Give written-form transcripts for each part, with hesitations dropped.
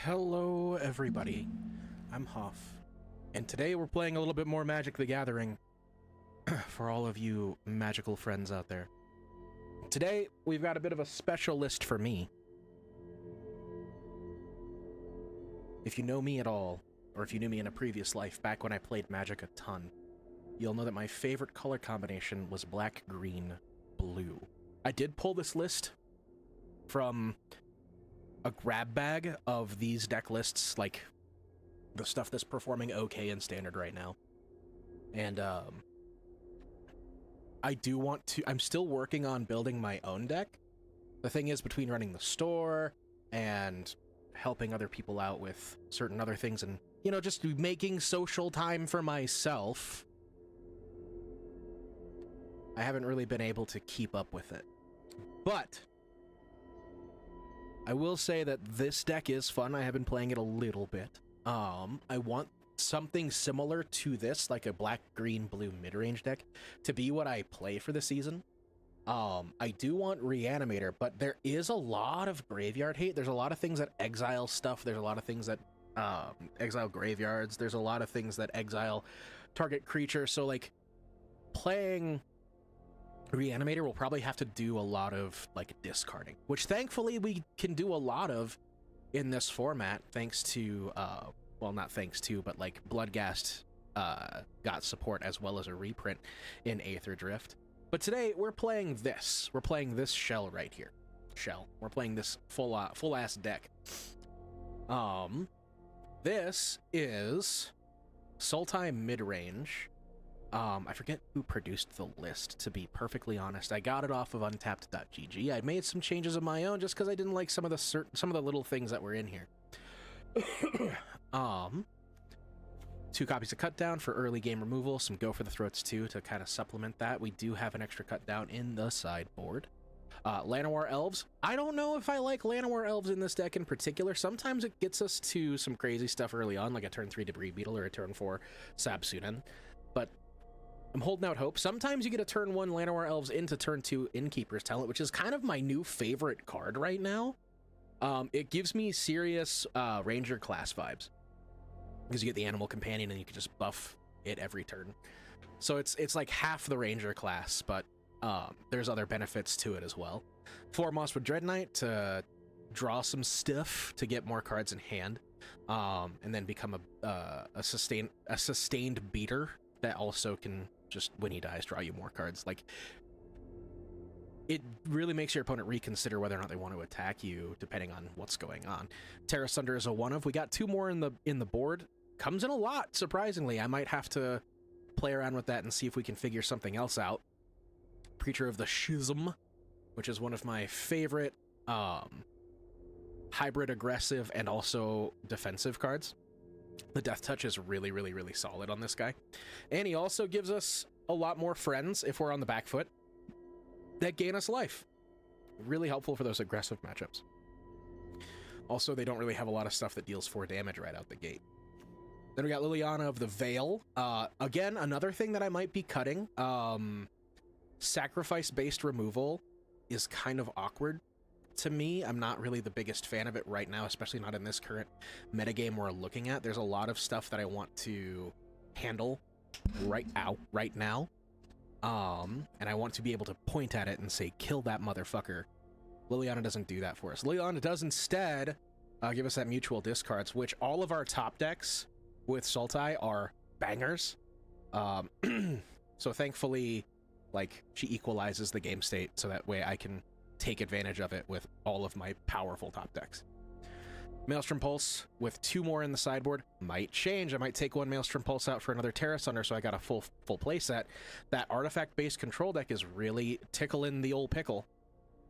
Hello everybody, I'm Haaf, and today we're playing a little bit more Magic the Gathering for all of you magical friends out there. Today we've got a bit of a special list for me. If you know me at all, or if you knew me in a previous life back when I played Magic a ton, you'll know that my favorite color combination was black, green, blue. I did pull this list from a grab bag of these deck lists, like the stuff that's performing okay in Standard right now. And I'm still working on building my own deck. The thing is, between running the store and helping other people out with certain other things and, you know, just making social time for myself, I haven't really been able to keep up with it. But I will say that this deck is fun. I have been playing it a little bit. I want something similar to this, like a black, green, blue mid-range deck, to be what I play for the season. I do want Reanimator, but there is a lot of graveyard hate. There's a lot of things that exile stuff. There's a lot of things that exile graveyards. There's a lot of things that exile target creature. So, like, playing Reanimator will probably have to do a lot of, like, discarding, which thankfully we can do a lot of in this format, thanks to, well, not thanks to, but, like, Bloodghast got support as well as a reprint in Aether Drift. But today, we're playing this. We're playing this shell right here. We're playing this full-ass deck. This is Sultai Midrange. I forget who produced the list, to be perfectly honest. I got it off of untapped.gg. I made some changes of my own just because I didn't like some of the little things that were in here. 2 copies of Cut Down for early game removal, some Go for the Throats too to kind of supplement that. We do have an extra Cut Down in the sideboard. Llanowar Elves. I don't know if I like Llanowar Elves in this deck in particular. Sometimes it gets us to some crazy stuff early on, like a turn 3 Debris Beetle or a turn 4 Sabsunen, but I'm holding out hope. Sometimes you get a turn 1 Llanowar Elves into turn 2 Innkeeper's Talent, which is kind of my new favorite card right now. It gives me serious Ranger class vibes, because you get the Animal Companion and you can just buff it every turn. So it's like half the Ranger class, but there's other benefits to it as well. 4 Mosswood Dread Knight to draw some stuff to get more cards in hand, and then become a sustained beater that also can just, when he dies, draw you more cards. Like, it really makes your opponent reconsider whether or not they want to attack you, depending on what's going on. Terra Sunder is a 1-of. We got 2 more in the board. Comes in a lot, surprisingly. I might have to play around with that and see if we can figure something else out. Preacher of the Schism, which is one of my favorite hybrid aggressive and also defensive cards. The Death Touch is really, really, really solid on this guy. And he also gives us a lot more friends if we're on the back foot that gain us life. Really helpful for those aggressive matchups. Also, they don't really have a lot of stuff that deals 4 damage right out the gate. Then we got Liliana of the Veil. Again, another thing that I might be cutting. Sacrifice-based removal is kind of awkward to me. I'm not really the biggest fan of it right now, especially not in this current metagame we're looking at. There's a lot of stuff that I want to handle right now. And I want to be able to point at it and say, kill that motherfucker. Liliana doesn't do that for us. Liliana does instead give us that mutual discards, which all of our top decks with Sultai are bangers. So thankfully, like, she equalizes the game state so that way I can take advantage of it with all of my powerful top decks. Maelstrom Pulse with 2 more in the sideboard might change. I might take 1 Maelstrom Pulse out for another Terra Sunder, so I got a full play set. That artifact-based control deck is really tickling the old pickle.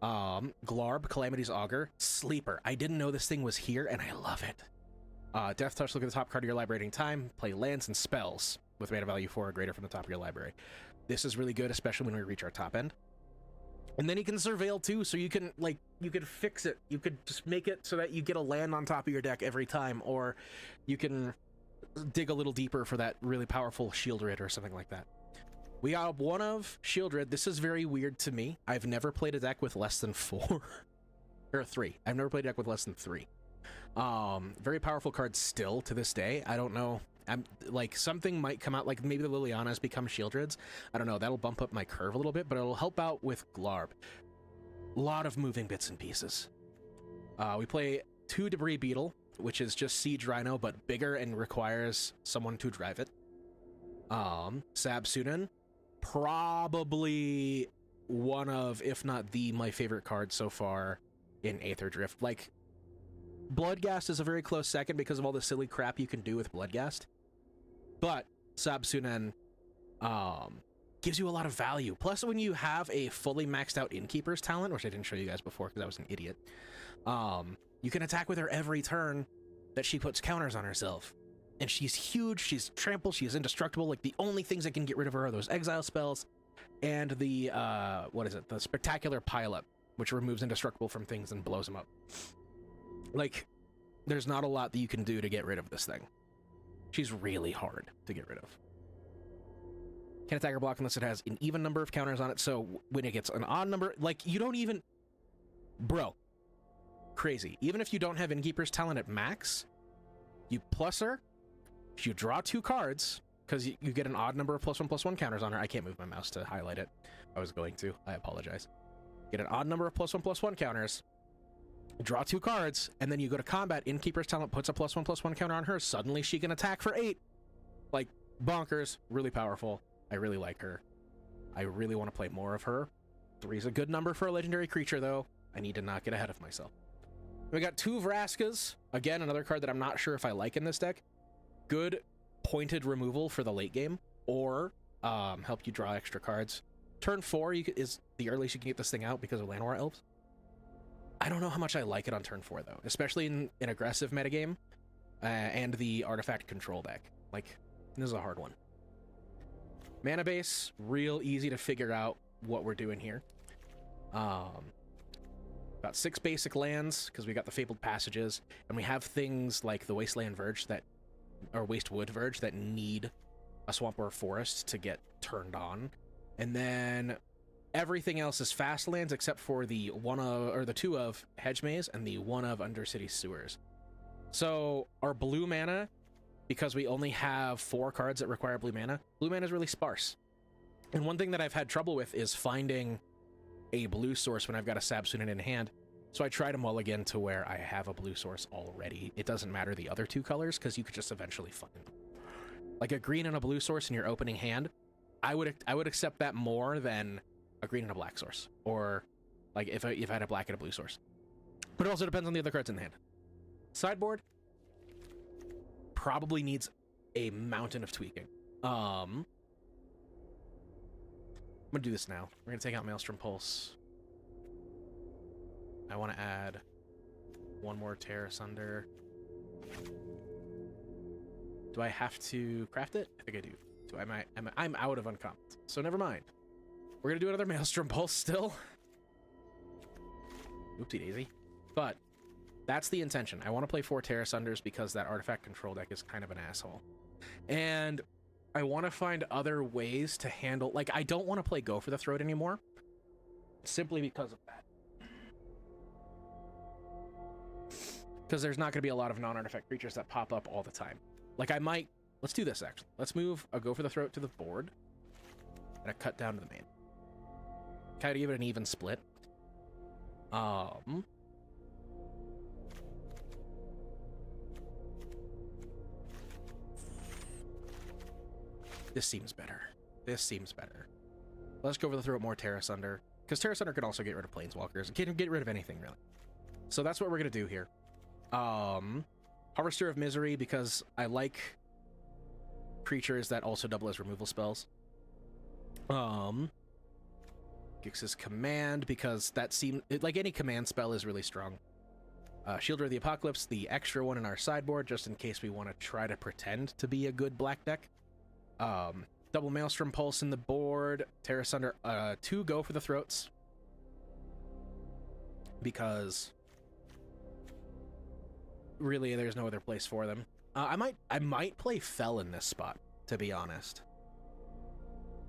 Glarb, Calamity's Augur, Sleeper. I didn't know this thing was here, and I love it. Death Touch, look at the top card of your library at time, play lands and spells with mana value 4 or greater from the top of your library. This is really good, especially when we reach our top end. And then you can Surveil too, so you can, like, you could fix it. You could just make it so that you get a land on top of your deck every time, or you can dig a little deeper for that really powerful Shieldred or something like that. We got 1-of Shieldred. This is very weird to me. I've never played a deck with less than 4. Or 3. I've never played a deck with less than 3. Very powerful card still to this day. I don't know. I'm like, something might come out, like maybe the Liliana's become Shieldreds. I don't know. That'll bump up my curve a little bit, but it'll help out with Glarb. A lot of moving bits and pieces. We play 2 Debris Beetle, which is just Siege Rhino, but bigger and requires someone to drive it. Sabsunan, probably one of, if not my favorite card so far in Aether Drift. Like, Bloodghast is a very close second because of all the silly crap you can do with Bloodghast. But Sabsunan gives you a lot of value. Plus, when you have a fully maxed out Innkeeper's talent, which I didn't show you guys before because I was an idiot, you can attack with her every turn that she puts counters on herself. And she's huge, she's trample, she's indestructible. Like, the only things that can get rid of her are those exile spells and the, the Spectacular Pileup, which removes indestructible from things and blows them up. Like, there's not a lot that you can do to get rid of this thing. She's really hard to get rid of. Can't attack or block unless it has an even number of counters on it, so when it gets an odd number, like, you don't even... Bro. Crazy. Even if you don't have Innkeeper's talent at max, you plus her, you draw 2 cards, because you get an odd number of +1/+1 counters on her. I can't move my mouse to highlight it. I was going to. I apologize. Get an odd number of +1/+1 counters, draw 2 cards, and then you go to combat. Innkeeper's talent puts a +1/+1 counter on her. Suddenly she can attack for 8. Like, bonkers. Really powerful. I really like her. I really want to play more of her. 3 is a good number for a legendary creature, though. I need to not get ahead of myself. We got 2 Vraskas. Again, another card that I'm not sure if I like in this deck. Good pointed removal for the late game, or help you draw extra cards. Turn 4 is the earliest you can get this thing out because of Llanowar Elves. I don't know how much I like it on turn 4, though, especially in an aggressive metagame and the artifact control deck. Like, this is a hard one. Mana base, real easy to figure out what we're doing here. About 6 basic lands, because we got the Fabled Passages, and we have things like the Wasteland Verge or Wastewood Verge that need a swamp or a forest to get turned on. And then everything else is fast lands except for the 2 of Hedge Maze and the 1 of Undercity Sewers. So our blue mana, because we only have 4 cards that require blue mana is really sparse. And one thing that I've had trouble with is finding a blue source when I've got a Sabsunan in hand. So I try to mulligan to where I have a blue source already. It doesn't matter the other 2 colors, because you could just eventually find them. Like a green and a blue source in your opening hand, I would accept that more than a green and a black source, or like if I had a black and a blue source. But it also depends on the other cards in the hand. Sideboard probably needs a mountain of tweaking. I'm gonna do this now. We're gonna take out Maelstrom Pulse. I want to add 1 more Tear Asunder. Do I have to craft it? I think I do. I'm out of uncommons, so never mind. We're gonna do another Maelstrom Pulse still. Oopsie daisy. But that's the intention. I want to play 4 Tear Asunders because that artifact control deck is kind of an asshole. And I want to find other ways to handle... Like, I don't want to play Go for the Throat anymore, simply because of that. Because there's not going to be a lot of non-artifact creatures that pop up all the time. Like, I might... Let's do this, actually. Let's move a Go for the Throat to the board and a cut down to the main. Kind of give it an even split. This seems better. This seems better. Let's go for the Throat more Tear Asunder, because Tear Asunder can also get rid of Planeswalkers. It can get rid of anything, really. So that's what we're going to do here. Harvester of Misery, because I like creatures that also double as removal spells. Gix's Command, because that seems... Like, any command spell is really strong. Shielder of the Apocalypse, the extra one in our sideboard, just in case we want to try to pretend to be a good black deck. Double Maelstrom Pulse in the board. Tear Asunder, 2 Go for the Throats. Because... really, there's no other place for them. I might play Fell in this spot, to be honest.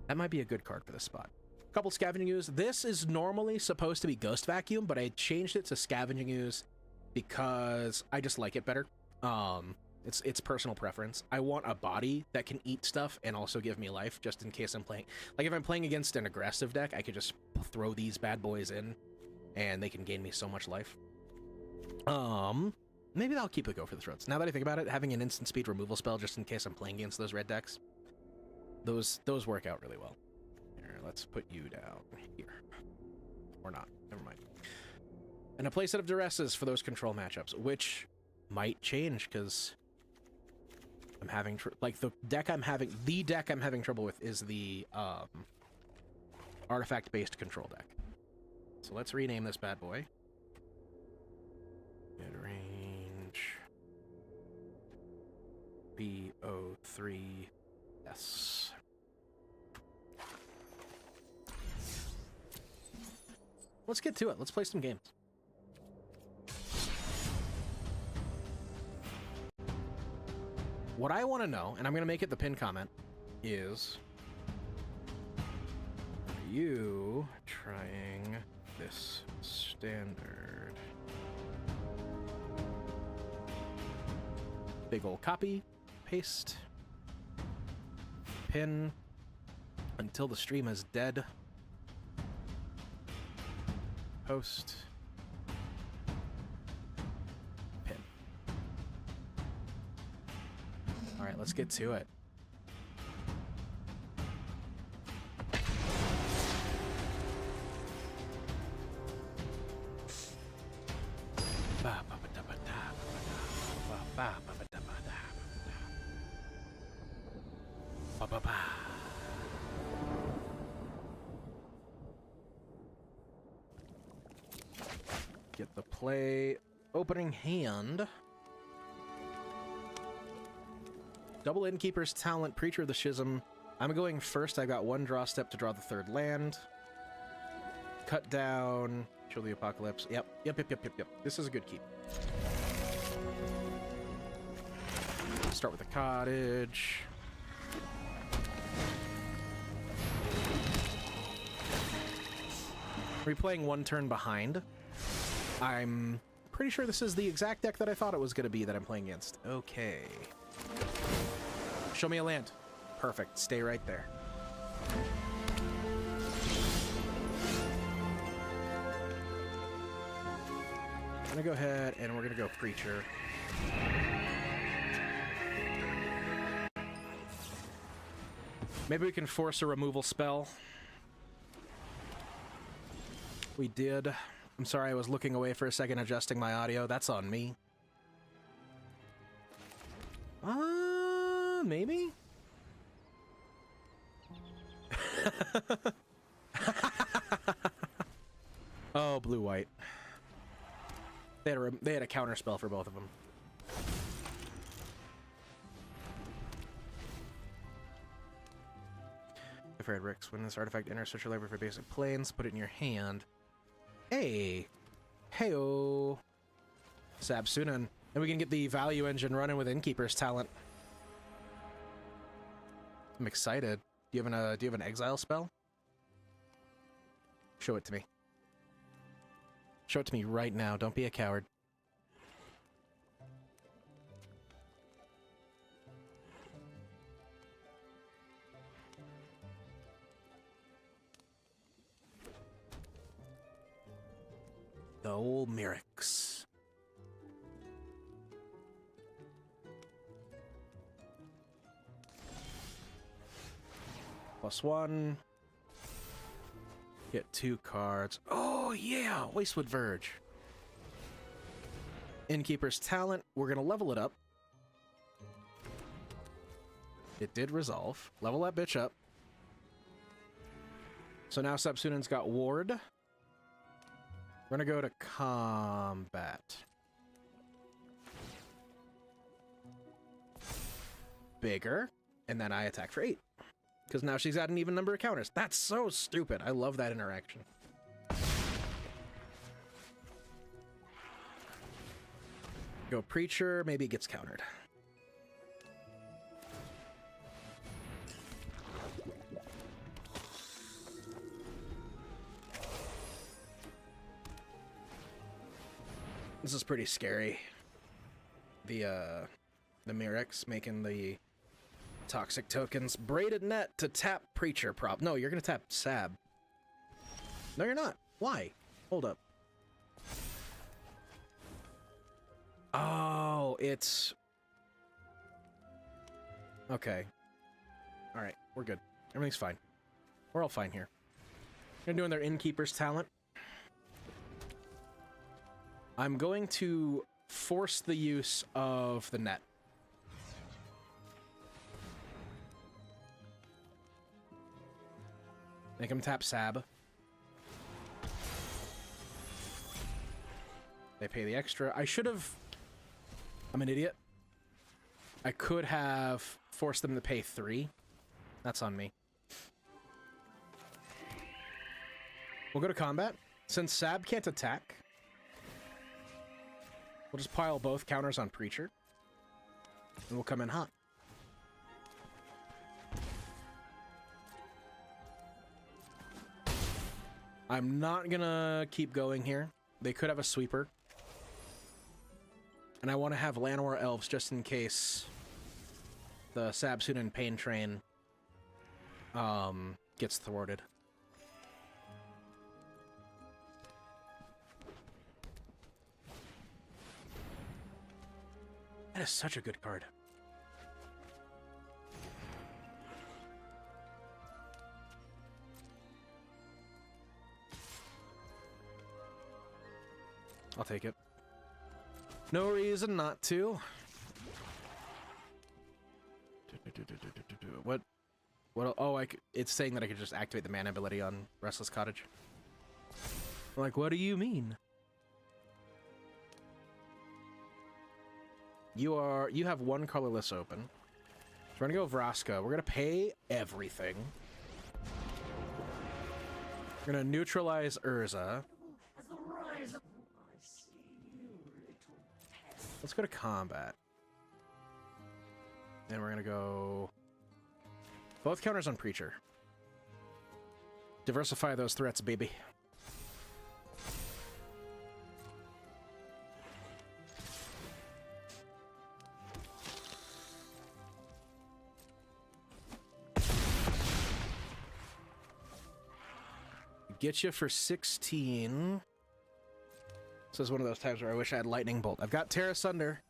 That might be a good card for this spot. Couple Scavenging Ooze. This is normally supposed to be Ghost Vacuum, but I changed it to Scavenging Ooze because I just like it better. It's personal preference. I want a body that can eat stuff and also give me life, just in case I'm playing. Like, if I'm playing against an aggressive deck, I could just throw these bad boys in, and they can gain me so much life. Maybe I'll keep it go for the throats. Now that I think about it, having an instant speed removal spell just in case I'm playing against those red decks, those work out really well. Here, let's put you down here. Or not. Never mind. And a playset of Duresses for those control matchups, which might change because I'm having the deck I'm having trouble with is the artifact-based control deck. So let's rename this bad boy. Mid range B03S. Let's get to it. Let's play some games. What I want to know, and I'm going to make it the pin comment, is, are you trying this standard? Big ol' copy, paste, pin, until the stream is dead, post, pin. All right, let's get to it. Get the play. Opening hand. Double Innkeeper's Talent, Preacher of the Schism. I'm going first. I got one draw step to draw the third land. Cut down. Chill the Apocalypse. Yep. This is a good keep. Start with a cottage. Replaying one turn behind. I'm pretty sure this is the exact deck that I thought it was going to be that I'm playing against. Okay. Show me a land. Perfect. Stay right there. I'm going to go ahead and we're going to go Preacher. Maybe we can force a removal spell. We did. I'm sorry, I was looking away for a second, adjusting my audio. That's on me. Maybe? Oh, blue-white. They had a counter spell for both of them. If I had Ricks, when this artifact enters search your library for basic planes, put it in your hand. Hey! Heyo! Sabsunan. And we can get the value engine running with Innkeeper's Talent. I'm excited. Do you have an exile spell? Show it to me. Show it to me right now. Don't be a coward. The old Mirrex. +1. Get 2 cards. Oh, yeah! Wastewood Verge. Innkeeper's Talent. We're going to level it up. It did resolve. Level that bitch up. So now Sabsunan's got Ward. We're going to go to combat. Bigger. And then I attack for 8. Because now she's got an even number of counters. That's so stupid. I love that interaction. Go Preacher. Maybe it gets countered. This is pretty scary. The Mirex making the toxic tokens. Braided net to tap Preacher prop. No, you're gonna tap Sab. No, you're not. Why? Hold up. Oh, it's... Okay. Alright, we're good. Everything's fine. We're all fine here. They're doing their Innkeeper's talent. I'm going to force the use of the net. Make him tap Sab. They pay the extra. I should have... I'm an idiot. I could have forced them to pay 3. That's on me. We'll go to combat. Since Sab can't attack, we'll just pile both counters on Preacher. And we'll come in hot. I'm not gonna keep going here. They could have a sweeper. And I want to have Llanowar Elves just in case the Sabsunan Pain Train gets thwarted. That is such a good card. I'll take it. No reason not to. What? Oh, it's saying that I could just activate the mana ability on Restless Cottage. I'm like, what do you mean? You have one colorless open. So we're gonna go Vraska. We're gonna pay everything. We're gonna neutralize Urza. Let's go to combat. And we're gonna go... both counters on Preacher. Diversify those threats, baby. Get you for 16. This is one of those times where I wish I had Lightning Bolt. I've got Terra Sunder.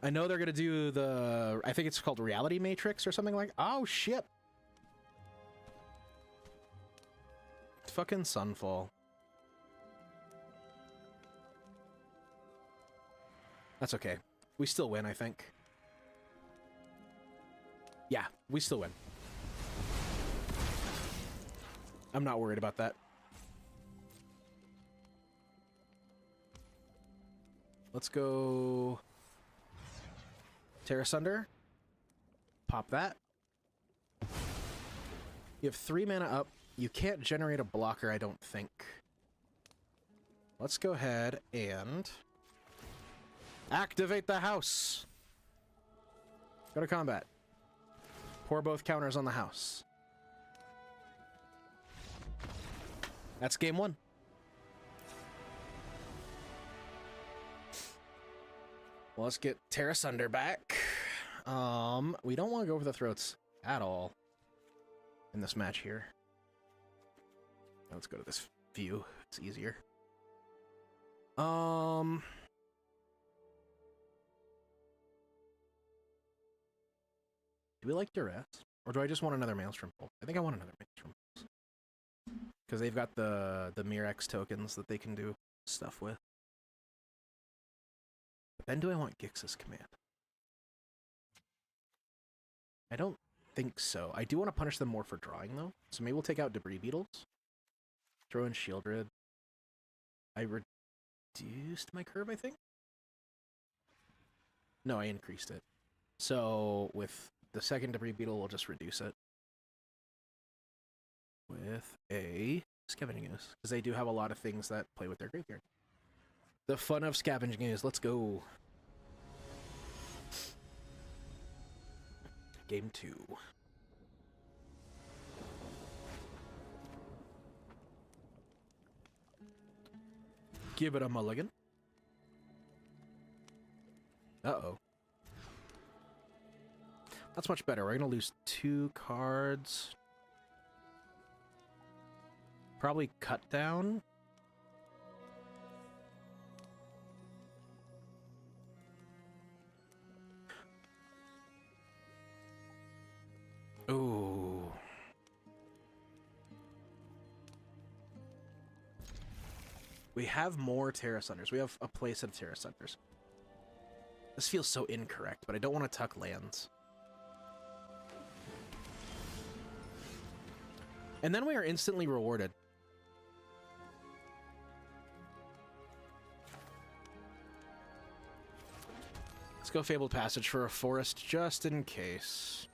I know they're going to do the... I think it's called Reality Matrix or something like... Oh, shit! Fucking Sunfall. That's okay. We still win, I think. Yeah, we still win. I'm not worried about that. Let's go Terra Sunder. Pop that. You have 3 mana up. You can't generate a blocker, I don't think. Let's go ahead and activate the house. Go to combat. Pour both counters on the house. That's game 1. Well, let's get Terra Sunder back. We don't want to go over the throats at all in this match here. Let's go to this view. It's easier. Do we like Duress? Or do I just want another Maelstrom Pulse? I think I want another Maelstrom Pulse. Because they've got the Mirex tokens that they can do stuff with. But then do I want Gix's command? I don't think so. I do want to punish them more for drawing, though. So maybe we'll take out Debris Beetles. Throw in Shieldred. I reduced my curve, I think? No, I increased it. So with the second Debris Beetle, we'll just reduce it. With a Scavenging Ooze. Because they do have a lot of things that play with their graveyard. The fun of Scavenging Ooze. Let's go. Game 2. Give it a mulligan. Uh-oh. That's much better. We're going to lose 2 cards. Probably cut down. Ooh. We have more Terra Sunders. We have a playset of Terra Sunders. This feels so incorrect, but I don't want to tuck lands. And then we are instantly rewarded. Let's go Fabled Passage for a forest, just in case.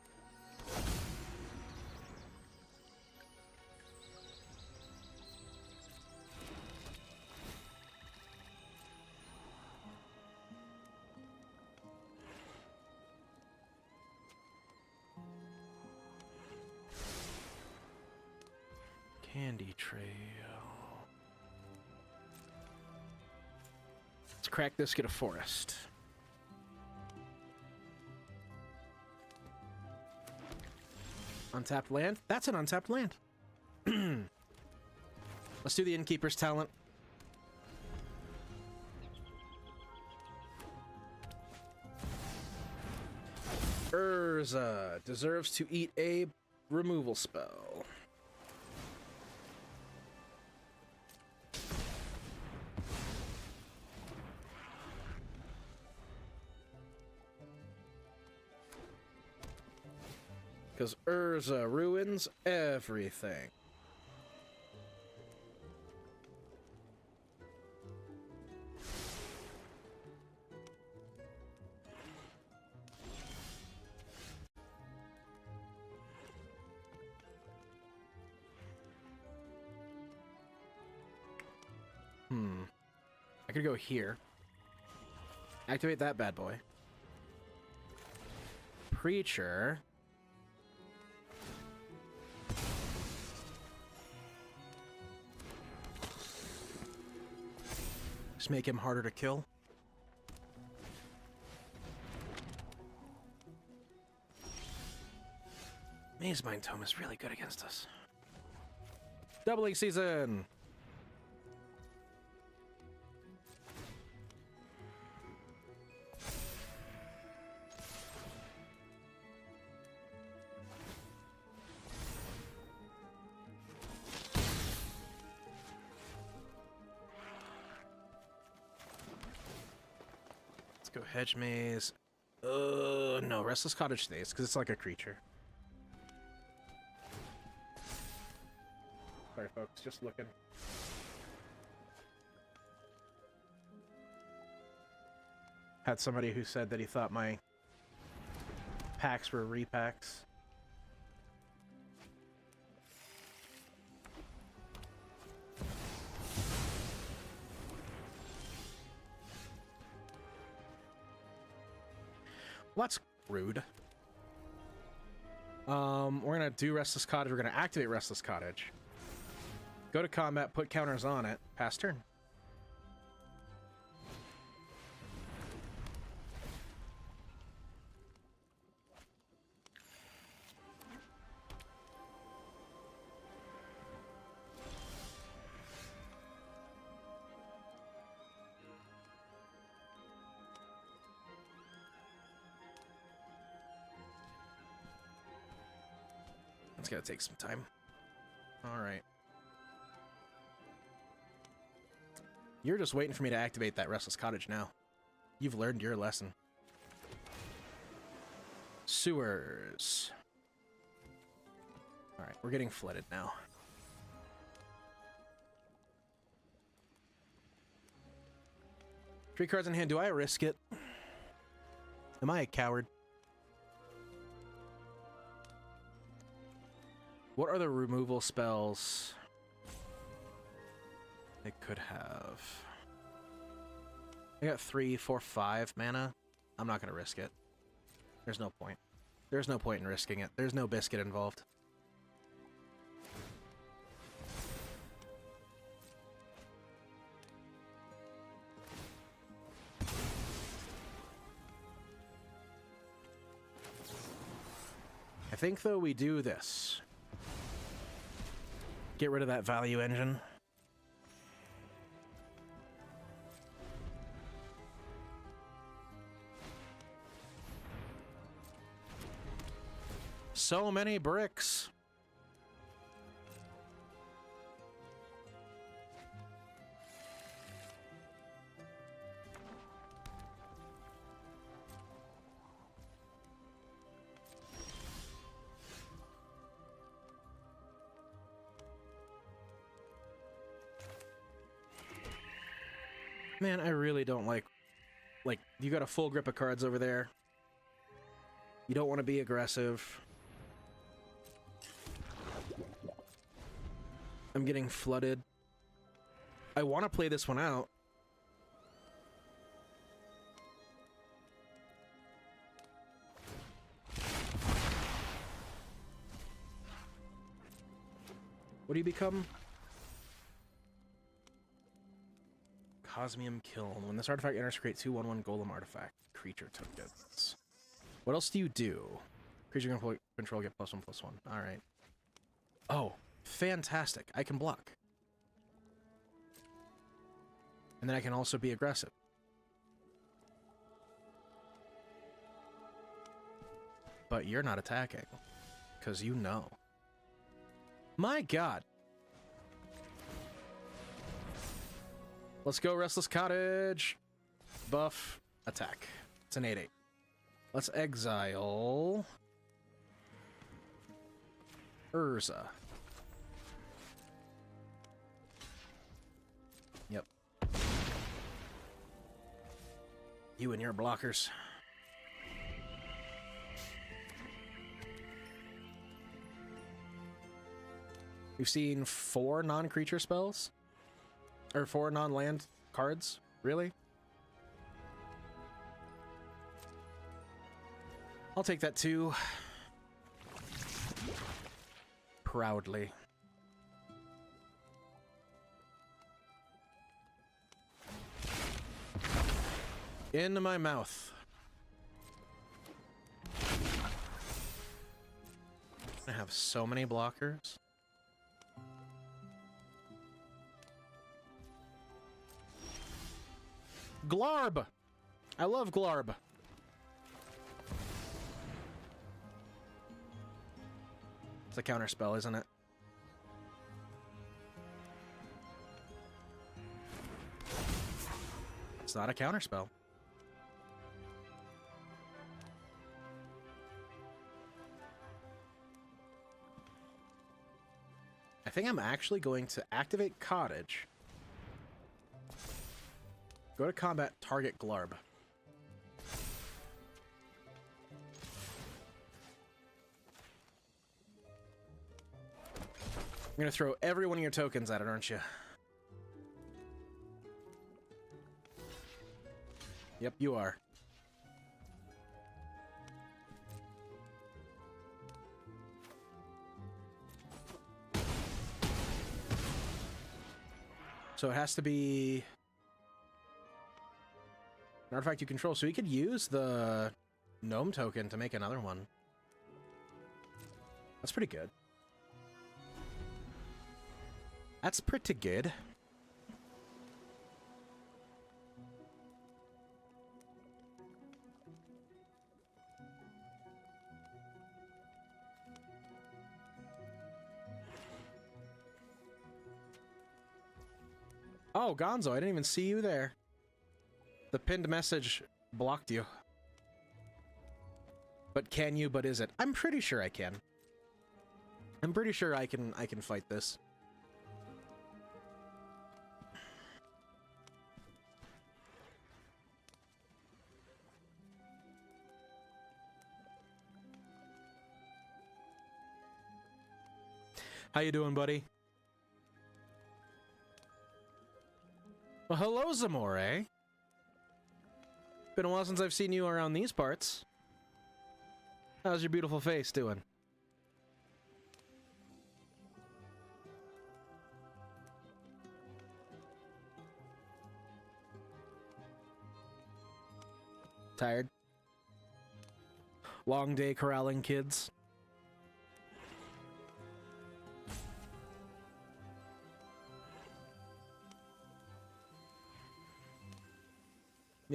Candy Trail. Let's crack this, get a forest. Untapped land? That's an untapped land. Let's do the Innkeeper's talent. Urza deserves to eat a removal spell. Because Urza ruins everything. I could go here. Activate that bad boy. Preacher. Just make him harder to kill. Maze Mind Tome is really good against us. Doubling season! Go Hedge Maze. No, Restless Cottage stays, because it's like a creature. Sorry, folks, just looking. Had somebody who said that he thought my packs were repacks. Well, that's rude. We're gonna do Restless Cottage. We're gonna activate Restless Cottage. Go to combat, put counters on it, pass turn. It's gonna take some time. All right. You're just waiting for me to activate that Restless Cottage now. You've learned your lesson. Sewers. All right, we're getting flooded now. Three cards in hand. Do I risk it? Am I a coward? What are the removal spells I could have? I got 3, 4, 5 mana. I'm not going to risk it. There's no point. There's no point in risking it. There's no biscuit involved. I think, though, we do this. Get rid of that value engine. So many bricks. Man, I really don't like, you got a full grip of cards over there. You don't want to be aggressive. I'm getting flooded. I want to play this one out. What do you become? Cosmium Kiln. When this artifact enters, create 2/1/1 golem artifact creature tokens. What else do you do? Creature control get +1/+1. Alright. Oh, fantastic. I can block. And then I can also be aggressive. But you're not attacking. Because you know. My god. Let's go, Restless Cottage. Buff. Attack. It's an 8/8. Let's exile Urza. Yep. You and your blockers. We've seen 4 non-creature spells? Or 4 non-land cards? Really? I'll take that too. Proudly. Into my mouth. I have so many blockers. Glarb! I love Glarb. It's a counter spell, isn't it? It's not a counter spell. I think I'm actually going to activate Cottage. Go to combat, target Glarb. You're gonna throw every one of your tokens at it, aren't you? Yep, you are. So it has to be an artifact you control. So you could use the gnome token to make another one. That's pretty good. That's pretty good. Oh, Gonzo, I didn't even see you there. The pinned message blocked you. But can you, but is it? I'm pretty sure I can. I'm pretty sure I can fight this. How you doing, buddy? Well, hello, Zamore. Been a while since I've seen you around these parts. How's your beautiful face doing? Tired? Long day corralling kids?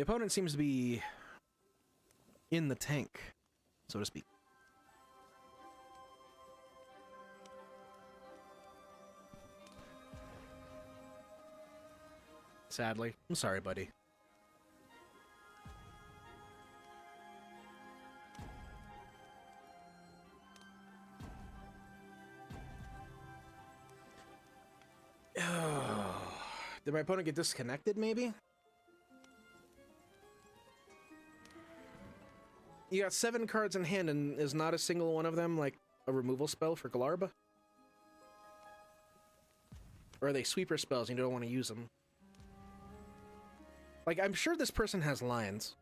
The opponent seems to be in the tank, so to speak. Sadly. I'm sorry, buddy. Did my opponent get disconnected, maybe? You got 7 cards in hand, and is not a single one of them, like, a removal spell for Glarba? Or are they sweeper spells and you don't want to use them? Like, I'm sure this person has lines.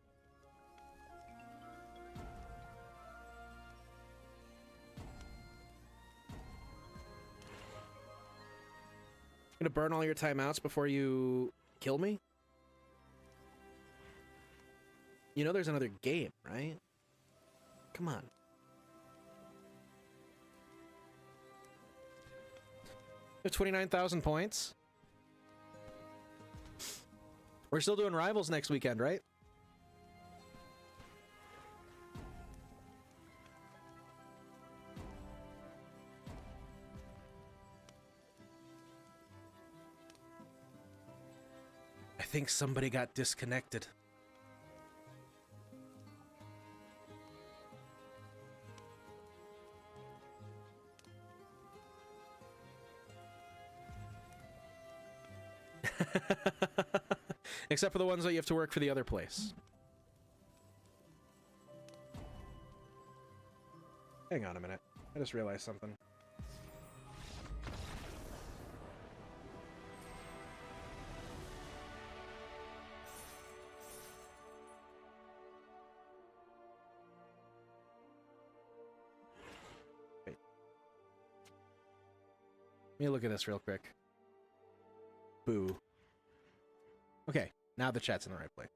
Gonna burn all your timeouts before you kill me? You know there's another game, right? Come on. We have 29,000 points. We're still doing Rivals next weekend, right? I think somebody got disconnected. Except for the ones that you have to work for the other place. Hang on a minute. I just realized something. Wait. Let me look at this real quick. Boo. Okay, now the chat's in the right place.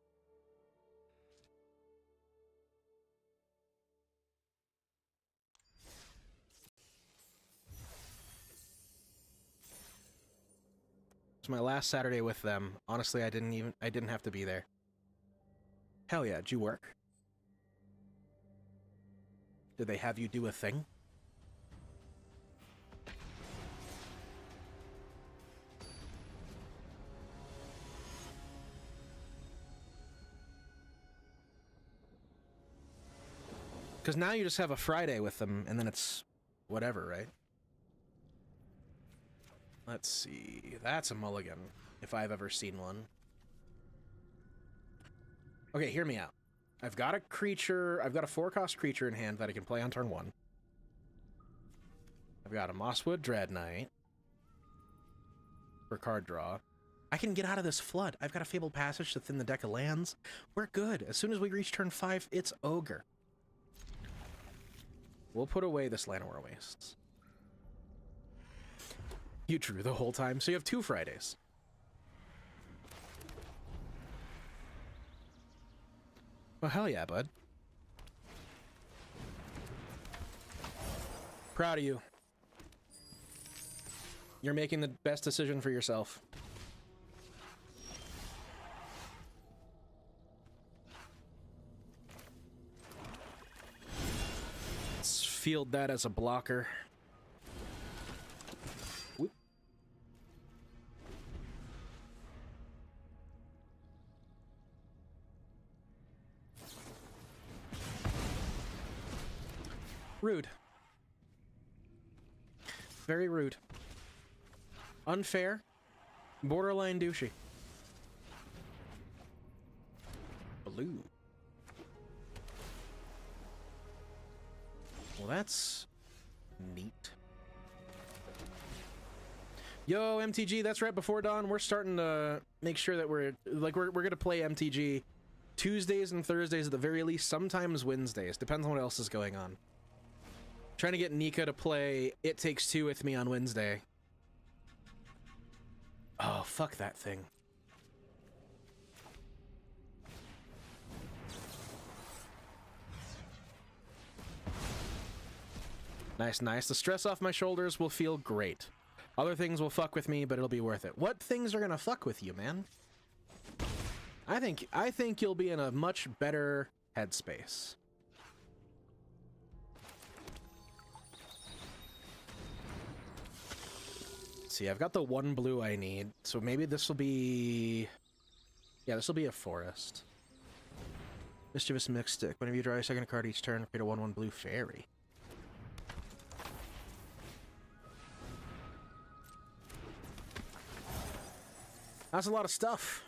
It's my last Saturday with them. Honestly, I didn't have to be there. Hell yeah, did you work? Did they have you do a thing? Because now you just have a Friday with them, and then it's whatever, right? Let's see. That's a mulligan, if I've ever seen one. Okay, hear me out. I've got a creature, I've got a 4-cost creature in hand that I can play on turn 1. I've got a Mosswood Dread Knight for card draw. I can get out of this flood. I've got a Fabled Passage to thin the deck of lands. We're good. As soon as we reach turn 5, it's Ogre. We'll put away this Llanowar Wastes. You drew the whole time, so you have 2 Fridays. Well, hell yeah, bud. Proud of you. You're making the best decision for yourself. Let's field that as a blocker. Whoop. Rude. Very rude. Unfair. Borderline douchey. Blue. Well, that's neat. Yo, MTG, that's right before dawn. We're starting to make sure that we're gonna play MTG Tuesdays and Thursdays at the very least, sometimes Wednesdays. Depends on what else is going on. Trying to get Nika to play It Takes Two with me on Wednesday. Oh, fuck that thing. Nice, nice. The stress off my shoulders will feel great. Other things will fuck with me, but it'll be worth it. What things are gonna fuck with you, man? I think you'll be in a much better headspace. See, I've got the one blue I need, so maybe this will be... Yeah, this will be a forest. Mischievous Mystic. Whenever you draw a second card each turn, create a 1/1 blue fairy. That's a lot of stuff.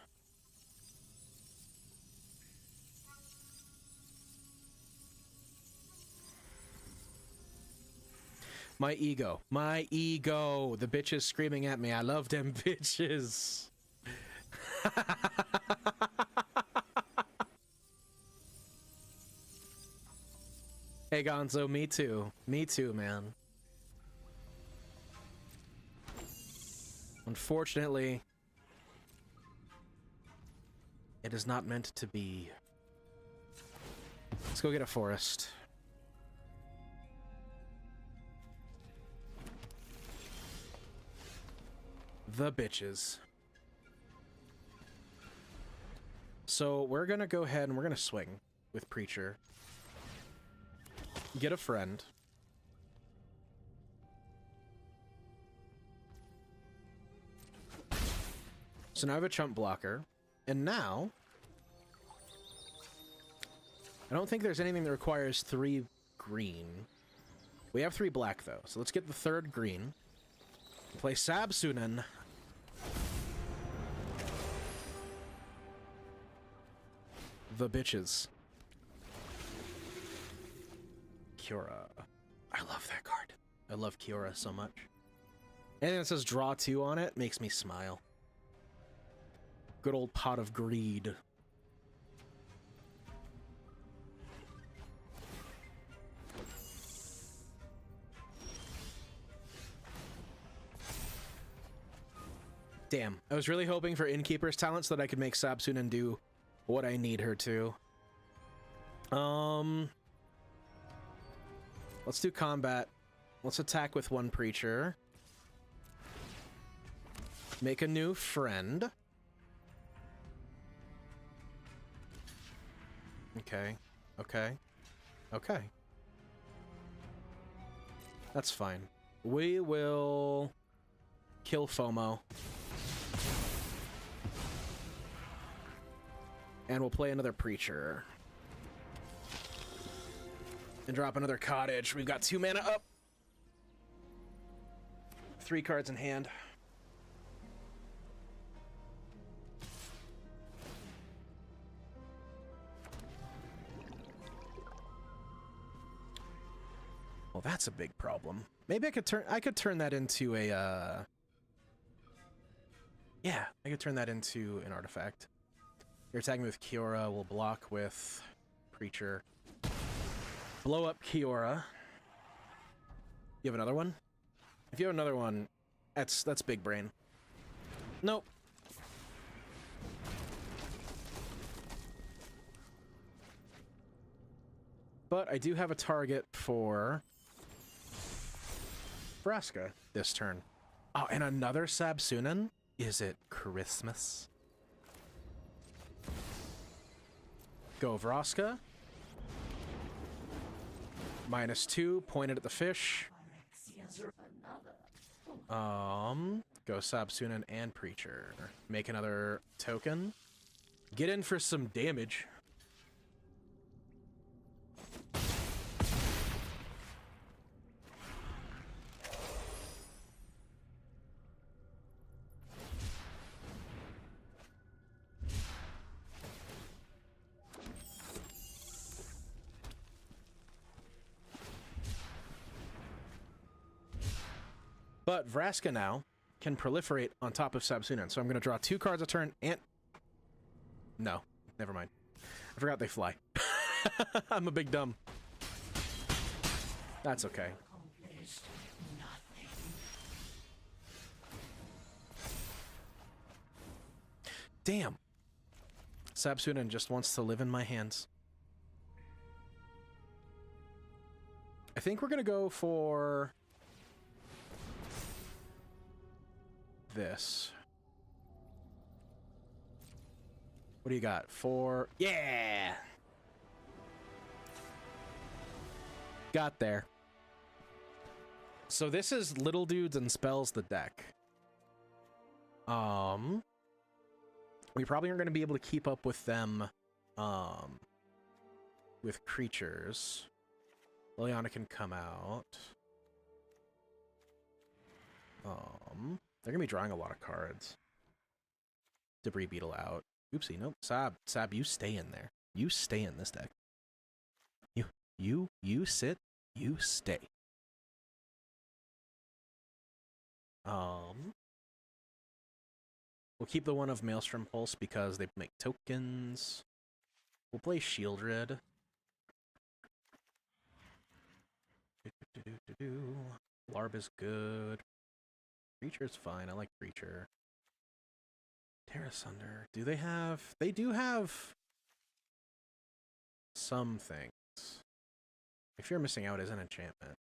My ego. My ego. The bitches screaming at me. I love them bitches. Hey, Gonzo. Me too. Me too, man. Unfortunately, it is not meant to be. Let's go get a forest. The bitches. So we're gonna go ahead and we're gonna swing with Preacher. Get a friend. So now I have a chump blocker. And now, I don't think there's anything that requires 3 green. We have 3 black though, so let's get the 3rd green. Play Sabsunen. The bitches. Kiora. I love that card. I love Kiora so much. Anything that says draw 2 on it makes me smile. Good old pot of greed. Damn, I was really hoping for Innkeeper's talent so that I could make Sabsunen do what I need her to. Let's do combat. Let's attack with 1 Preacher. Make a new friend. Okay. Okay. Okay. That's fine. We will kill FOMO. And we'll play another Preacher. And drop another Cottage. We've got 2 mana up. 3 cards in hand. Well, that's a big problem. Maybe I could turn that into a yeah, I could turn that into an artifact. You're attacking with Kiora, we'll block with Preacher. Blow up Kiora. You have another one? If you have another one, that's big brain. Nope. But I do have a target for Vraska this turn. Oh, and another Sabsunen? Is it Christmas? Go Vraska. -2, pointed at the fish. Go Sabsunen and Preacher. Make another token. Get in for some damage. But Vraska now can proliferate on top of Sabsunen, so I'm going to draw 2 cards a turn and... No, never mind. I forgot they fly. I'm a big dumb. That's okay. Damn. Sabsunen just wants to live in my hands. I think we're going to go for... this. What do you got? 4. Yeah! Got there. So this is Little Dudes and Spells the deck. We probably aren't going to be able to keep up with them, with creatures. Liliana can come out. They're going to be drawing a lot of cards. Debris Beetle out. Oopsie, nope. Sab, you stay in there. You stay in this deck. You sit, you stay. We'll keep the one of Maelstrom Pulse because they make tokens. We'll play Shieldred. Larb is good. Creature's fine. I like Creature. Terra Sunder. Do they have... They do have... some things. If you're missing out is an enchantment.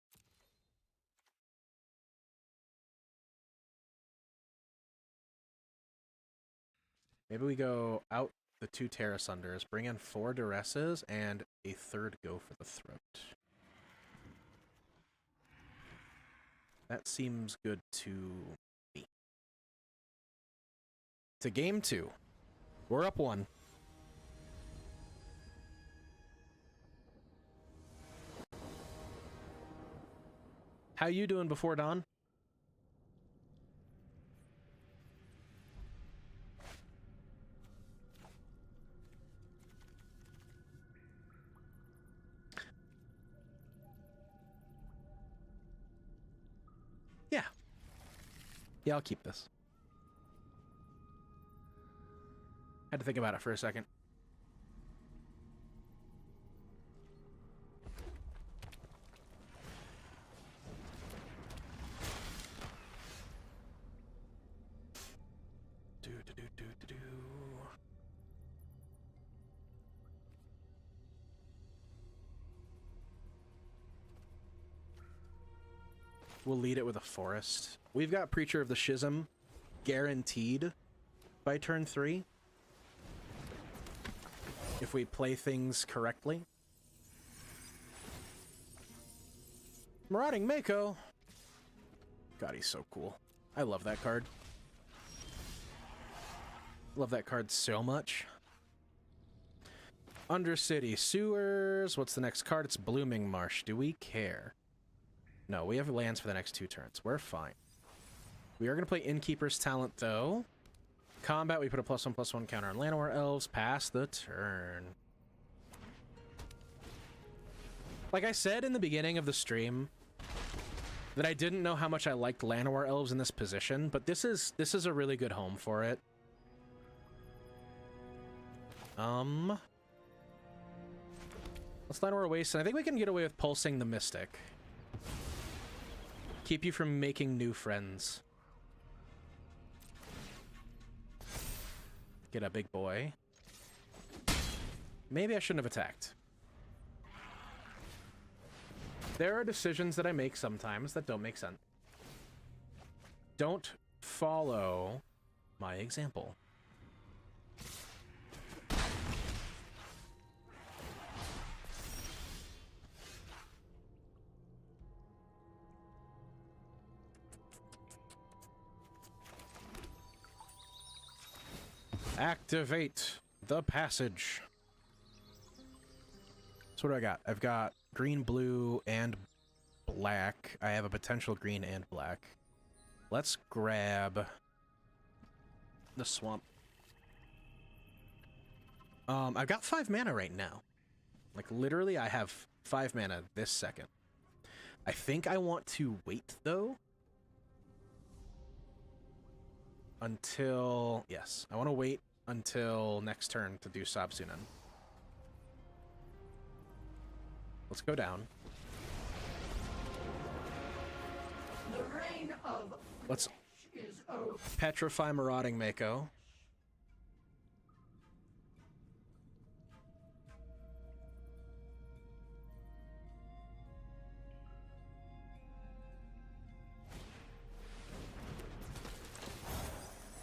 Maybe we go out the 2 Terra Sunders, bring in 4 Duresses, and a 3rd Go for the Throat. That seems good to me. To game 2. We're up 1. How you doing before dawn? Yeah. Yeah, I'll keep this. Had to think about it for a second. We'll lead it with a forest. We've got Preacher of the Schism guaranteed by turn 3. If we play things correctly. Marauding Mako. God, he's so cool. I love that card. Love that card so much. Undercity Sewers. What's the next card? It's Blooming Marsh. Do we care? No, we have lands for the next 2 turns. We're fine. We are going to play Innkeeper's Talent, though. Combat, we put a +1/+1 counter on Llanowar Elves. Pass the turn. Like I said in the beginning of the stream, that I didn't know how much I liked Llanowar Elves in this position, but this is a really good home for it. Let's Llanowar Waste, and I think we can get away with Pulsing the Mystic. Keep you from making new friends. Get a big boy. Maybe I shouldn't have attacked. There are decisions that I make sometimes that don't make sense. Don't follow my example. Activate the passage. So what do I got? I've got green, blue, and black. I have a potential green and black. Let's grab the swamp. I've got 5 mana right now. Like, literally, I have 5 mana this second. I think I want to wait, though. Until... Yes, I want to wait until next turn to do Sabsunan. Let's go down. The reign of Let's is over. petrify Marauding Mako.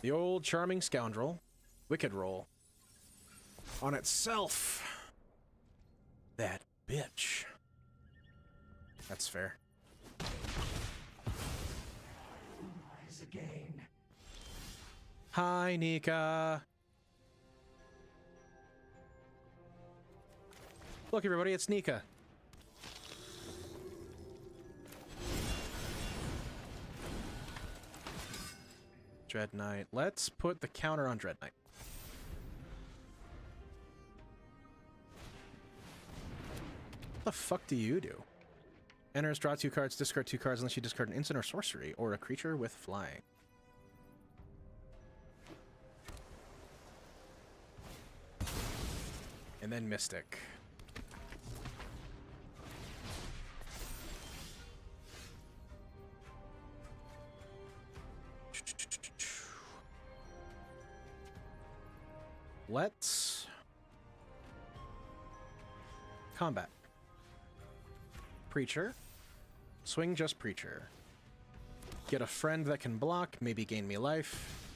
The old Charming Scoundrel. Wicked roll. on itself. That bitch. That's fair. Rise again. Hi, Nika. Look, everybody, it's Nika. Dread Knight. Let's put the counter on Dread Knight. What the fuck do you do? Enters, draw 2 cards, discard 2 cards unless you discard an instant or sorcery, or a creature with flying. And then Mystic. Let's combat. Preacher. Swing just Preacher. Get a friend that can block, maybe gain me life.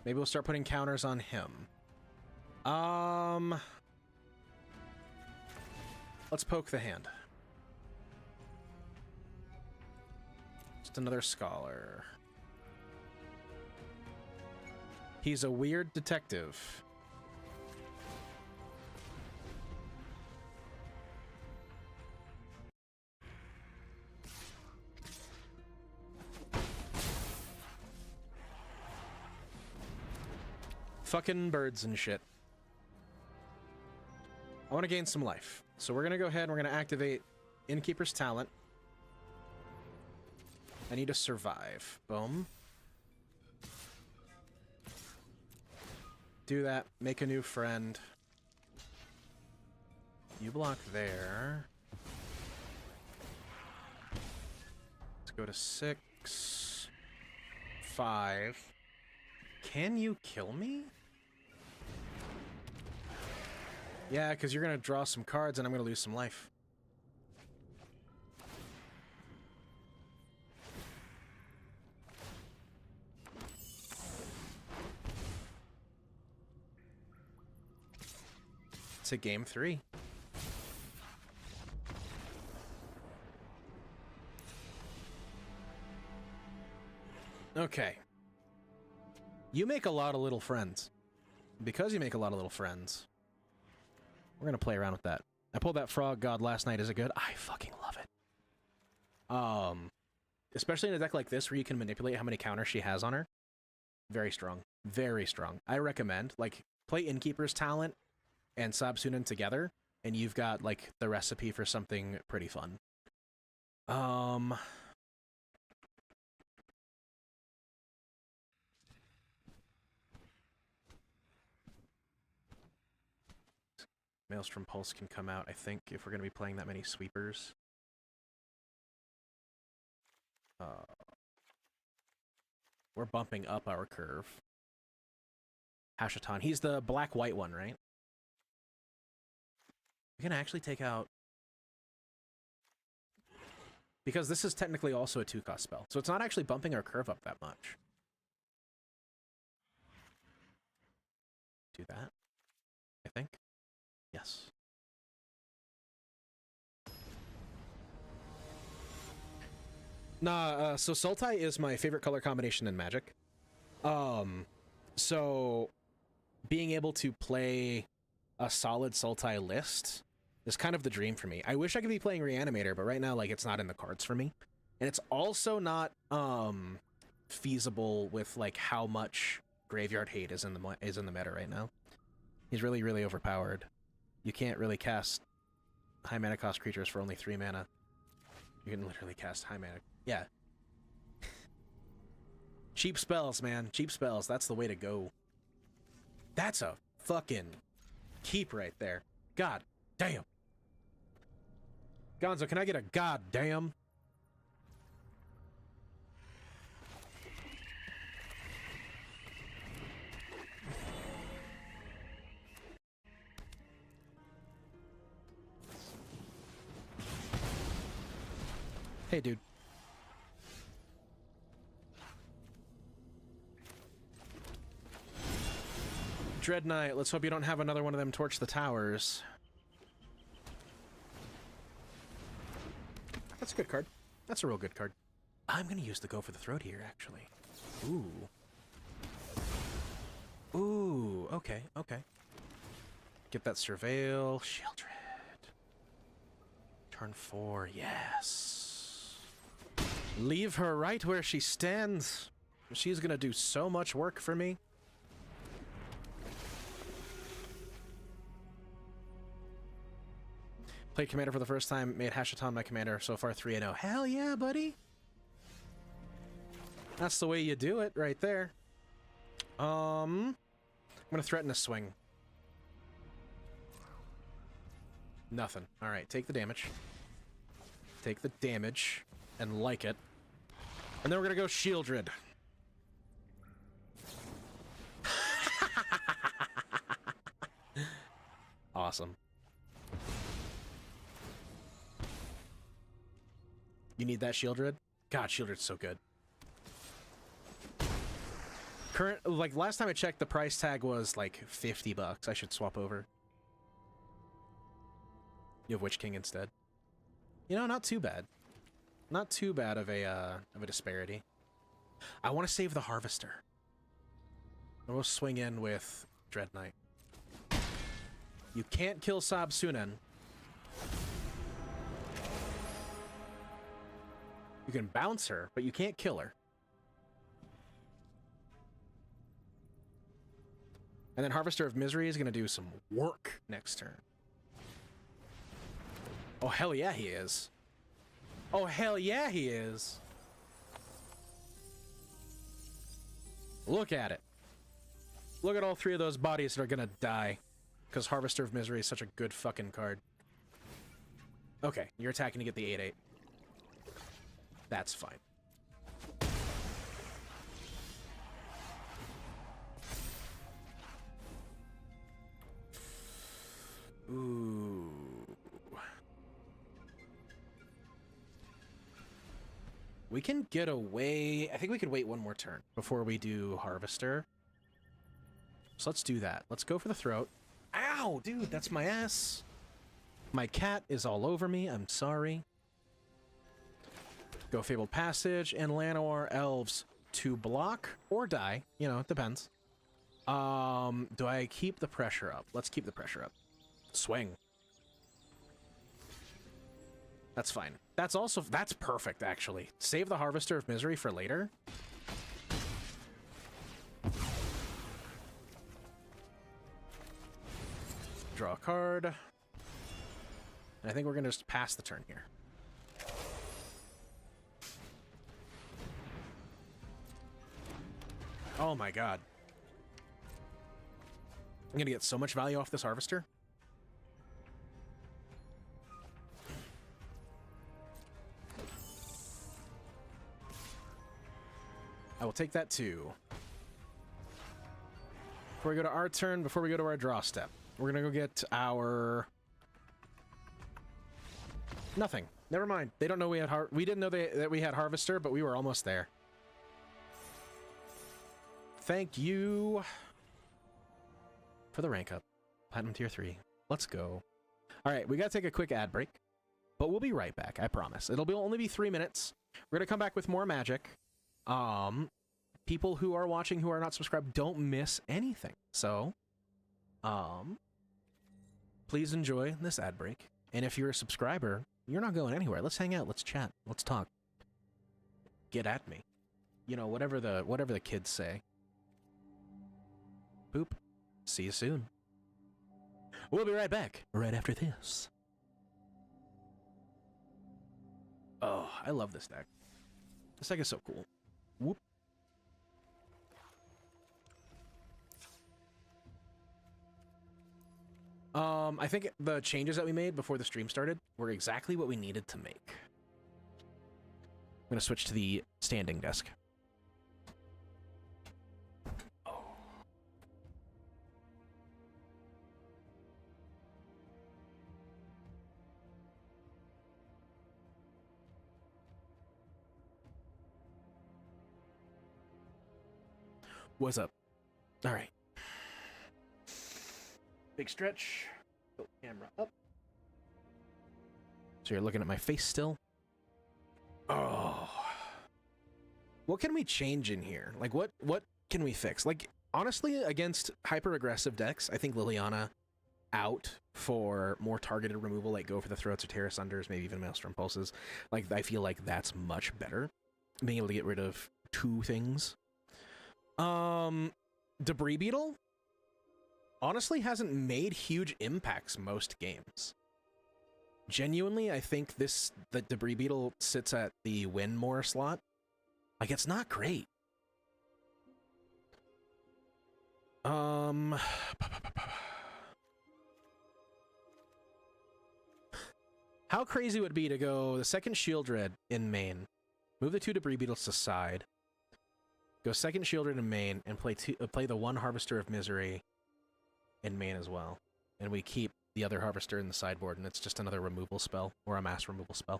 Maybe we'll start putting counters on him. Let's poke the hand. Just another Scholar. He's a weird detective. Fucking birds and shit. I want to gain some life. So we're going to go ahead and we're going to activate Innkeeper's Talent. I need to survive. Boom. Do that. Make a new friend. You block there. Let's go to 6. 5. Can you kill me? Yeah, because you're going to draw some cards and I'm going to lose some life. To game 3. Okay. You make a lot of little friends. Because you make a lot of little friends, we're going to play around with that. I pulled that Frog God last night. Is it good? I fucking love it. Especially in a deck like this where you can manipulate how many counters she has on her. Very strong. Very strong. I recommend, like, play Innkeeper's Talent and Sabsunan together, and you've got, like, the recipe for something pretty fun. Maelstrom Pulse can come out, I think, if we're going to be playing that many sweepers. We're bumping up our curve. Hashatan. He's the black-white one, right? We can actually take out... Because this is technically also a 2-cost spell. So it's not actually bumping our curve up that much. Do that, I think. Yes. Nah, so Sultai is my favorite color combination in Magic. So being able to play a solid Sultai list is kind of the dream for me. I wish I could be playing Reanimator, but right now, like, it's not in the cards for me. And it's also not feasible with, like, how much Graveyard Hate is in the meta right now. He's really, really overpowered. You can't really cast high mana cost creatures for only 3 mana. You can literally cast high mana. Yeah. Cheap spells, man. Cheap spells. That's the way to go. That's a fucking keep right there. God damn. Gonzo, can I get a god damn? Hey, dude. Dread Knight, let's hope you don't have another one of them torch the towers. That's a good card. That's a real good card. I'm gonna use the Go for the Throat here, actually. Ooh. Ooh, okay, okay. Get that Surveil. Shieldred. Turn 4, yes. Leave her right where she stands. She's gonna do so much work for me. Played Commander for the first time, made Hashatan my commander, so far 3-0. Hell yeah, buddy! That's the way you do it, right there. I'm gonna threaten a swing. Nothing. Alright, take the damage. Take the damage, and like it. And then we're gonna go Shieldred. Awesome. You need that Shieldred? God, Shieldred's so good. Current, like, last time I checked, the price tag was like 50 bucks. I should swap over. You have Witch King instead. You know, not too bad. Not too bad of a disparity. I want to save the Harvester. I will swing in with Dread Knight. You can't kill Sab Sunan. You can bounce her, but you can't kill her. And then Harvester of Misery is going to do some work next turn. Oh, hell yeah, he is. Oh, hell yeah, he is. Look at it. Look at all three of those bodies that are going to die. Because Harvester of Misery is such a good fucking card. Okay, you're attacking to get the 8/8. That's fine. Ooh. We can get away. I think we could wait one more turn before we do Harvester. So let's do that. Let's go for the throat. Ow, dude, that's my ass. My cat is all over me. I'm sorry. Go Fabled Passage and Llanowar Elves to block or die. You know, it depends. Do I keep the pressure up? Let's keep the pressure up. Swing. That's fine. That's perfect, actually. Save the Harvester of Misery for later. Draw a card. And I think we're gonna just pass the turn here. Oh my god. I'm gonna get so much value off this Harvester. I will take that too. Before we go to our turn, before we go to our draw step, we're gonna go get our... Nothing. Never mind. They don't know we had we didn't know that we had Harvester, but we were almost there. Thank you for the rank up. Platinum tier 3. Let's go. All right, we gotta take a quick ad break, but we'll be right back. I promise. It'll only be 3 minutes. We're gonna come back with more Magic. People who are watching who are not subscribed don't miss anything. So, please enjoy this ad break. And if you're a subscriber, you're not going anywhere. Let's hang out. Let's chat. Let's talk. Get at me. You know, whatever the kids say. Boop. See you soon. We'll be right back. Right after this. Oh, I love this deck. This deck is so cool. Whoop. I think the changes that we made before the stream started were exactly what we needed to make. I'm gonna switch to the standing desk. Oh. What's up? All right. Big stretch. Tilt the camera up. So you're looking at my face still? Oh. What can we change in here? Like, what can we fix? Like, honestly, against hyper-aggressive decks, I think Liliana out for more targeted removal, like go for the throats or Terrace Unders, maybe even Maelstrom Pulses. Like, I feel like that's much better. Being able to get rid of 2 things. Debris Beetle honestly hasn't made huge impacts most games. Genuinely, I think the Debris Beetle sits at the win more slot. Like, it's not great. How crazy would it be to go the second Shieldred in main, move the 2 Debris Beetles to side, go second Shieldred in main, and play the 1 Harvester of Misery in main as well. And we keep the other Harvester in the sideboard, and it's just another removal spell, or a mass removal spell.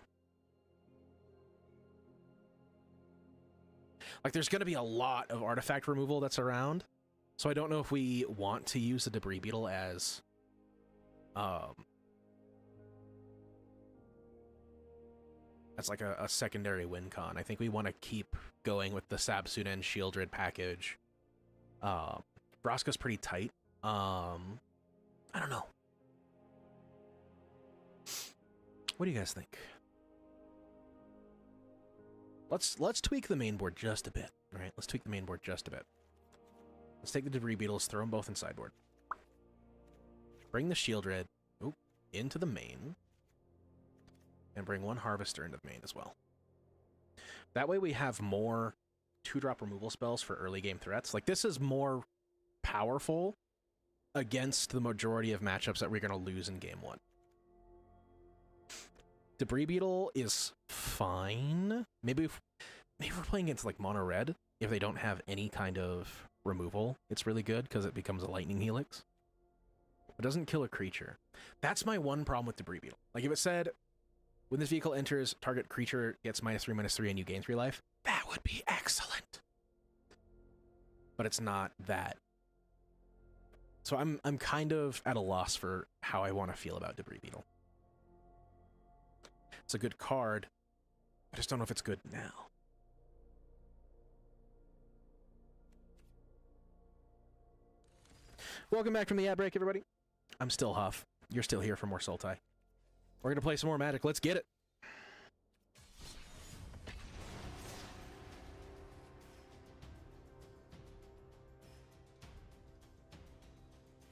Like, there's going to be a lot of artifact removal that's around, so I don't know if we want to use the Debris Beetle as like a secondary win con. I think we want to keep going with the Sabsunen Shieldred package. Vraska's pretty tight. I don't know. What do you guys think? Let's tweak the main board just a bit. All right, let's tweak the main board just a bit. Let's take the Debris Beetles, throw them both in sideboard. Bring the Shieldred into the main. And bring 1 Harvester into the main as well. That way we have more 2-drop removal spells for early game threats. Like, this is more powerful against the majority of matchups that we're going to lose in game 1. Debris Beetle is fine. Maybe we're playing against, like, mono red. If they don't have any kind of removal, it's really good because it becomes a lightning helix. It doesn't kill a creature. That's my one problem with Debris Beetle. Like, if it said, when this vehicle enters, target creature gets -3/-3 and you gain 3 life, that would be excellent. But it's not that. So I'm kind of at a loss for how I want to feel about Debris Beetle. It's a good card. I just don't know if it's good now. Welcome back from the ad break, everybody. I'm still Haaf. You're still here for more Sultai. We're going to play some more Magic. Let's get it.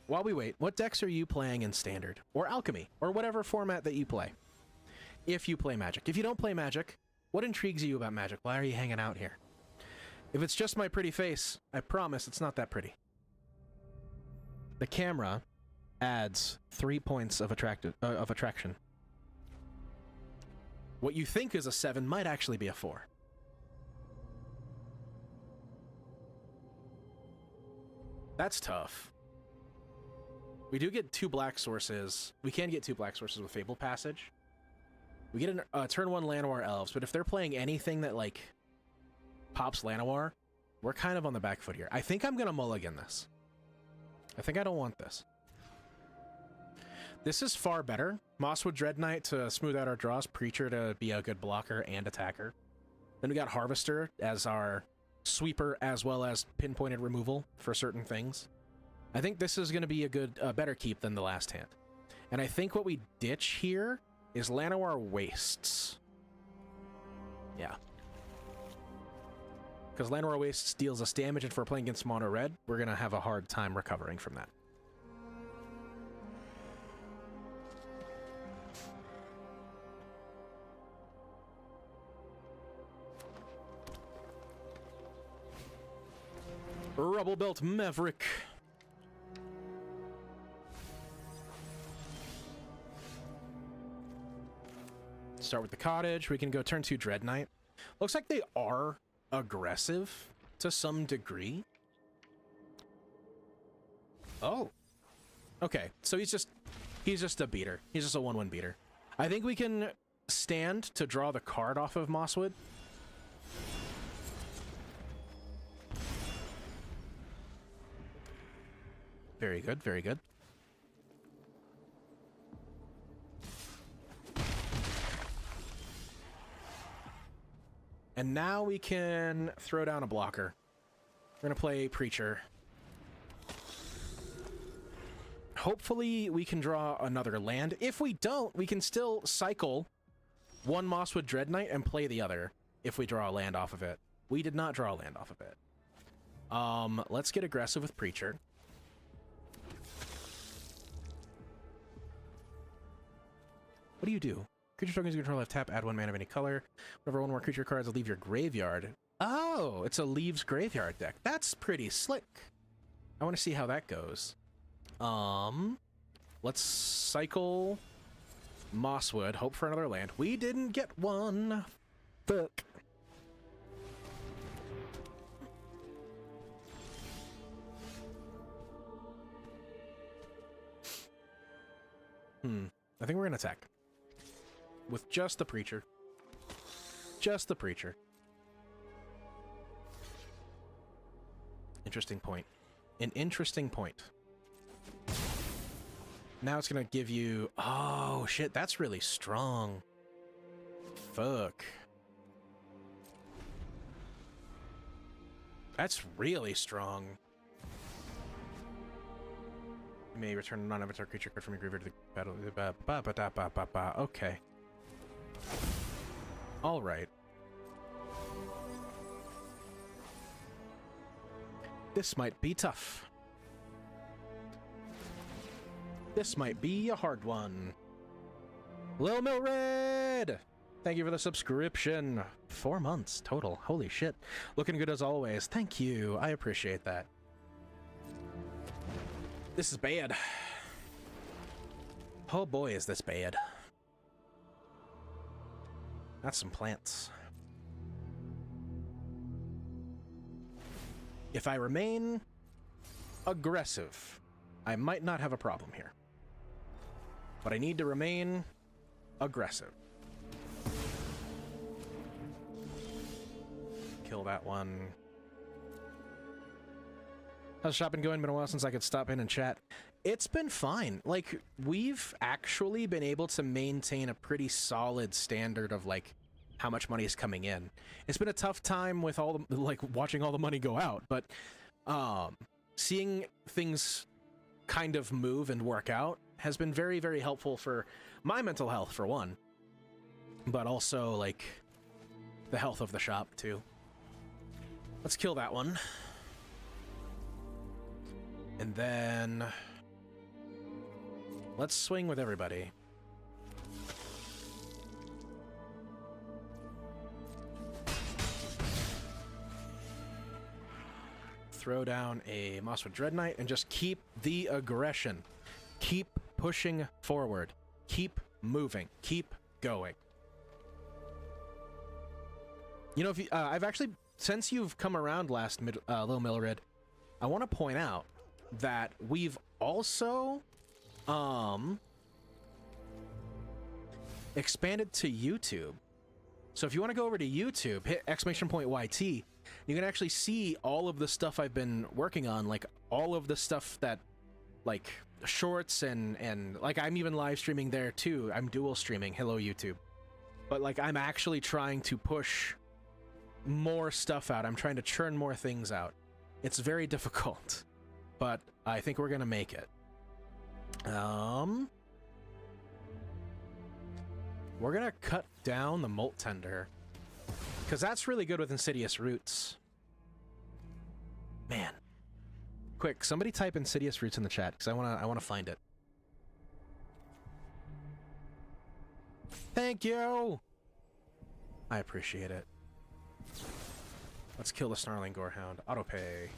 While we wait, what decks are you playing in Standard? Or Alchemy? Or whatever format that you play? If you play Magic. If you don't play Magic, what intrigues you about Magic? Why are you hanging out here? If it's just my pretty face, I promise it's not that pretty. The camera adds 3 points of attraction. What you think is a 7 might actually be a 4. That's tough. We do get 2 black sources. We can get 2 black sources with Fable Passage. We get a turn 1 Llanowar Elves, but if they're playing anything that, like, pops Llanowar, we're kind of on the back foot here. I think I'm going to mulligan this. I think I don't want this. This is far better. Mosswood Dread Knight to smooth out our draws, Preacher to be a good blocker and attacker. Then we got Harvester as our sweeper as well as pinpointed removal for certain things. I think this is going to be a better keep than the last hand. And I think what we ditch here is Llanowar Wastes. Yeah. Because Llanowar Wastes deals us damage, and if we're playing against mono red, we're going to have a hard time recovering from that. Rubble Belt Maverick. Start with the Cottage. We can go turn 2 Dread Knight. Looks like they are aggressive to some degree. Oh. Okay, so he's just a beater. He's just a 1/1 beater. I think we can stand to draw the card off of Mosswood. Very good, very good. And now we can throw down a blocker. We're gonna play Preacher. Hopefully we can draw another land. If we don't, we can still cycle one Mosswood Dread Knight and play the other if we draw a land off of it. We did not draw a land off of it. Let's get aggressive with Preacher. What do you do? Creature tokens you control have tap, add 1 mana of any color. Whenever one more creature cards leave your graveyard. Oh, it's a leaves graveyard deck. That's pretty slick. I want to see how that goes. Let's cycle Mosswood, hope for another land. We didn't get one. Fuck. I think we're gonna attack. With just the Preacher. Just the Preacher. Interesting point. An interesting point. Now it's gonna give you... Oh, shit, that's really strong. Fuck. That's really strong. You may return a non-avatar creature card from your graveyard to the battle. Okay. All right. This might be tough. This might be a hard one. Lil Milred! Thank you for the subscription. 4 months total. Holy shit. Looking good as always. Thank you. I appreciate that. This is bad. Oh boy, is this bad. That's some plants. If I remain aggressive, I might not have a problem here. But I need to remain aggressive. Kill that one. How's shopping going? Been a while since I could stop in and chat. It's been fine. Like, we've actually been able to maintain a pretty solid standard of, like, how much money is coming in. It's been a tough time with all the, like, watching all the money go out, but seeing things kind of move and work out has been very, very helpful for my mental health, for one, but also, like, the health of the shop, too. Let's kill that one. And then let's swing with everybody. Throw down a Mosswood Dread Knight and just keep the aggression. Keep pushing forward. Keep moving. Keep going. You know, if you, I've actually, since you've come around last, Lil Milred, I want to point out that we've also expanded to YouTube. So if you want to go over to YouTube, hit !YT, you can actually see all of the stuff I've been working on, like all of the stuff that, like, shorts and like, I'm even live streaming there too. I'm dual streaming. Hello, YouTube. But, like, I'm actually trying to push more stuff out. I'm trying to churn more things out. It's very difficult, but I think we're gonna make it. We're gonna cut down the Molt Tender, because that's really good with Insidious Roots. Man. Quick, somebody type Insidious Roots in the chat, because I wanna find it. Thank you! I appreciate it. Let's kill the Snarling Gorehound. Autopay.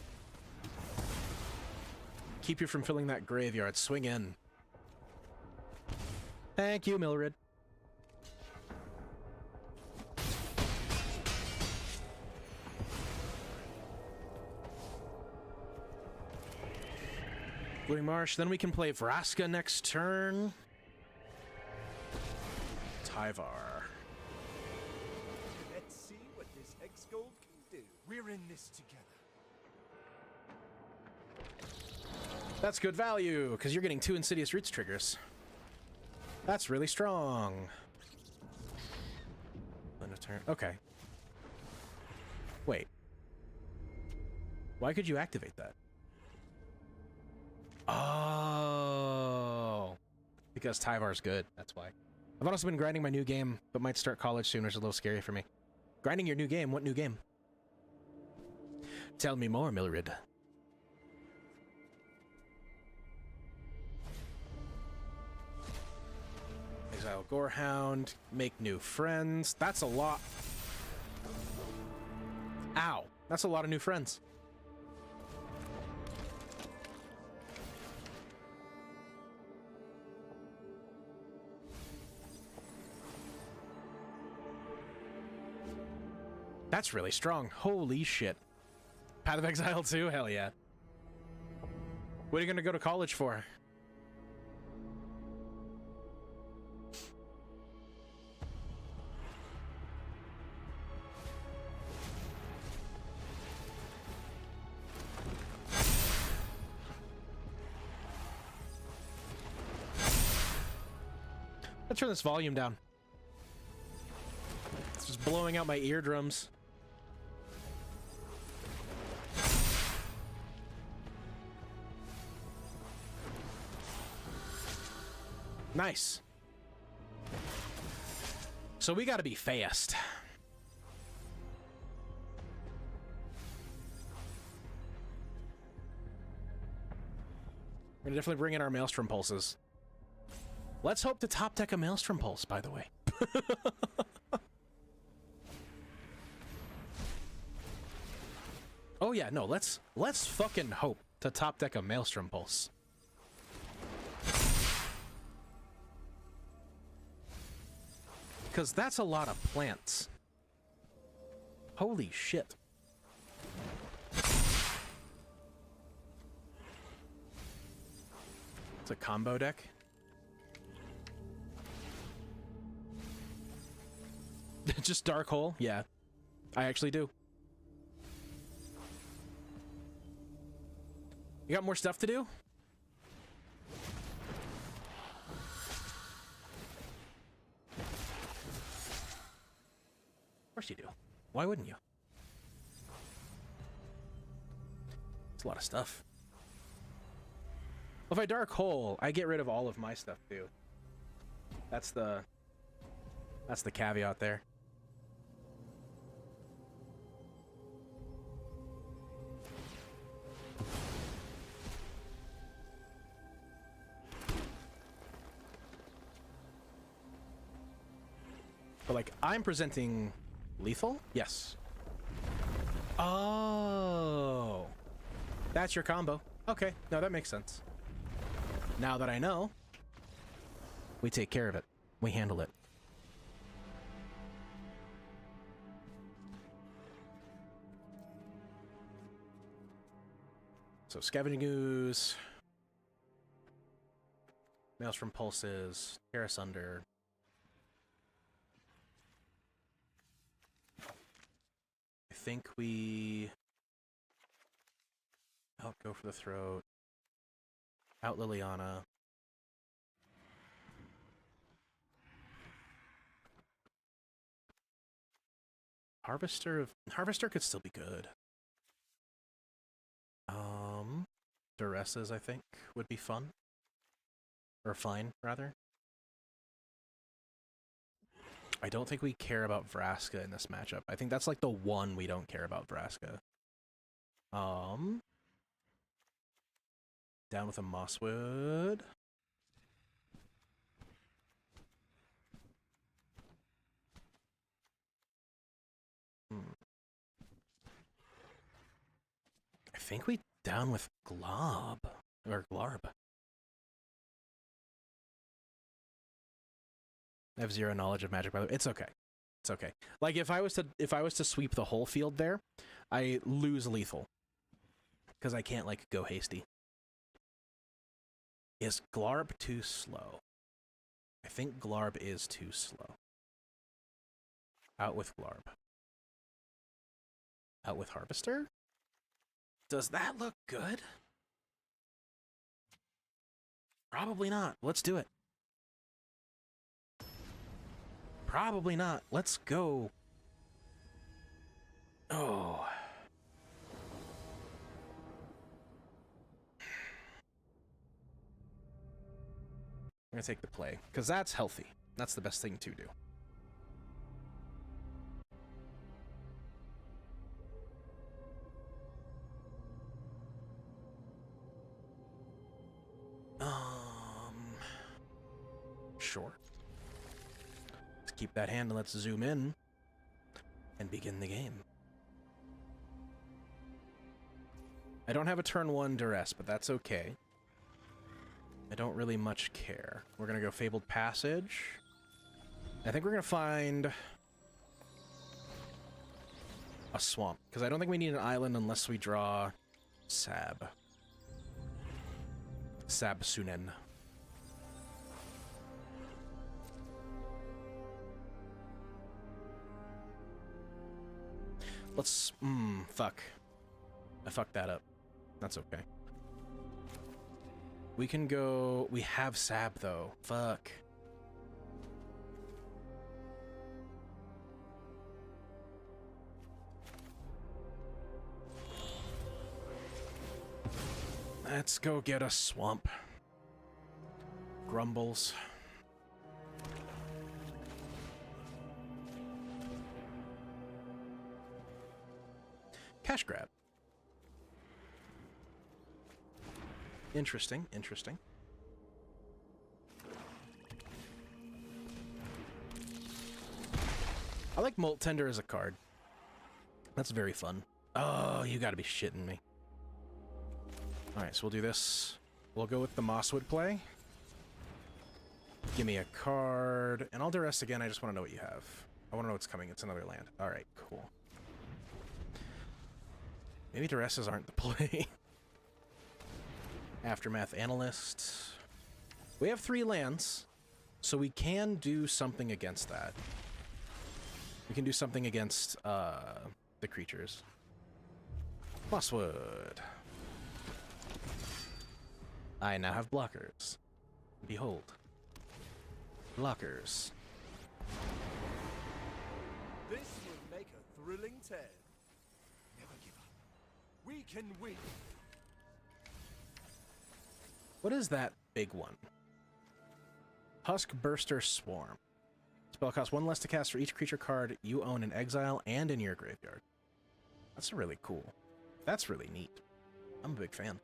Keep you from filling that graveyard. Swing in. Thank you, Milred. Blooming Marsh. Then we can play Vraska next turn. Tyvar. Let's see what this Hex Gold can do. We're in this together. That's good value, because you're getting 2 Insidious Roots triggers. That's really strong. End of turn. Okay. Wait. Why could you activate that? Oh. Because Tyvar's good, that's why. I've also been grinding my new game, but might start college soon, which is a little scary for me. Grinding your new game? What new game? Tell me more, Milrid. Exile Gorehound, make new friends. That's a lot. Ow. That's a lot of new friends. That's really strong. Holy shit. Path of Exile 2? Hell yeah. What are you gonna go to college for? Let's turn this volume down. It's just blowing out my eardrums. Nice. So we gotta be fast. We're gonna definitely bring in our Maelstrom Pulses. Let's hope to top deck a Maelstrom Pulse, by the way. Oh yeah, no, let's fucking hope to top deck a Maelstrom Pulse. Because that's a lot of plants. Holy shit. It's a combo deck. Just Dark Hole? Yeah. I actually do. You got more stuff to do? Of course you do. Why wouldn't you? It's a lot of stuff. Well, if I Dark Hole, I get rid of all of my stuff too. That's the caveat there. But like, I'm presenting lethal? Yes. Oh. That's your combo. Okay, no, that makes sense. Now that I know, we take care of it. We handle it. So Scavenging Ooze, Maelstrom Pulses, Tear Asunder. I think we out Go for the Throat, out Liliana. Harvester could still be good. Duresses, I think, would be fun. Or fine, rather. I don't think we care about Vraska in this matchup. I think that's like the one we don't care about Vraska. Down with a Mosswood. I think we down with Glob. Or Glarb. I have zero knowledge of Magic, by the way. It's okay. It's okay. Like if I was to sweep the whole field there, I lose lethal. Because I can't like go hasty. Is Glarb too slow? I think Glarb is too slow. Out with Glarb. Out with Harvester? Does that look good? Probably not. Let's do it. Probably not. Let's go. Oh. I'm gonna take the play, because that's healthy. That's the best thing to do. Sure. Let's keep that hand and let's zoom in and begin the game. I don't have a turn 1 duress, but that's okay. I don't really much care. We're gonna go Fabled Passage. I think we're gonna find a swamp, because I don't think we need an island unless we draw Sab. Sabsunen. Let's... fuck. I fucked that up. That's okay. We can go... We have Sab, though. Fuck. Let's go get a swamp. Grumbles. Cash grab. Interesting, interesting. I like Molt Tender as a card. That's very fun. Oh, you gotta be shitting me. Alright, so we'll do this. We'll go with the Mosswood play. Give me a card. And I'll duress again, I just want to know what you have. I want to know what's coming. It's another land. Alright, cool. Maybe duresses aren't the play. Aftermath Analyst. We have 3 lands, so we can do something against that. We can do something against the creatures. Mosswood. I now have blockers. Behold. Blockers. This will make a thrilling tale. Never give up. We can win. What is that big one? Husk Burster Swarm. Spell costs 1 less to cast for each creature card you own in exile and in your graveyard. That's really cool. That's really neat. I'm a big fan.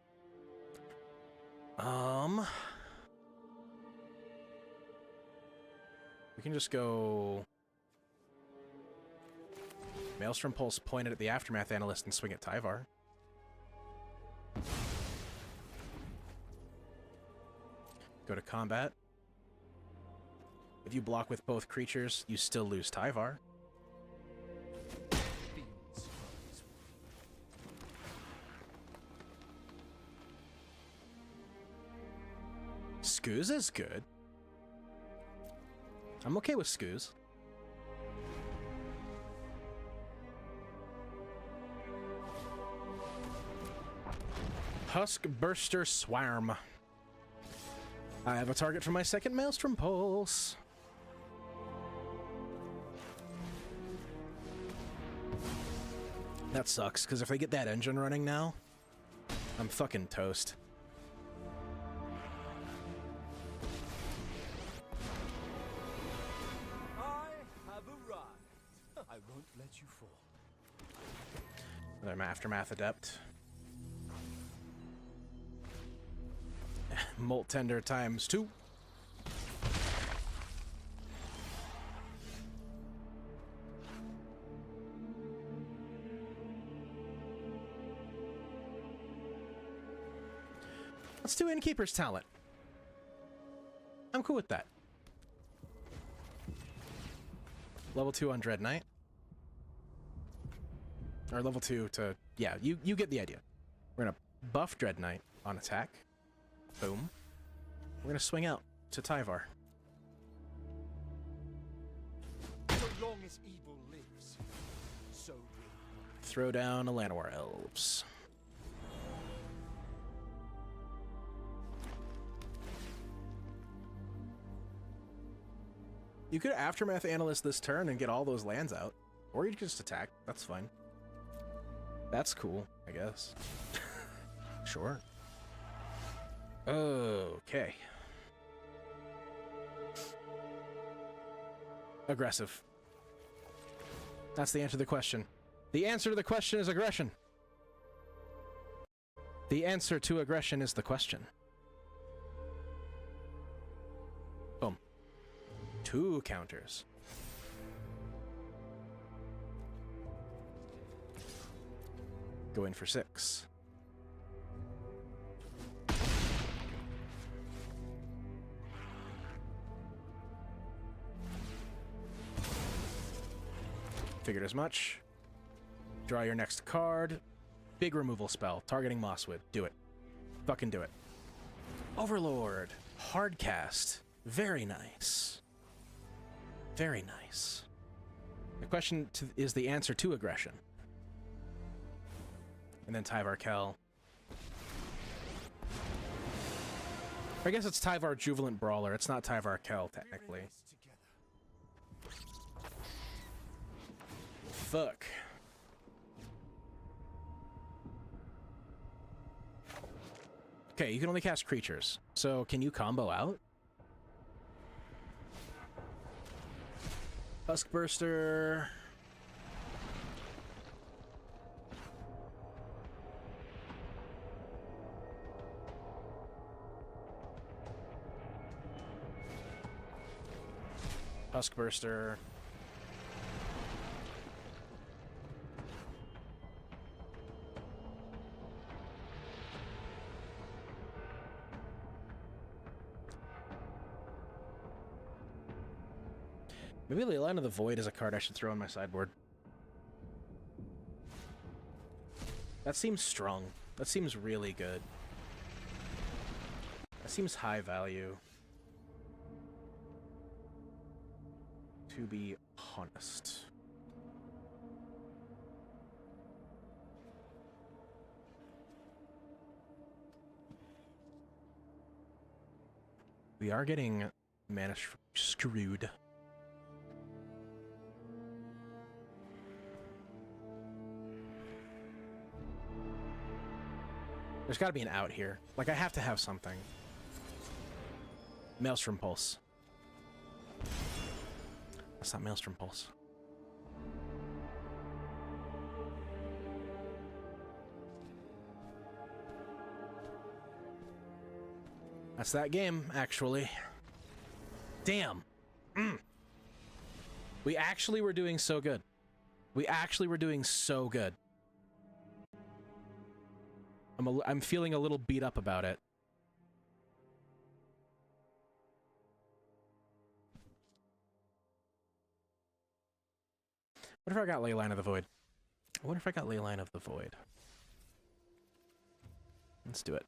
We can just go Maelstrom Pulse pointed at the Aftermath Analyst and swing at Tyvar. Go to combat. If you block with both creatures, you still lose Tyvar. Scooz is good. I'm okay with Scooz. Husk Burster Swarm. I have a target for my second Maelstrom Pulse. That sucks, because if I get that engine running now, I'm fucking toast. I won't let you fall. Another Aftermath Adept. Molt Tender times 2. Let's do Innkeeper's Talent. I'm cool with that. Level 2 on Dread Knight. Or level 2 to... Yeah, you get the idea. We're going to buff Dread Knight on attack. Boom. We're going to swing out to Tyvar. So long as evil lives, so will I. Throw down a Llanowar Elves. You could Aftermath Analyst this turn and get all those lands out. Or you could just attack. That's fine. That's cool, I guess. Sure. Okay. Aggressive. That's the answer to the question. The answer to the question is aggression. The answer to aggression is the question. Boom. 2 counters. Go in for 6. Figured as much. Draw your next card. Big removal spell. Targeting Mosswood. Do it. Fucking do it. Overlord. Hardcast. Very nice. Very nice. The question is the answer to aggression. And then Tyvar Kel. I guess it's Tyvar Jubilant Brawler. It's not Tyvar Kel, technically. Fuck. Okay, you can only cast creatures. So, can you combo out? Huskburster. Huskburster. Maybe Leyline of the Void is a card I should throw on my sideboard. That seems strong. That seems really good. That seems high value. To be honest. We are getting mana screwed. There's got to be an out here. Like, I have to have something. Maelstrom Pulse. That's not Maelstrom Pulse. That's that game, actually. Damn. We actually were doing so good. We actually were doing so good. I'm feeling a little beat up about it. What if I got Leyline of the Void? I wonder if I got Leyline of the Void. Let's do it.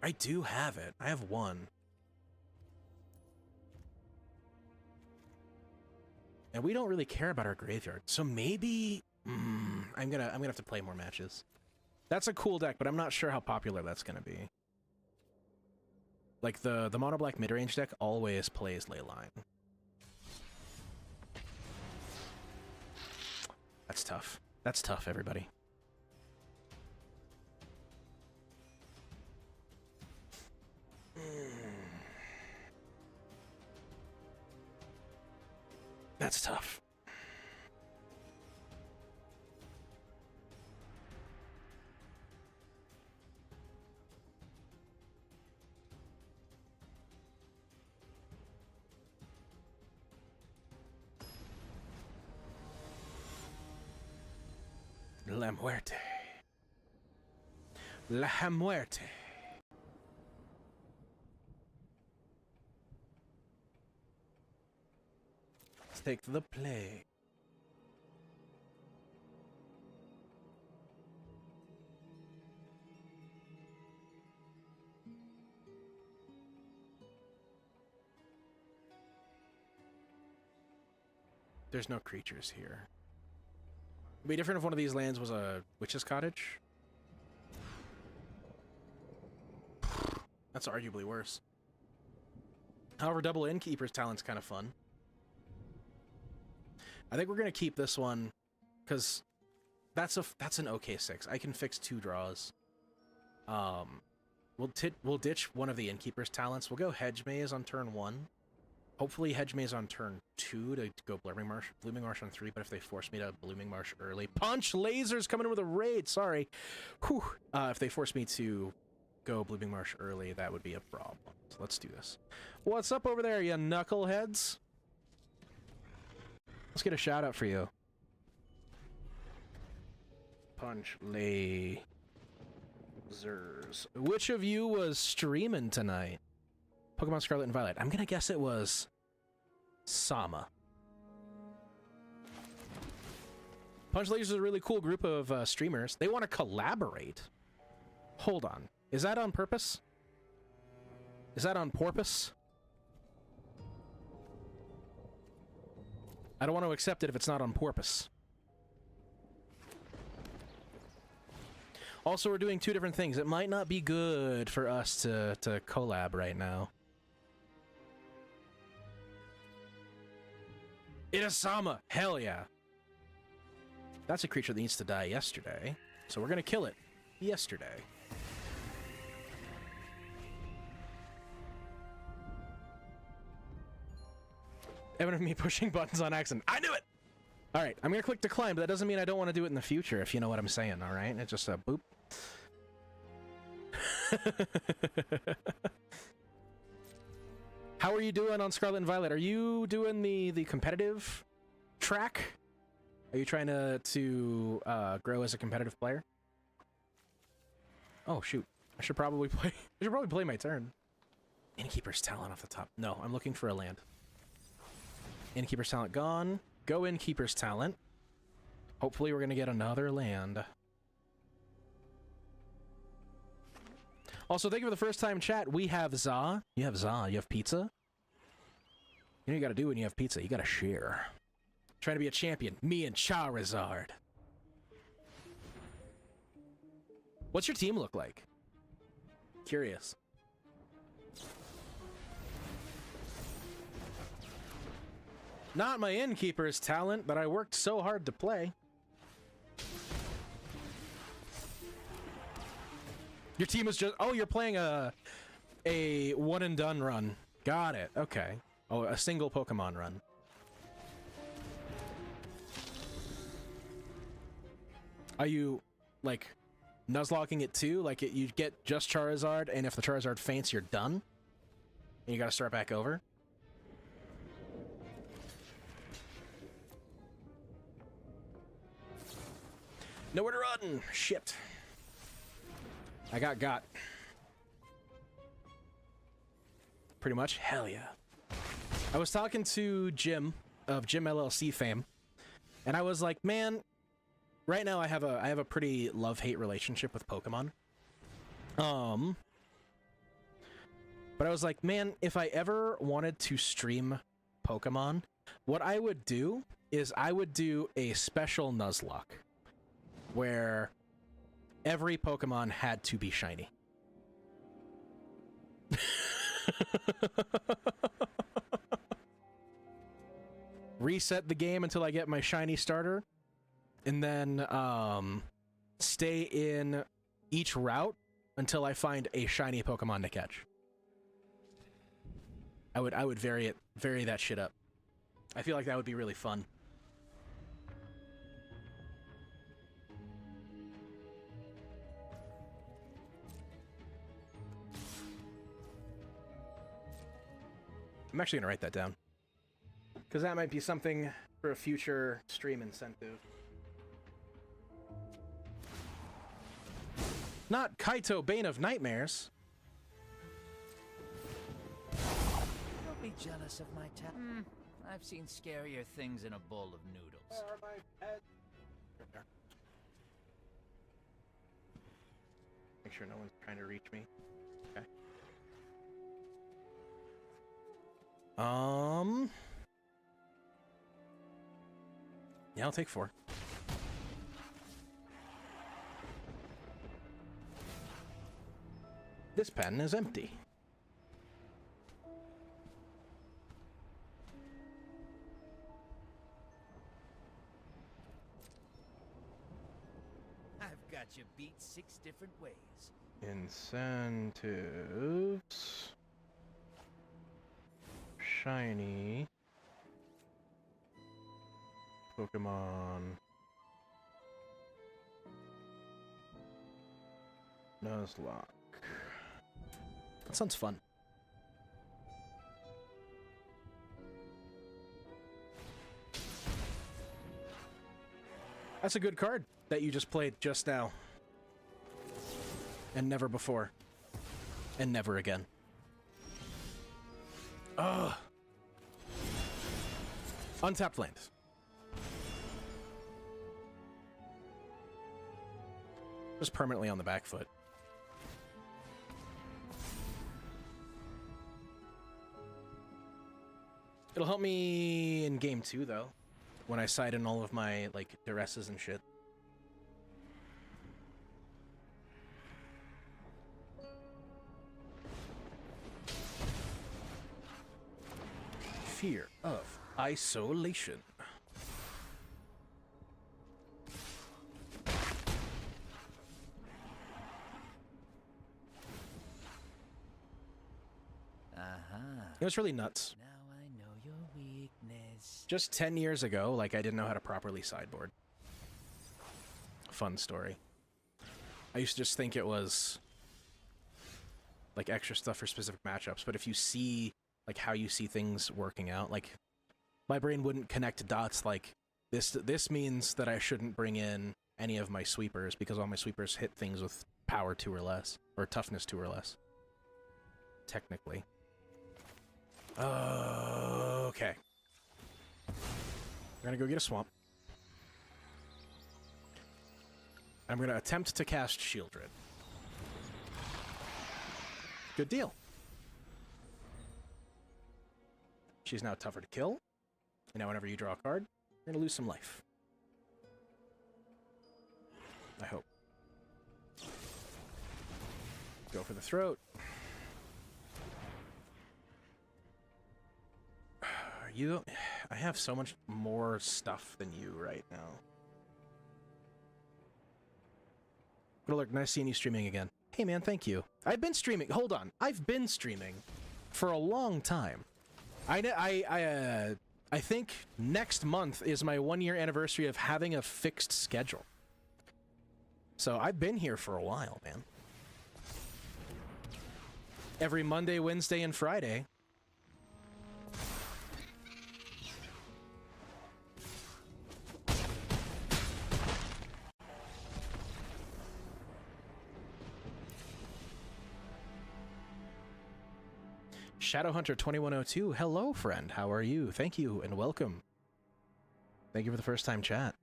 I do have it. I have one. And we don't really care about our graveyard. So maybe I'm gonna have to play more matches. That's a cool deck, but I'm not sure how popular that's gonna be. Like the mono black mid-range deck always plays Leyline. That's tough. That's tough, everybody. That's tough. La muerte. La muerte. Let's take the play. There's no creatures here. It'd be different if one of these lands was a Witch's Cottage. That's arguably worse. However, double Innkeeper's Talent's kind of fun. I think we're going to keep this one, because that's an okay 6. I can fix 2 draws. We'll ditch one of the Innkeeper's Talents. We'll go Hedge Maze on turn 1. Hopefully Hedge Maze on turn 2 to go Blooming Marsh on 3, but if they force me to Blooming Marsh early... Punch! Laser's coming in with a raid! Sorry. Whew. If they force me to go Blooming Marsh early, that would be a problem. So let's do this. What's up over there, you knuckleheads? Let's get a shout out for you. Punch lasers. Which of you was streaming tonight? Pokemon Scarlet and Violet. I'm gonna guess it was Sama. Punch Lasers is a really cool group of streamers. They want to collaborate. Hold on. Is that on purpose? Is that on porpoise? I don't want to accept it if it's not on porpoise. Also, we're doing 2 different things. It might not be good for us to collab right now. It is Sama! Hell yeah! That's a creature that needs to die yesterday, so we're gonna kill it yesterday. Evan of me pushing buttons on accident. I knew it! Alright, I'm gonna click decline, but that doesn't mean I don't want to do it in the future, if you know what I'm saying, alright? It's just a boop. How are you doing on Scarlet and Violet? Are you doing the competitive track? Are you trying to grow as a competitive player? Oh shoot! I should probably play my turn. Innkeeper's Talent off the top. No, I'm looking for a land. Innkeeper's Talent gone. Go Innkeeper's Talent. Hopefully we're gonna get another land. Also, thank you for the first time chat. We have Za. You have Za. You have pizza. You know what you gotta do when you have pizza? You gotta share. Trying to be a champion. Me and Charizard. What's your team look like? Curious. Not my Innkeeper's Talent, but I worked so hard to play. Your team is just... Oh, you're playing a one and done run. Got it. Okay. Oh, a single Pokemon run. Are you, like, Nuzlocking it too? Like, you get just Charizard, and if the Charizard faints, you're done? And you gotta start back over? Nowhere to run! Shit. I got. Pretty much? Hell yeah. I was talking to Jim, of Jim LLC fame, and I was like, man, right now I have a pretty love-hate relationship with Pokemon. But I was like, man, if I ever wanted to stream Pokemon, what I would do is I would do a special Nuzlocke where every Pokemon had to be shiny. Reset the game until I get my shiny starter, and then stay in each route until I find a shiny Pokemon to catch. I would vary that shit up. I feel like that would be really fun. I'm actually gonna write that down, because that might be something for a future stream incentive. Not Kaito, Bane of Nightmares. Don't be jealous of my talent. I've seen scarier things in a bowl of noodles. Make sure no one's trying to reach me. Okay. Yeah, I'll take 4. This pen is empty. got you beat 6 different ways. Incentives. Shiny. Pokemon. Nuzlocke. That sounds fun. That's a good card that you just played just now. And never before. And never again. Ugh. Untapped lands. Just permanently on the back foot. It'll help me in game 2, though. When I side in all of my, like, duresses and shit. Fear of isolation. It was really nuts. Now I know your weakness. Just 10 years ago, like, I didn't know how to properly sideboard. Fun story. I used to just think it was, like, extra stuff for specific matchups, but if you see, like, how you see things working out, like, my brain wouldn't connect dots like, this means that I shouldn't bring in any of my sweepers, because all my sweepers hit things with power 2 or less, or toughness 2 or less. Technically. Okay. We're gonna go get a swamp. I'm gonna attempt to cast Shieldred. Good deal. She's now tougher to kill. And now whenever you draw a card, you're gonna lose some life. I hope. Go for the throat. I have so much more stuff than you right now. Good alert, nice seeing you streaming again. Hey man, thank you. I've been streaming. Hold on, I've been streaming for a long time. I think next month is my 1-year anniversary of having a fixed schedule. So I've been here for a while, man. Every Monday, Wednesday, and Friday. Shadowhunter2102, hello friend, how are you? Thank you and welcome. Thank you for the first time chat.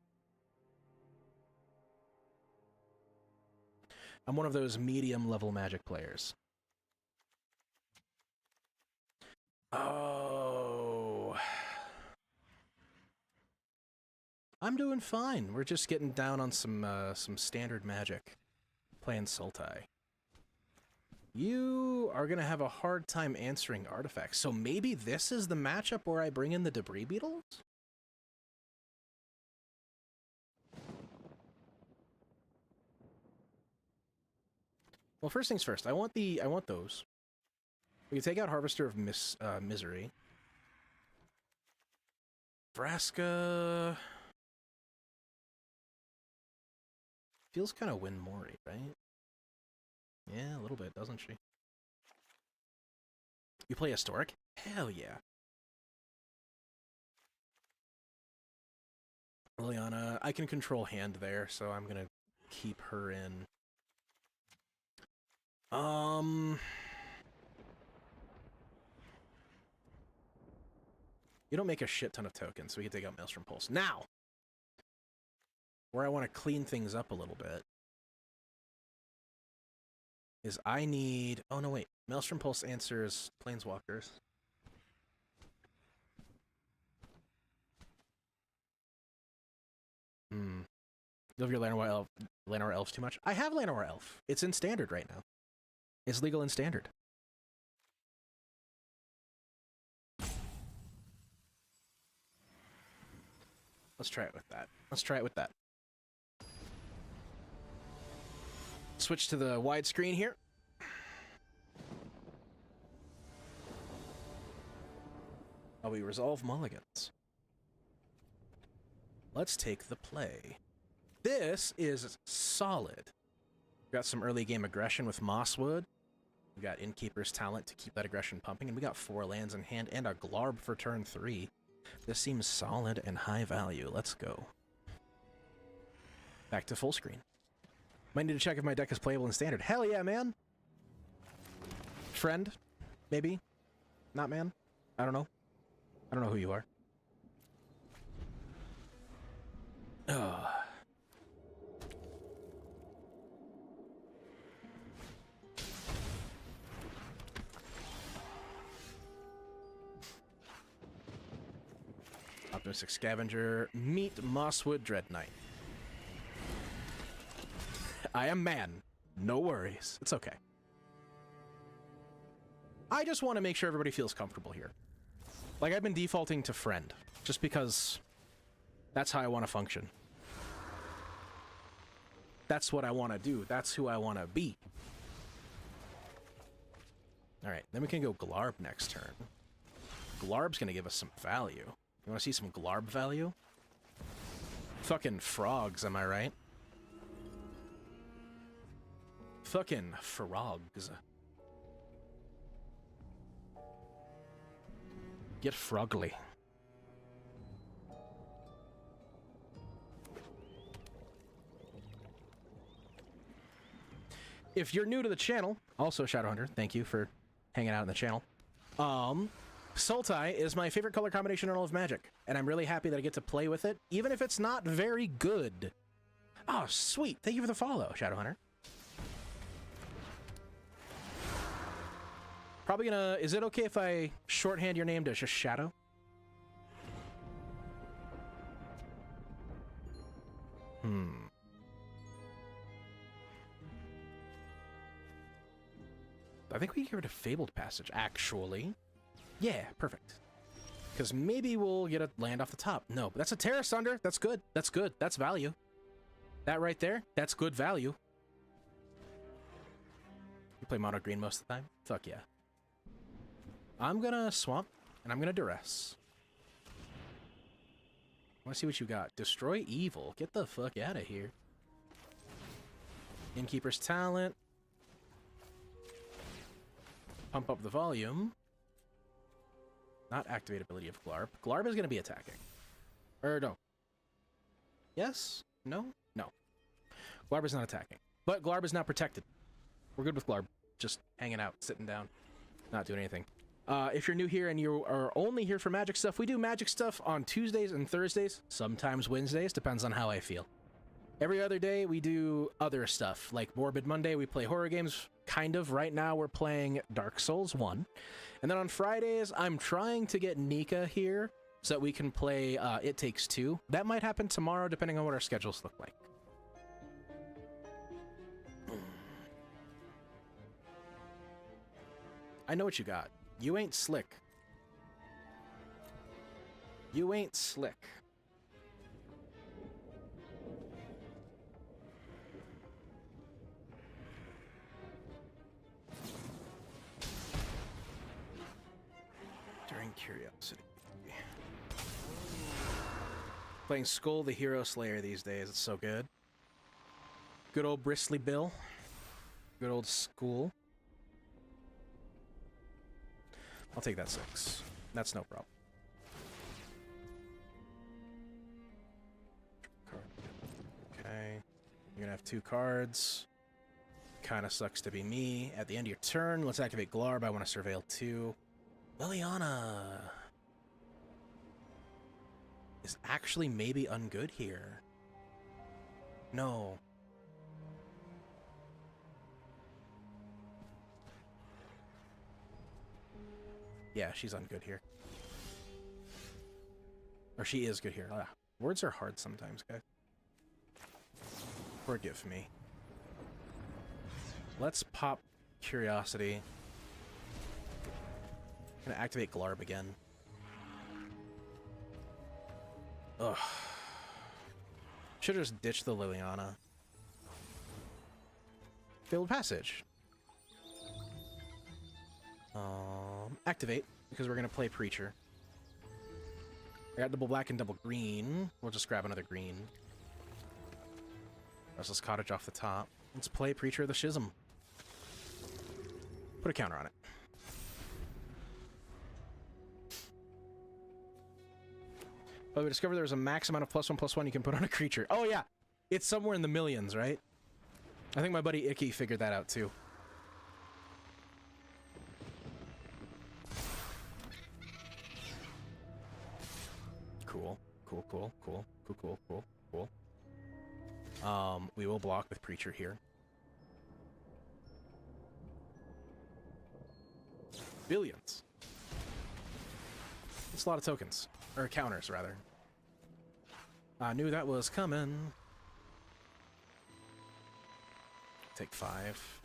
I'm one of those medium level Magic players. Oh. I'm doing fine. We're just getting down on some standard Magic. Playing Sultai. You are going to have a hard time answering artifacts. So maybe this is the matchup where I bring in the Debris Beetles? Well, first things first. I want those. We can take out Harvester of Misery. Vraska feels kind of Win-Mori, right? Yeah, a little bit, doesn't she? You play Historic? Hell yeah. Liliana, I can control hand there, so I'm gonna keep her in. You don't make a shit ton of tokens, so we can take out Maelstrom Pulse. Now! Where I want to clean things up a little bit is I need... Oh, no, wait. Maelstrom Pulse answers Planeswalkers. You love your Llanowar Elves too much? I have Llanowar Elf. It's in Standard right now. It's legal in Standard. Let's try it with that. Let's try it with that. Switch to the widescreen here. While we resolve mulligans. Let's take the play. This is solid. We got some early game aggression with Mosswood. We got Innkeeper's Talent to keep that aggression pumping, and we got 4 lands in hand and a Glarb for turn 3. This seems solid and high value. Let's go. Back to full screen. Might need to check if my deck is playable in Standard. Hell yeah, man! Friend? Maybe? Not man? I don't know. I don't know who you are. Ugh. Optimistic Scavenger. Meet Mosswood Dread Knight. I am man. No worries. It's okay. I just want to make sure everybody feels comfortable here. Like, I've been defaulting to friend, just because that's how I want to function. That's what I want to do. That's who I want to be. Alright, then we can go Glarb next turn. Glarb's going to give us some value. You want to see some Glarb value? Fucking frogs, am I right? Fucking frogs. Get frogly. If you're new to the channel, also Shadowhunter, thank you for hanging out in the channel. Sultai is my favorite color combination in all of Magic, and I'm really happy that I get to play with it, even if it's not very good. Oh, sweet. Thank you for the follow, Shadowhunter. Probably gonna... Is it okay if I shorthand your name to just Shadow? I think we can get rid of Fabled Passage, actually. Yeah, perfect. Because maybe we'll get a land off the top. No, but that's a Terra Sunder. That's good. That's good. That's value. That right there, that's good value. You play mono green most of the time? Fuck yeah. I'm gonna Swamp, and I'm gonna Duress. I wanna see what you got. Destroy Evil. Get the fuck out of here. Innkeeper's Talent. Pump up the volume. Not activate ability of Glarb. Glarb is gonna be attacking. Or no. Yes? No? No. Glarb is not attacking. But Glarb is not protected. We're good with Glarb. Just hanging out, sitting down, not doing anything. If you're new here and you are only here for Magic stuff, we do Magic stuff on Tuesdays and Thursdays, sometimes Wednesdays, depends on how I feel. Every other day, we do other stuff, like Morbid Monday, we play horror games, kind of. Right now, we're playing Dark Souls 1. And then on Fridays, I'm trying to get Nika here so that we can play It Takes Two. That might happen tomorrow, depending on what our schedules look like. I know what you got. You ain't slick. You ain't slick. During Curiosity. Playing Skull the Hero Slayer these days. It's so good. Good old Bristly Bill. Good old School. I'll take that 6. That's no problem. Okay. You're gonna have 2 cards. Kinda sucks to be me. At the end of your turn, let's activate Glarb. I want to surveil 2. Liliana is actually maybe ungood here. No. Yeah, she's ungood here. Or she is good here. Ah, words are hard sometimes, guys. Forgive me. Let's pop Curiosity. Gonna activate Glarb again. Ugh. Should've just ditched the Liliana. Fabled Passage. Activate, because we're going to play Preacher. I got double black and double green. We'll just grab another green. Restless Cottage off the top. Let's play Preacher of the Schism. Put a counter on it. But we discovered there's a max amount of +1/+1 you can put on a creature. Oh yeah, it's somewhere in the millions, right? I think my buddy Icky figured that out too. Cool. We will block with Preacher here. Billions. That's a lot of tokens. Or counters, rather. I knew that was coming. Take 5.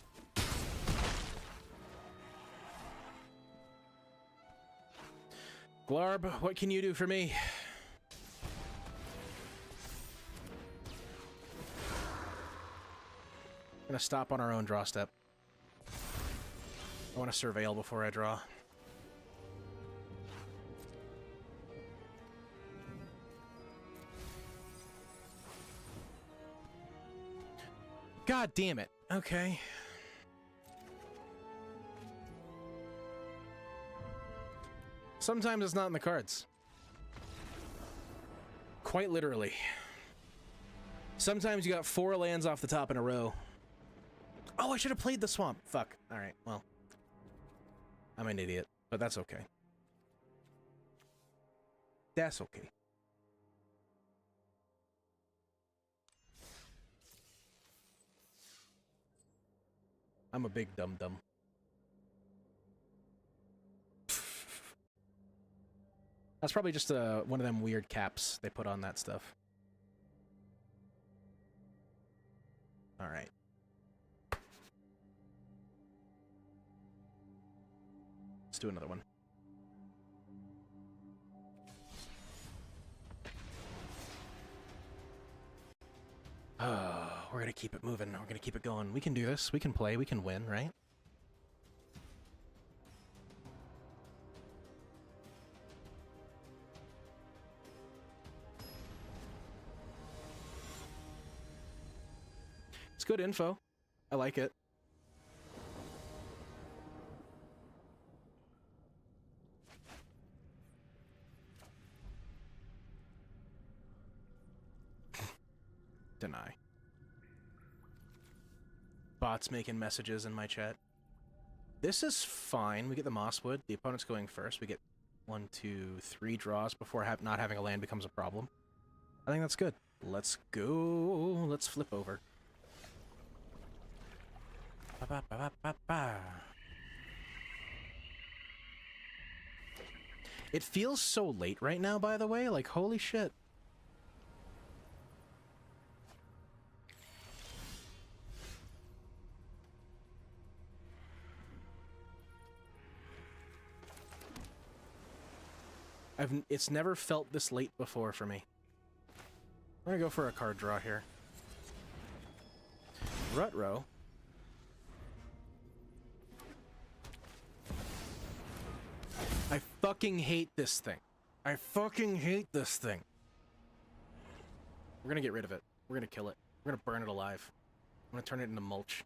Glarb, what can you do for me? I'm gonna stop on our own draw step. I want to surveil before I draw. God damn it. Okay. Sometimes it's not in the cards. Quite literally. Sometimes you got 4 lands off the top in a row. Oh, I should have played the swamp. Fuck. Alright, well. I'm an idiot, but that's okay. That's okay. I'm a big dum-dum. That's probably just one of them weird caps they put on that stuff. Alright. Let's do another one. We're gonna keep it moving. We're gonna keep it going. We can do this. We can play. We can win, right? It's good info. I like it. Deny. Bots making messages in my chat. This is fine. We get the Mosswood. The opponent's going first. We get 1, 2, 3 draws before not having a land becomes a problem. I think that's good. Let's go. Let's flip over. Ba, ba, ba, ba, ba. It feels so late right now, by the way. Like, holy shit. It's never felt this late before for me. I'm gonna go for a card draw here. Rutro. I fucking hate this thing. I fucking hate this thing. We're gonna get rid of it. We're gonna kill it. We're gonna burn it alive. I'm gonna turn it into mulch.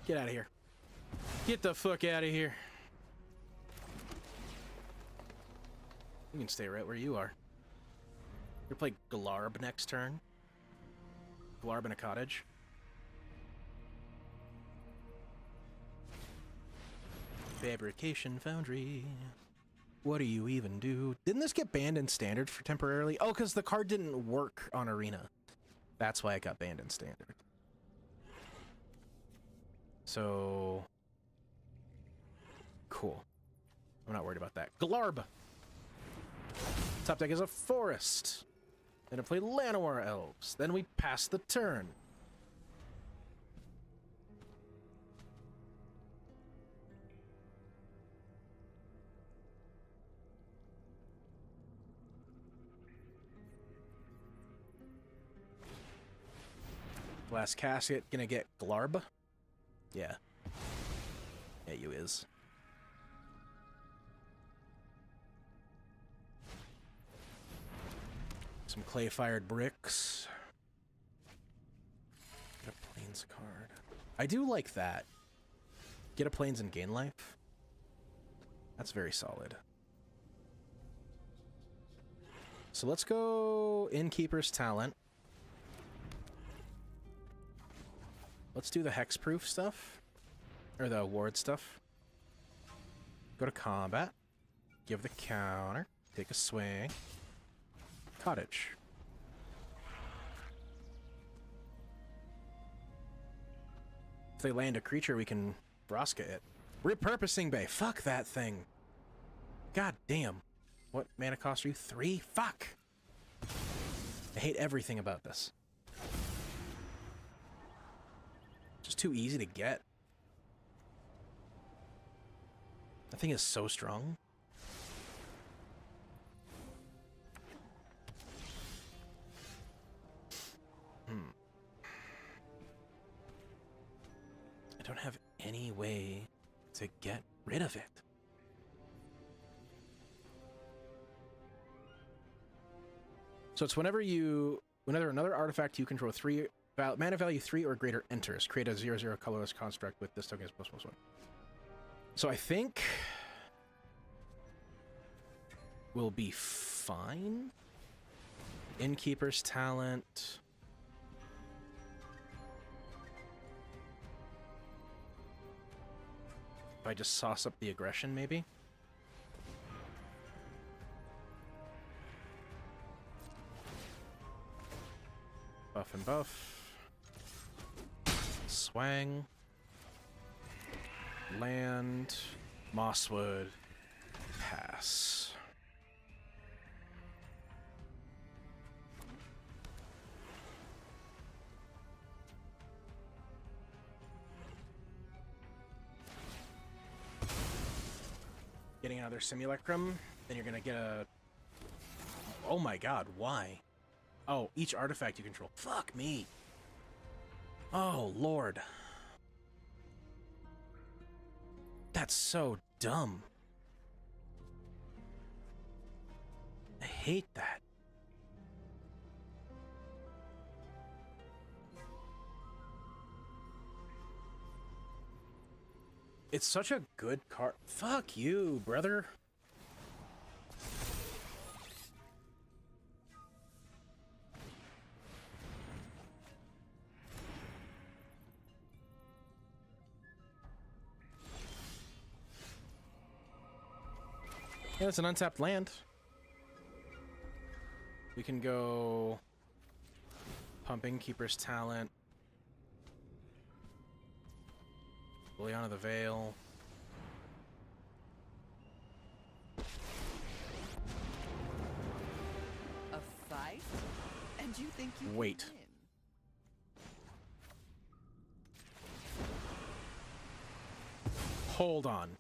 Get out of here. Get the fuck out of here. You can stay right where you are. You're gonna play Glarb next turn. Glarb in a cottage. Fabrication Foundry. What do you even do? Didn't this get banned in Standard for temporarily? Oh, because the card didn't work on Arena. That's why it got banned in Standard. So... cool. I'm not worried about that. Glarb! Top deck is a forest. Then I play Llanowar Elves. Then we pass the turn. Last casket, gonna get Glarb? Yeah. Yeah, you is. Some clay-fired bricks. Get a plains card. I do like that. Get a plains and gain life. That's very solid. So let's go Innkeeper's Talent. Let's do the hexproof stuff. Or the ward stuff. Go to combat. Give the counter. Take a swing. Cottage. If they land a creature, we can Vraska it. Repurposing Bay. Fuck that thing. God damn. What mana cost are you? 3? Fuck! I hate everything about this. Just too easy to get. That thing is so strong. I don't have any way to get rid of it. So it's whenever another artifact you control mana value 3 or greater enters, create a 0/0 colorless construct with this token as +1/+1. So I think we'll be fine. Innkeeper's Talent. If I just sauce up the aggression, maybe. Buff and buff. Swang. Land. Mosswood. Pass. Getting another Simulacrum, then you're gonna get a... Oh my god, why? Oh, each artifact you control. Fuck me. Oh, Lord. That's so dumb. I hate that. It's such a good card. Fuck you, brother. Yeah, it's an untapped land. We can go Pumping Keeper's Talent. Liliana the Veil. A fight? And you think you Wait. can win? Hold on.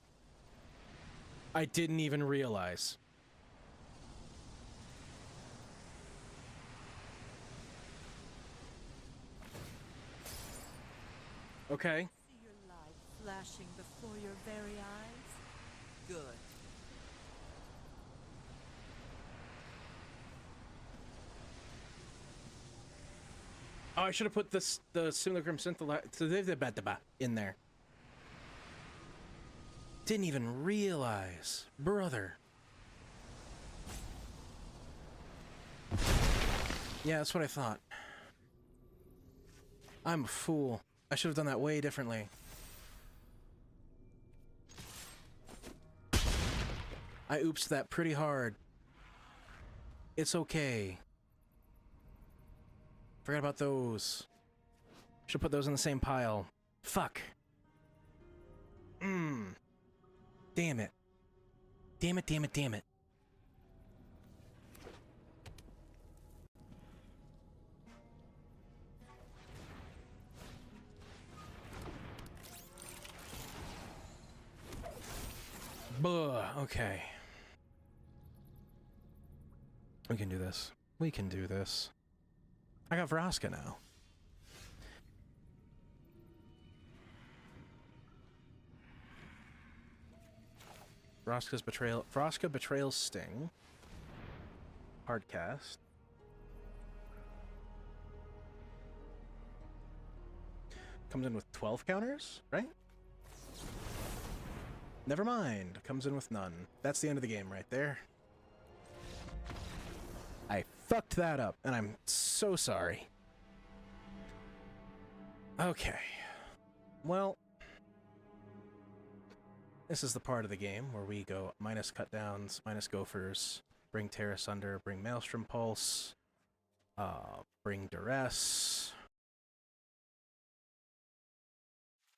I didn't even realize. Okay. See your life flashing before your very eyes? Good. Oh, I should have put this the Simulacrum Synthesizer in there. Didn't even realize. Brother. Yeah, that's what I thought. I'm a fool. I should have done that way differently. I oopsed that pretty hard. It's okay. Forgot about those. Should put those in the same pile. Fuck. Damn it. Damn it, damn it, damn it. Buh, okay. We can do this. We can do this. I got Vraska now. Vraska's Betrayal Sting. Hard cast. Comes in with 12 counters, right? Never mind. Comes in with none. That's the end of the game right there. I fucked that up, and I'm so sorry. Okay. Well, this is the part of the game where we go minus cutdowns, minus gophers, bring Terrace Under, bring Maelstrom Pulse, bring Duress,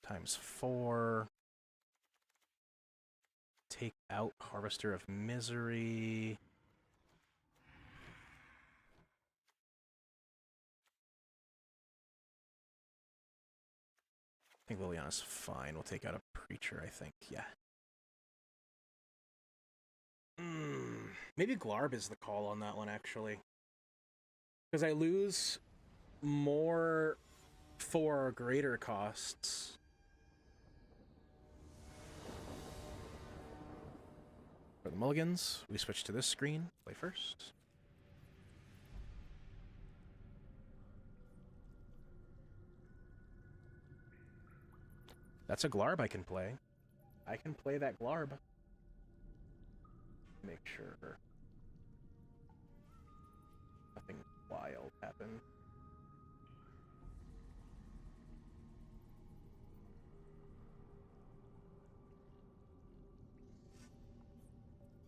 times 4, take out Harvester of Misery. I think Liliana's fine. We'll take out a Preacher, I think. Yeah. Maybe Glarb is the call on that one, actually. Because I lose more for greater costs. For the mulligans, we switch to this screen. Play first. That's a Glarb I can play. I can play that Glarb. Make sure nothing wild happened.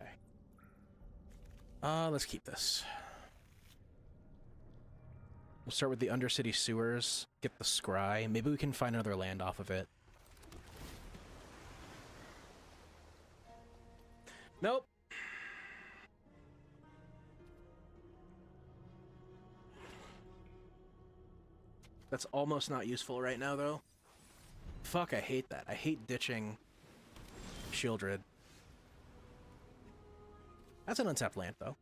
Okay. Let's keep this. We'll start with the Undercity Sewers, get the Scry. Maybe we can find another land off of it. Nope. That's almost not useful right now, though. Fuck, I hate that. I hate ditching Shieldred. That's an untapped land, though.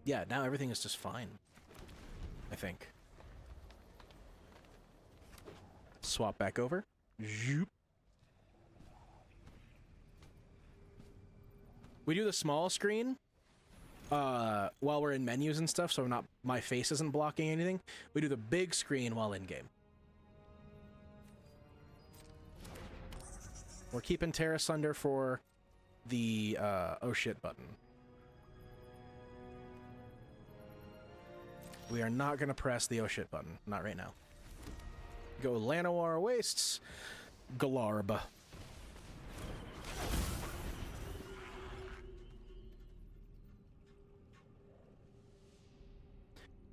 Yeah, now everything is just fine. I think. Swap back over. Zoop. We do the small screen while we're in menus and stuff, so my face isn't blocking anything. We do the big screen while in game. We're keeping Terrace Under for the oh shit button. We are not going to press the oh shit button. Not right now. Go Llanowar Wastes. Glarb.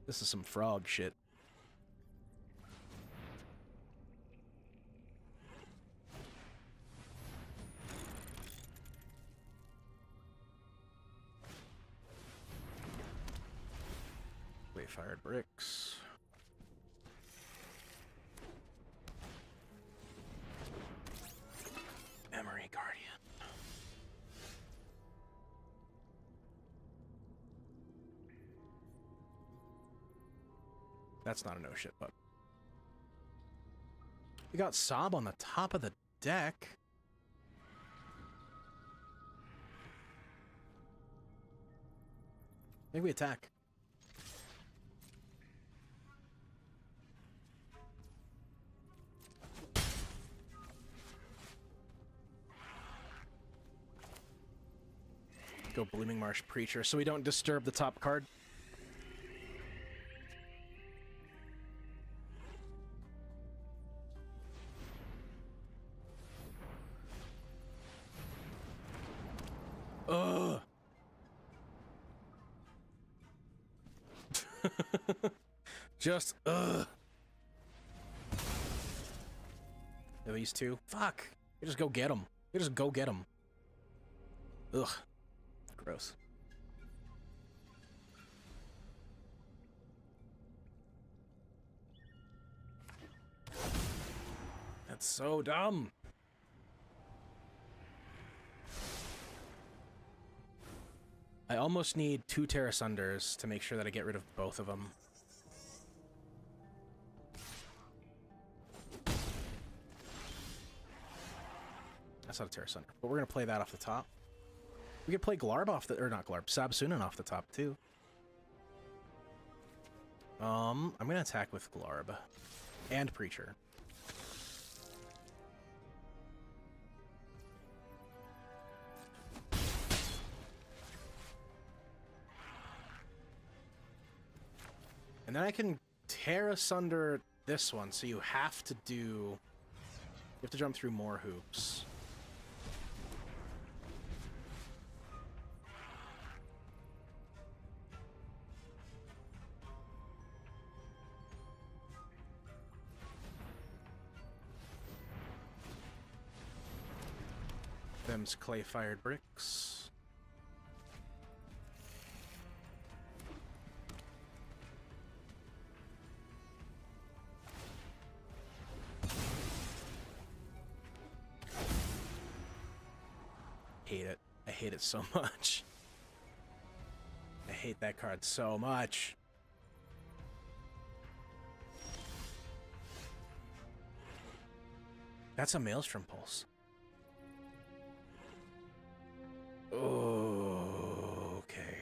This is some frog shit. Wayfired Bricks. Memory Guardian. That's not a no shit button. We got Sob on the top of the deck. Maybe we attack. Go Blooming Marsh Preacher so we don't disturb the top card. Ugh. Just ugh. These two. Fuck. You just go get them. You just go get them. Ugh. Gross. That's so dumb. I almost need 2 Terrace Unders to make sure that I get rid of both of them. That's not a Terra Sunder, but we're gonna play that off the top. We could play Glarb off the, or not Glarb, Sabsunan off the top too. I'm gonna attack with Glarb and Preacher. And then I can tear asunder this one, so you have to do... You have to jump through more hoops. Them's clay-fired bricks. Hate it. I hate it so much. I hate that card so much. That's a Maelstrom Pulse. Oh, okay.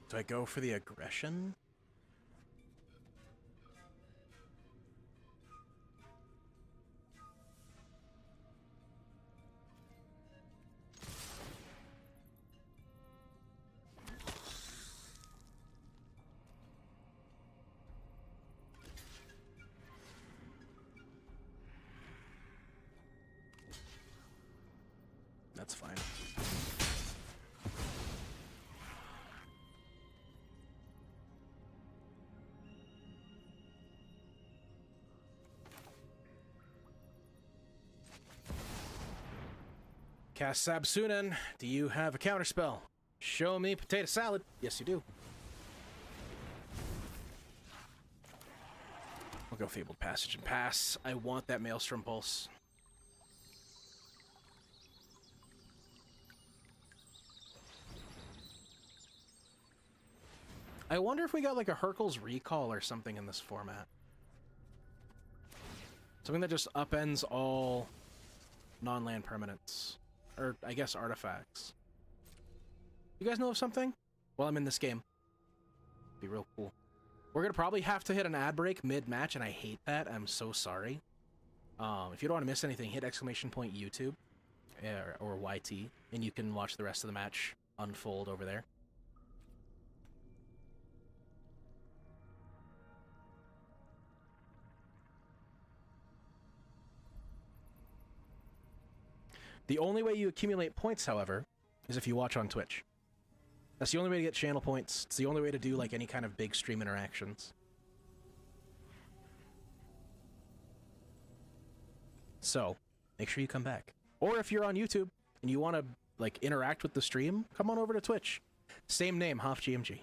Do I go for the aggression? That's fine. Cast Sabsunan. Do you have a counterspell? Show me potato salad. Yes, you do. We'll go Fabled Passage and pass. I want that Maelstrom Pulse. I wonder if we got like a Hercule's Recall or something in this format. Something that just upends all non-land permanents. Or, I guess, artifacts. You guys know of something? Well, I'm in this game. Be real cool. We're gonna probably have to hit an ad break mid-match, and I hate that. I'm so sorry. If you don't want to miss anything, hit !YouTube or YT, and you can watch the rest of the match unfold over there. The only way you accumulate points, however, is if you watch on Twitch. That's the only way to get channel points. It's the only way to do like any kind of big stream interactions. So, make sure you come back. Or if you're on YouTube and you want to like interact with the stream, come on over to Twitch. Same name, Haaf GMG.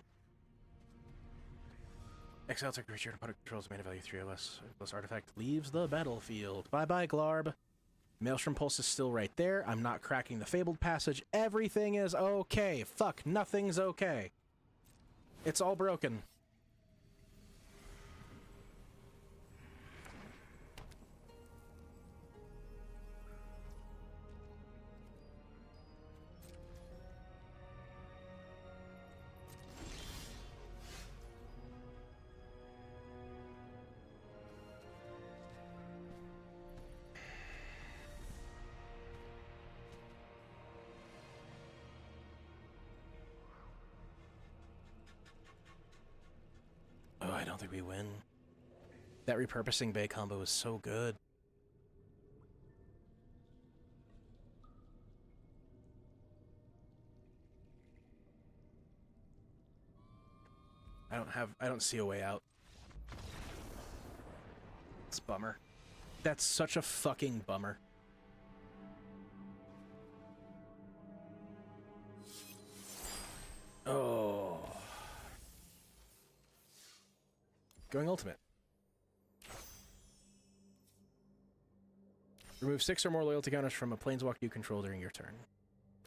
Exile target creature to opponent controls mana value 3 or less. Plus artifact leaves the battlefield. Bye-bye, Glarb. Maelstrom Pulse is still right there. I'm not cracking the Fabled Passage. Everything is okay. Fuck, nothing's okay. It's all broken. I don't think we win. That repurposing Bay combo is so good. I don't see a way out. It's a bummer. That's such a fucking bummer. Oh. Going ultimate. Remove 6 or more loyalty counters from a planeswalker you control during your turn.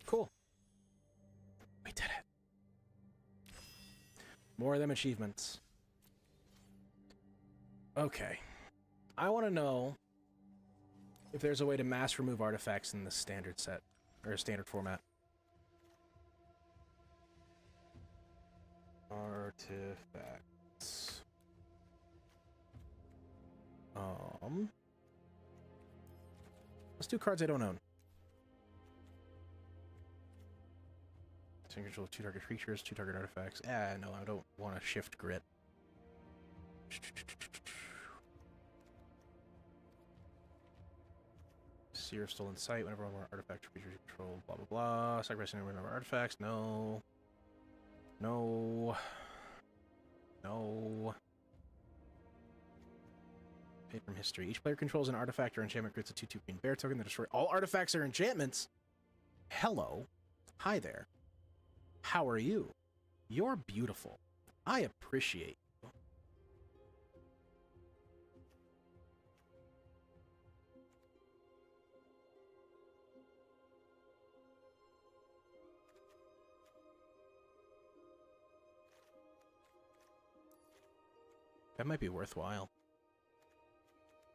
Cool. We did it. More of them achievements. Okay. I want to know if there's a way to mass remove artifacts in the standard set, or standard format. Artifacts. Let's do cards I don't own. So you control 2 target creatures, 2 target artifacts. No, I don't want to shift grit. Seer of Stolen Sight, whenever one more artifact or creature you control, blah blah blah. Sacrificing one of our artifacts, no. No. No. Paid from history. Each player controls an artifact or enchantment, creates a 2/2 green bear token that destroys all artifacts or enchantments. Hello. Hi there. How are you? You're beautiful. I appreciate you. That might be worthwhile.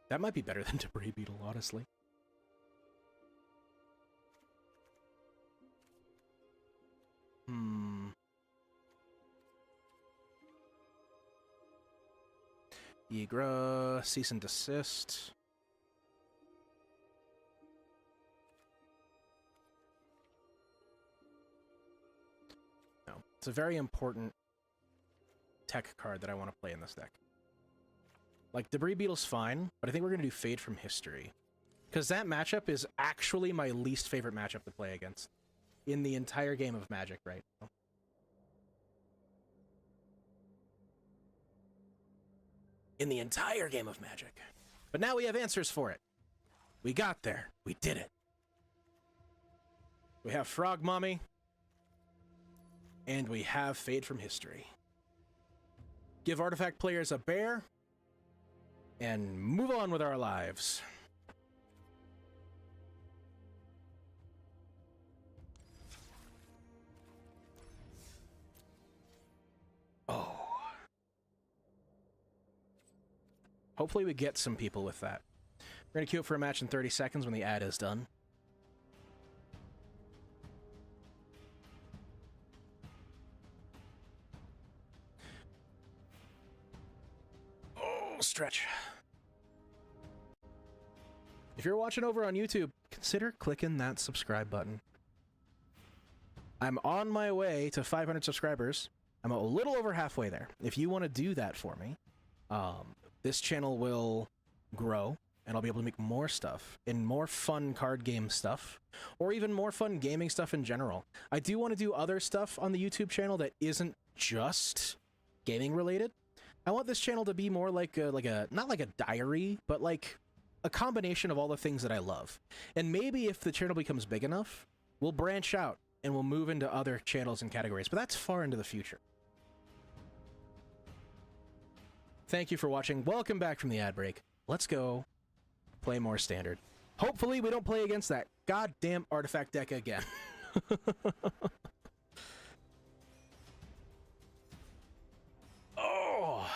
That might be better than Debris Beetle, honestly. Yigra, cease and desist. No, it's a very important tech card that I want to play in this deck. Like, Debris Beetle's fine, but I think we're going to do Fade from History. Because that matchup is actually my least favorite matchup to play against in the entire game of Magic right now. In the entire game of Magic. But now we have answers for it. We got there. We did it. We have Frog Mommy. And we have Fade from History. Give artifact players a bear. And move on with our lives. Oh. Hopefully we get some people with that. We're going to queue up for a match in 30 seconds when the ad is done. Oh, stretch. If you're watching over on YouTube, consider clicking that subscribe button. I'm on my way to 500 subscribers. I'm a little over halfway there. If you want to do that for me, this channel will grow, and I'll be able to make more stuff, and more fun card game stuff, or even more fun gaming stuff in general. I do want to do other stuff on the YouTube channel that isn't just gaming related. I want this channel to be more like a not like a diary, but like a combination of all the things that I love. And maybe if the channel becomes big enough, we'll branch out and we'll move into other channels and categories, but that's far into the future. Thank you for watching. Welcome back from the ad break. Let's go play more Standard. Hopefully we don't play against that goddamn artifact deck again. Oh!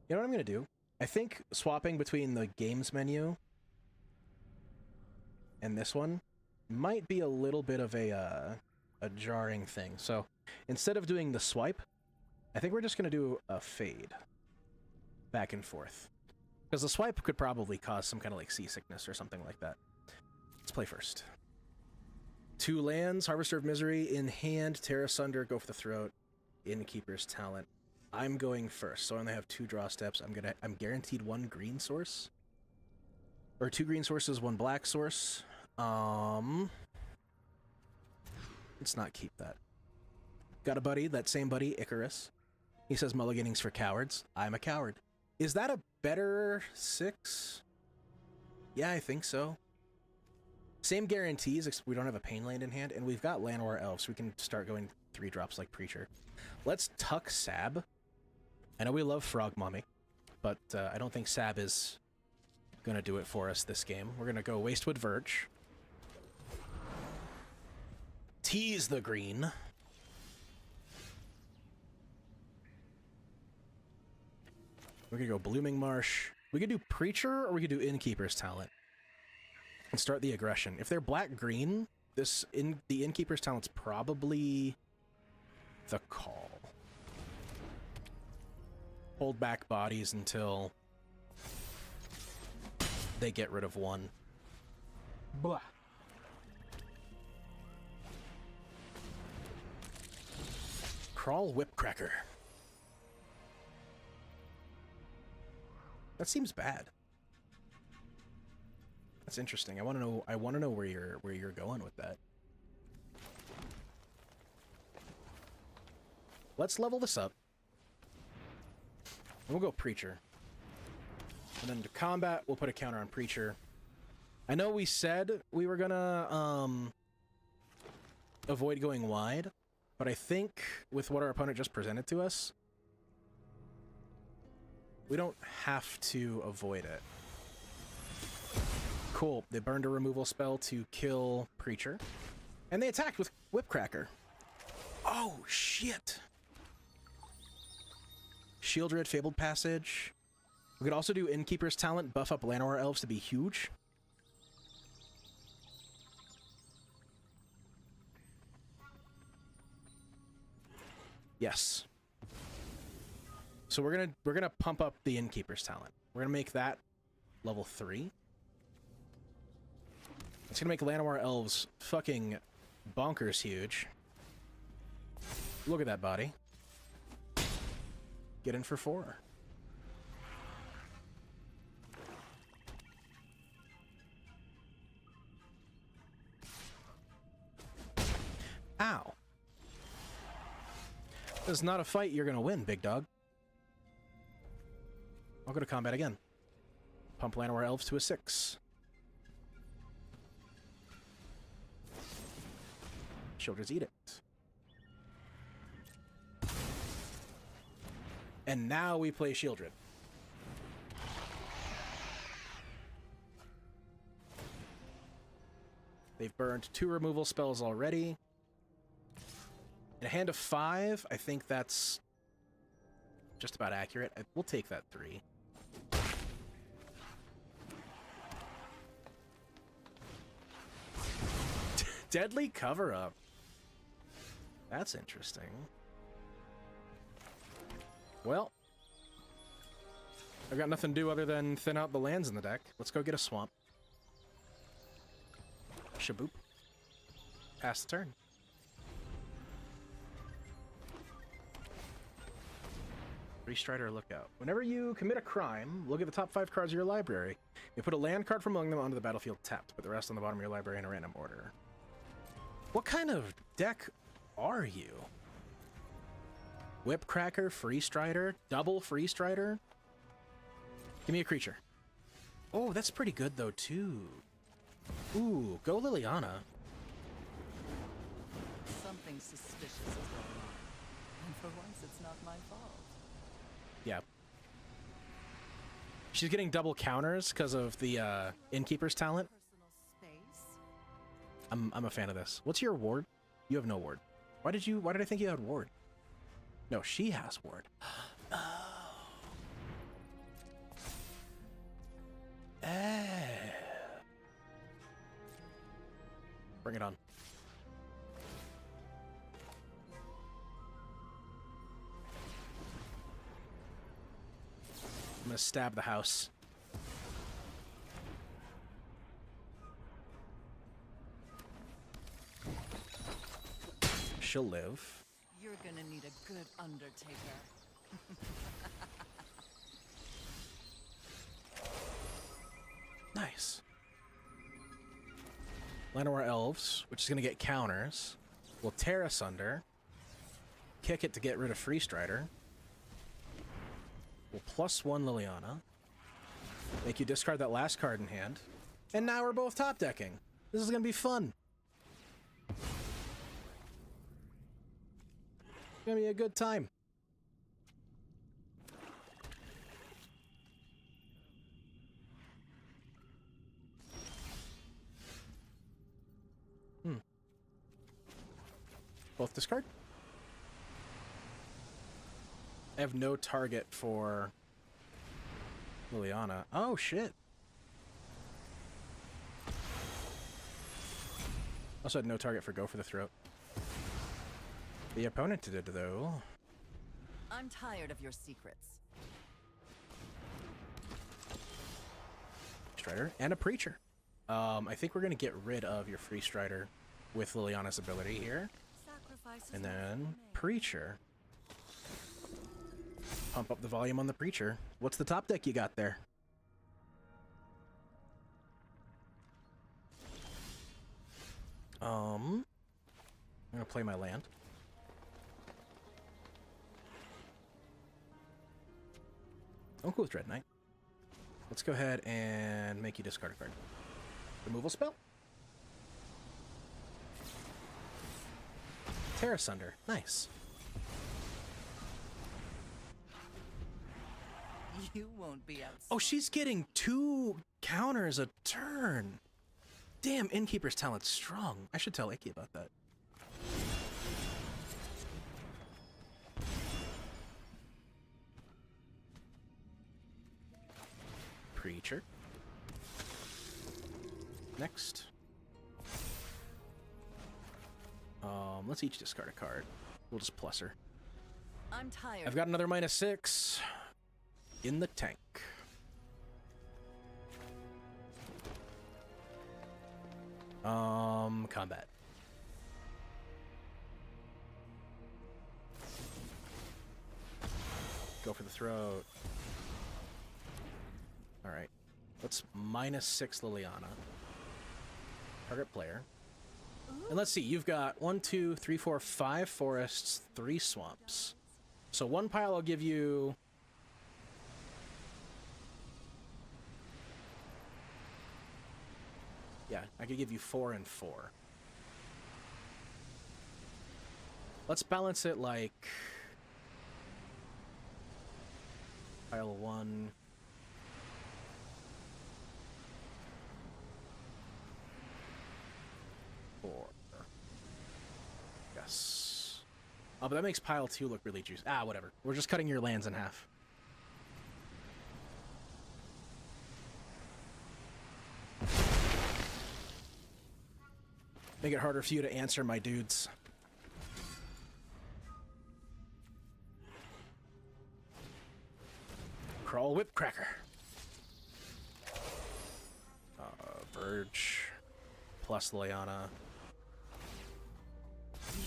You know what I'm going to do? I think swapping between the games menu and this one might be a little bit of a jarring thing. So instead of doing the swipe, I think we're just going to do a fade back and forth. Because the swipe could probably cause some kind of like seasickness or something like that. Let's play first. 2 lands, Harvester of Misery in hand, Tear Asunder, Go for the Throat, Innkeeper's Talent. I'm going first, so I only have 2 draw steps. I'm guaranteed 1 green source. Or 2 green sources, 1 black source. Let's not keep that. Got a buddy, that same buddy, Icarus. He says mulliganing's for cowards. I'm a coward. Is that a better 6? Yeah, I think so. Same guarantees, except we don't have a Pain Land in hand, and we've got Llanowar Elves, so we can start going 3 drops like Preacher. Let's tuck Sab. I know we love Frog Mommy, but I don't think Sab is gonna do it for us this game. We're gonna go Wastewood Verge. Tease the green. We're gonna go Blooming Marsh. We could do Preacher, or we could do Innkeeper's Talent. And start the aggression. If they're black-green, the Innkeeper's Talent's probably the call. Hold back bodies until they get rid of one. Blah. Crawl Whipcracker. That seems bad. That's interesting. I want to know where you're going with that. Let's level this up. And we'll go Preacher. And then to combat, we'll put a counter on Preacher. I know we said we were gonna avoid going wide, but I think with what our opponent just presented to us, we don't have to avoid it. Cool. They burned a removal spell to kill Preacher. And they attacked with Whipcracker. Oh, shit. Shieldred, Fabled Passage. We could also do Innkeeper's Talent, buff up Llanowar Elves to be huge. Yes. So we're gonna pump up the Innkeeper's Talent. We're gonna make that level 3. It's gonna make Llanowar Elves fucking bonkers huge. Look at that body. Get in for 4. Ow. This is not a fight you're gonna win, big dog. I'll go to combat again. Pump Llanowar Elves to a 6. Shieldred's Edict. And now we play Shieldred. They've burned 2 removal spells already. In a hand of 5, I think that's just about accurate. We'll take that 3. Deadly Cover-Up. That's interesting. Well, I've got nothing to do other than thin out the lands in the deck. Let's go get a swamp. Shaboop. Pass the turn. Strider Lookout. Whenever you commit a crime, look at the top 5 cards of your library. You put a land card from among them onto the battlefield tapped. Put the rest on the bottom of your library in a random order. What kind of deck are you? Whipcracker, Free Strider, double Free Strider? Give me a creature. Oh, that's pretty good though too. Ooh, go Liliana. Something suspicious is going on. And for once, it's not my fault. Yeah. She's getting double counters because of the Innkeeper's Talent. Personal space? I'm a fan of this. What's your ward? You have no ward. Why did I think you had ward? No, she has ward. Oh. Bring it on. I'm gonna stab the house. She'll live. You're gonna need a good undertaker. Nice. Llanowar Elves, which is gonna get counters. We'll tear asunder. Kick it to get rid of Free Strider. We'll +1 Liliana. Make you discard that last card in hand. And now we're both top decking. This is gonna be fun. It's gonna be a good time. Both discard. I have no target for Liliana. Oh, shit. Also had no target for Go for the Throat. The opponent did, though. I'm tired of your secrets. Strider and a Preacher. I think we're going to get rid of your Free Strider with Liliana's ability here. Sacrifices And must be then made. Preacher. Pump up the volume on the Preacher. What's the top deck you got there? I'm going to play my land. I'm cool with Dread Knight. Let's go ahead and make you discard a card. Removal spell? Terra Sunder. Nice. You won't be out. Oh, she's getting 2 counters a turn. Damn, Innkeeper's talent's strong. I should tell Icky about that. Preacher. Next. Let's each discard a card. We'll just plus her. I'm tired. I've got another -6 in the tank. Combat. Go for the throat. Alright. Let's -6 Liliana. Target player. And let's see, you've got 1, 2, 3, 4, 5 forests, 3 swamps. So 1 pile I'll give you. Yeah, I could give you 4 and 4. Let's balance it like pile 1. Yes. Oh, but that makes pile 2 look really juicy. Ah, whatever. We're just cutting your lands in half. Make it harder for you to answer, my dudes. Crawl Whip Cracker. Verge. Plus Liliana.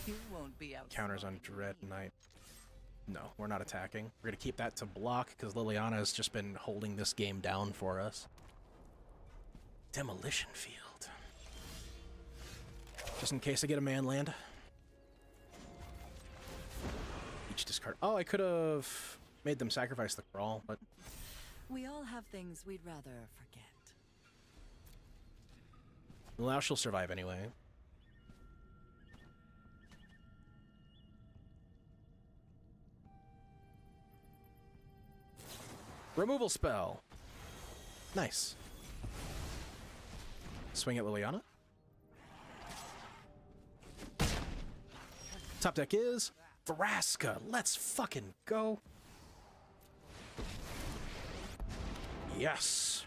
You won't be out. Counters on Dread Knight. No, we're not attacking. We're going to keep that to block because Liliana has just been holding this game down for us. Demolition Field. Just in case I get a man land. Each discard. Oh, I could have made them sacrifice the crawl, but We all have things we'd rather forget. well, she'll survive anyway. Removal spell. Nice. Swing at Liliana. Top deck is Vraska. Let's fucking go. Yes.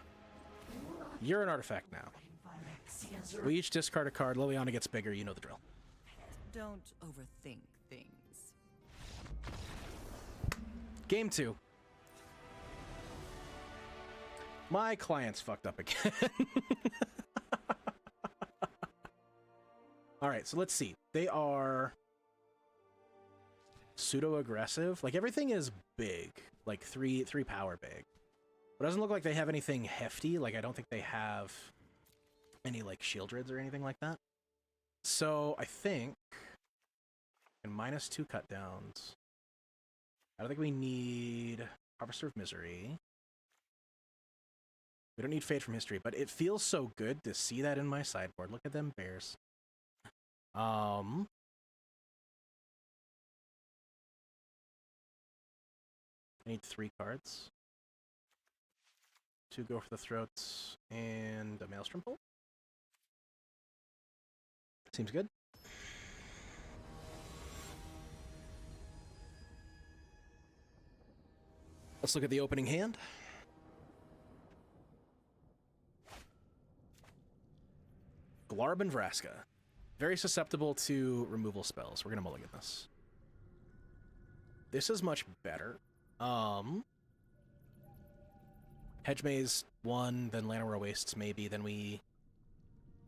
You're an artifact now. We each discard a card. Liliana gets bigger. You know the drill. Don't overthink things. Game 2. My client's fucked up again. Alright, so let's see. They are pseudo-aggressive. Like, everything is big. Like, 3 power big. But it doesn't look like they have anything hefty. Like, I don't think they have any, like, Shieldreds or anything like that. So, I think... And -2 cut downs. I don't think we need Harvester of Misery. We don't need Fade from History, but it feels so good to see that in my sideboard. Look at them bears. I need 3 cards. 2 go for the throats, and a Maelstrom Bolt. Seems good. Let's look at the opening hand. Glarb and Vraska. Very susceptible to removal spells. We're going to mulligan this. This is much better. Hedge Maze 1, then Llanowar Wastes maybe, then we...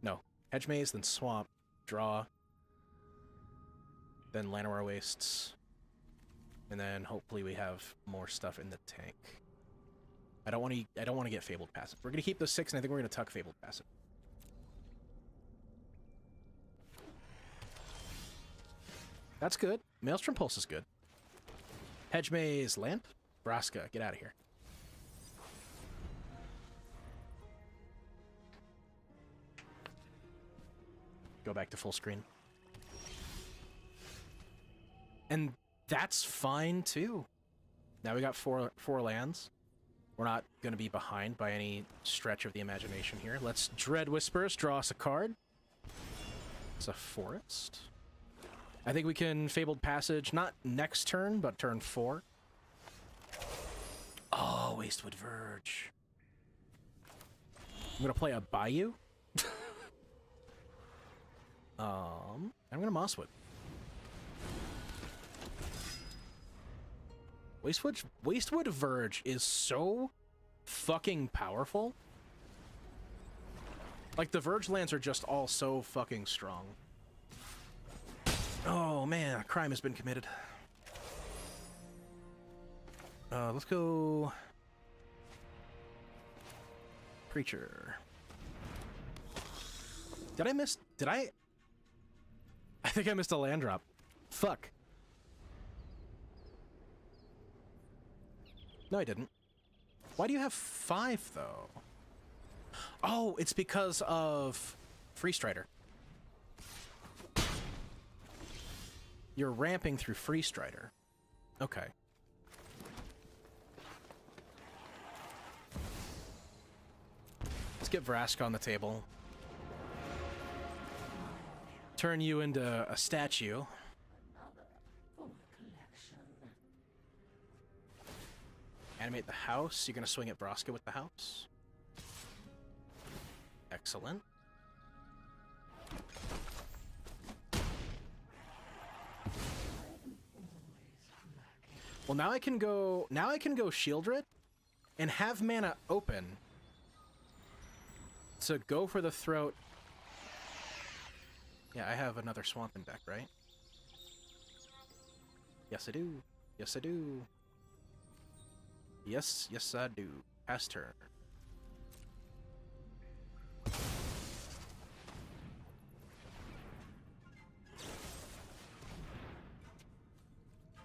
No. Hedge Maze, then Swamp, draw, then Llanowar Wastes, and then hopefully we have more stuff in the tank. I don't want to get Fabled Passage. We're going to keep those 6, and I think we're going to tuck Fabled Passage. That's good. Maelstrom Pulse is good. Hedge Maze, Lamp, Vraska, get out of here. Go back to full screen. And that's fine too. Now we got four lands. We're not going to be behind by any stretch of the imagination here. Let's Dread Whispers, draw us a card. It's a forest. I think we can Fabled Passage, not next turn, but turn 4. Oh, Wastewood Verge. I'm going to play a Bayou. I'm going to Mosswood. Wastewood Verge is so fucking powerful. Like, the Verge lands are just all so fucking strong. Oh, man, a crime has been committed. Let's go... Preacher. Did I... I think I missed a land drop. Fuck. No, I didn't. Why do you have 5, though? Oh, it's because of Free Strider. You're ramping through Free Strider. Okay. Let's get Vraska on the table. Turn you into a statue. Animate the house. You're going to swing at Vraska with the house. Excellent. Well, now I can go Shieldred and have mana open to go for the throat. Yeah, I have another swamp in deck, right? Yes, I do. Yes, I do. Yes, I do. Pass turn.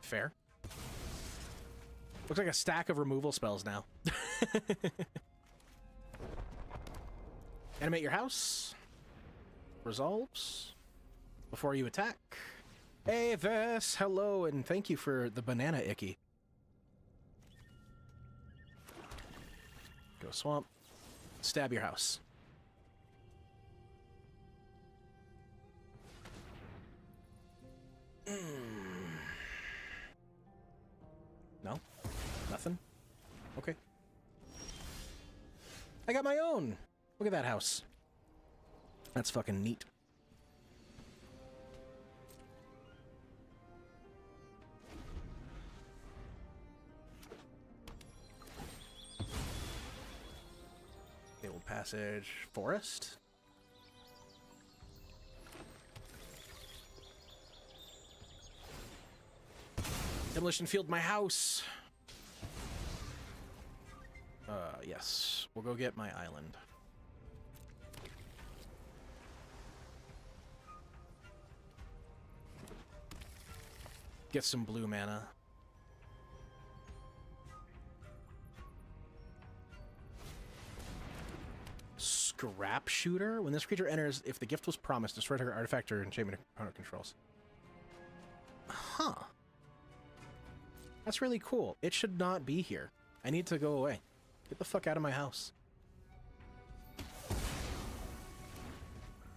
Fair. Looks like a stack of removal spells now. Animate your house. Resolves. Before you attack. Hey, Vess, hello, and thank you for the banana icky. Go swamp. Stab your house. No? Nothing? Okay. I got my own! Look at that house. That's fucking neat. Fabled Passage. Forest? Demolition Field, my house! Yes. We'll go get my island. Get some blue mana. Scrap Shooter? When this creature enters, if the gift was promised, destroy target artifact or enchantment opponent controls. Huh. That's really cool. It should not be here. I need to go away. Get the fuck out of my house.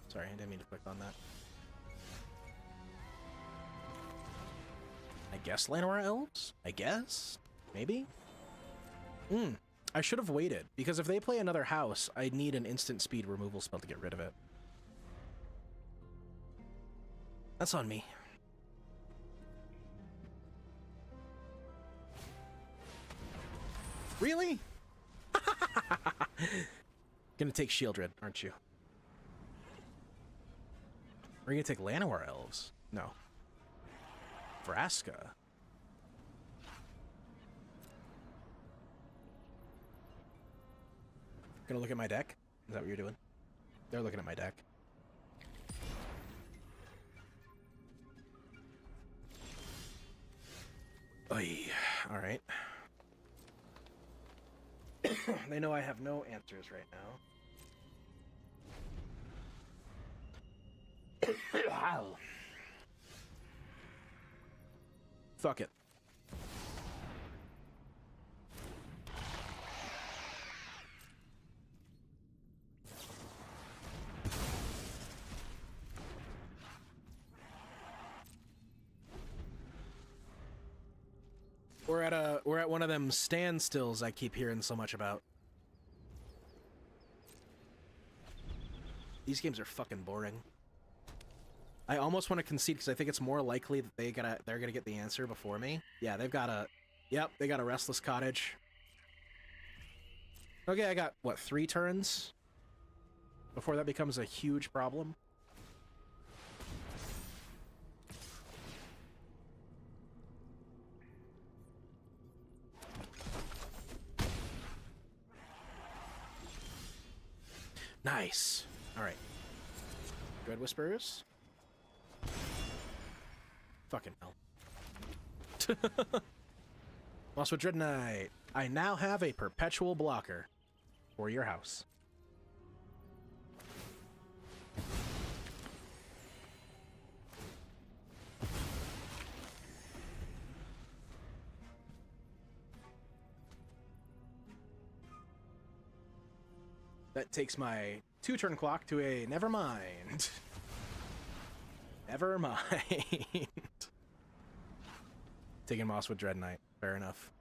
Sorry, I didn't mean to click on that. I guess Llanowar Elves? I guess? Maybe? I should have waited, because if they play another house, I need an instant speed removal spell to get rid of it. That's on me. Really? Gonna take Shieldred, aren't you? Are you gonna take Llanowar Elves? No. Vraska. Gonna look at my deck? Is that what you're doing? They're looking at my deck. Oy. All right. They know I have no answers right now. Wow. Fuck it. We're at one of them standstills I keep hearing so much about. These games are fucking boring. I almost want to concede because I think it's more likely that they're gonna get the answer before me. Yeah, they've got a they got a Restless Cottage. Okay, I got what, 3 turns before that becomes a huge problem. Nice. All right. Dread Whispers. Fucking hell. Mosswood Dread Knight. I now have a perpetual blocker for your house. That takes my 2-turn clock to a never mind. Never mind. Taking Mosswood Dread Knight. Fair enough.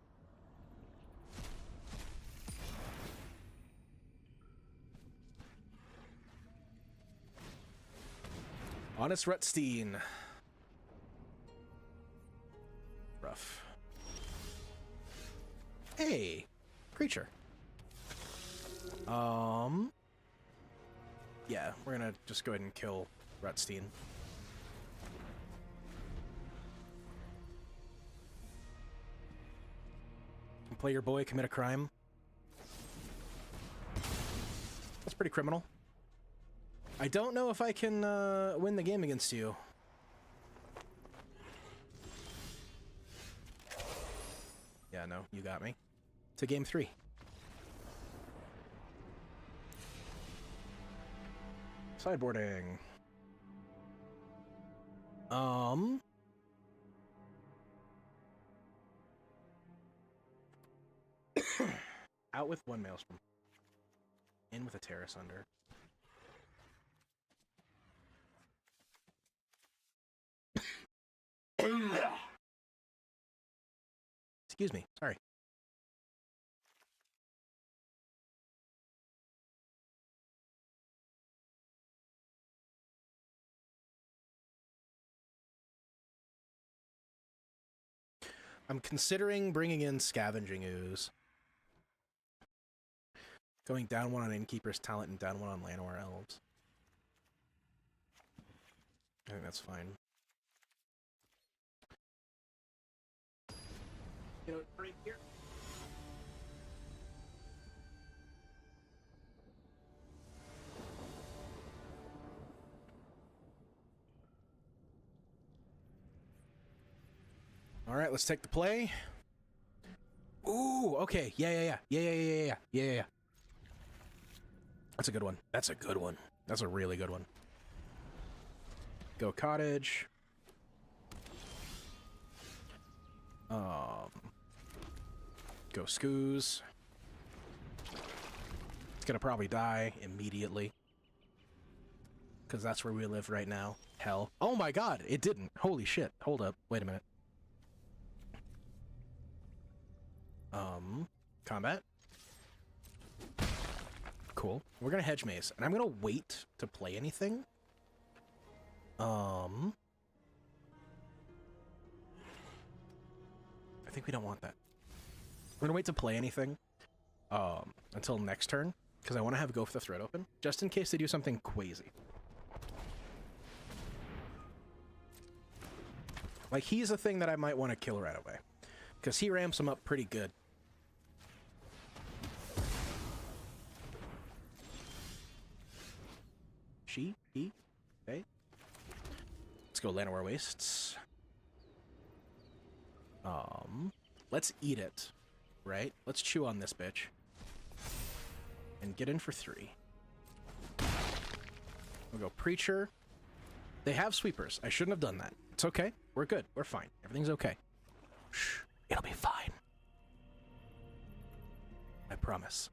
Honest Rutstein. Rough. Hey, creature. Yeah, we're gonna just go ahead and kill Rutstein. Play your boy commit a crime. That's pretty criminal. I don't know if I can win the game against you. Yeah, no, you got me. To game 3. Sideboarding. Out with 1 Maelstrom. In with a Terrace Under. Excuse me, sorry. I'm considering bringing in Scavenging Ooze. Going down 1 on Innkeeper's Talent and down 1 on Llanowar Elves. I think that's fine. You know, right here. All right, let's take the play. Ooh, okay. Yeah. That's a good one. That's a good one. That's a really good one. Go Cottage. Go Scoos. It's gonna probably die immediately. Because that's where we live right now. Hell. Oh my god, it didn't. Holy shit. Hold up. Wait a minute. Combat. Cool. We're gonna hedge maze, and I'm gonna wait to play anything. I think we don't want that. We're gonna wait to play anything until next turn, because I want to have go for the thread open, just in case they do something crazy. Like, he's a thing that I might want to kill right away, because he ramps him up pretty good. He, okay. Let's go Llanowar Wastes. Let's eat it, right? Let's chew on this bitch. And get in for 3. We'll go Preacher. They have sweepers. I shouldn't have done that. It's okay. We're good. We're fine. Everything's okay. Shh. It'll be fine. I promise.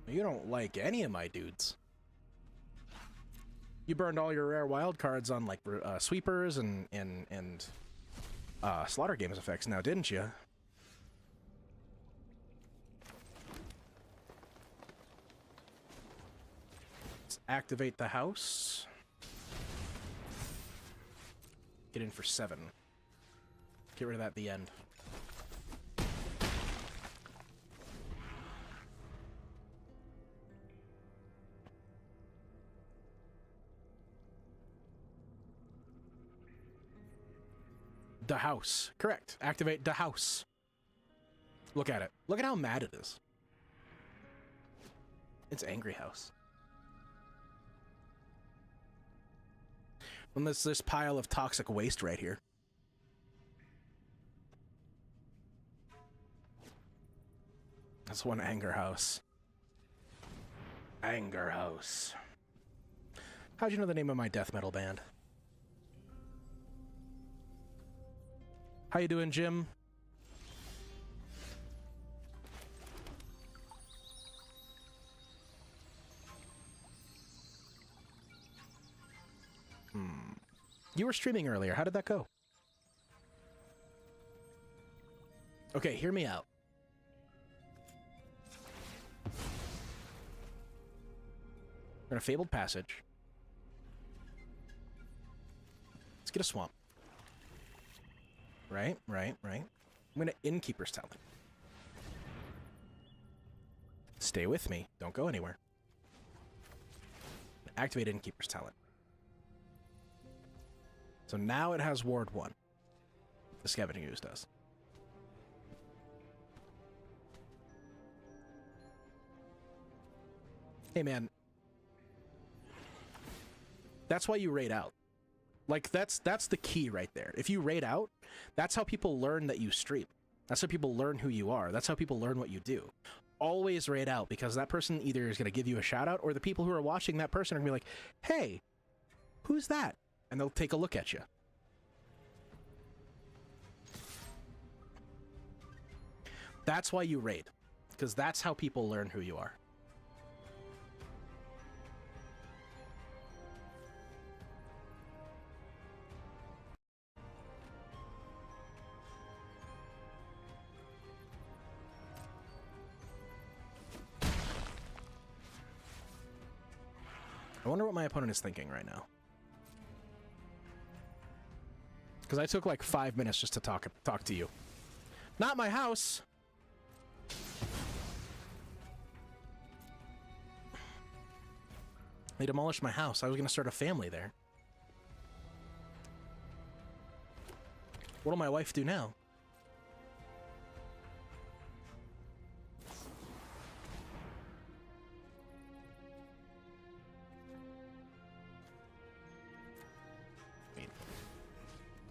You don't like any of my dudes. You burned all your rare wild cards on like sweepers and Slaughter Games effects now, didn't you? Let's activate the house. Get in for 7. Get rid of that at the end. The house. Correct. Activate the house. Look at it. Look at how mad it is. It's Angry House. And there's this pile of toxic waste right here. That's one Anger House. Anger House. How'd you know the name of my death metal band? How you doing, Jim? You were streaming earlier. How did that go? Okay, hear me out. We're gonna Fabled Passage. Let's get a swamp. Right. I'm gonna Innkeeper's Talent. Stay with me. Don't go anywhere. Activate Innkeeper's Talent. So now it has Ward 1. The Scavenging Ooze does. Hey, man. That's why you raid out. Like, that's the key right there. If you raid out, that's how people learn that you stream. That's how people learn who you are. That's how people learn what you do. Always raid out, because that person either is going to give you a shout out, or the people who are watching that person are going to be like, hey, who's that? And they'll take a look at you. That's why you raid, because that's how people learn who you are. I wonder what my opponent is thinking right now. Because I took like 5 minutes just to talk to you. Not my house! They demolished my house. I was going to start a family there. What'll my wife do now?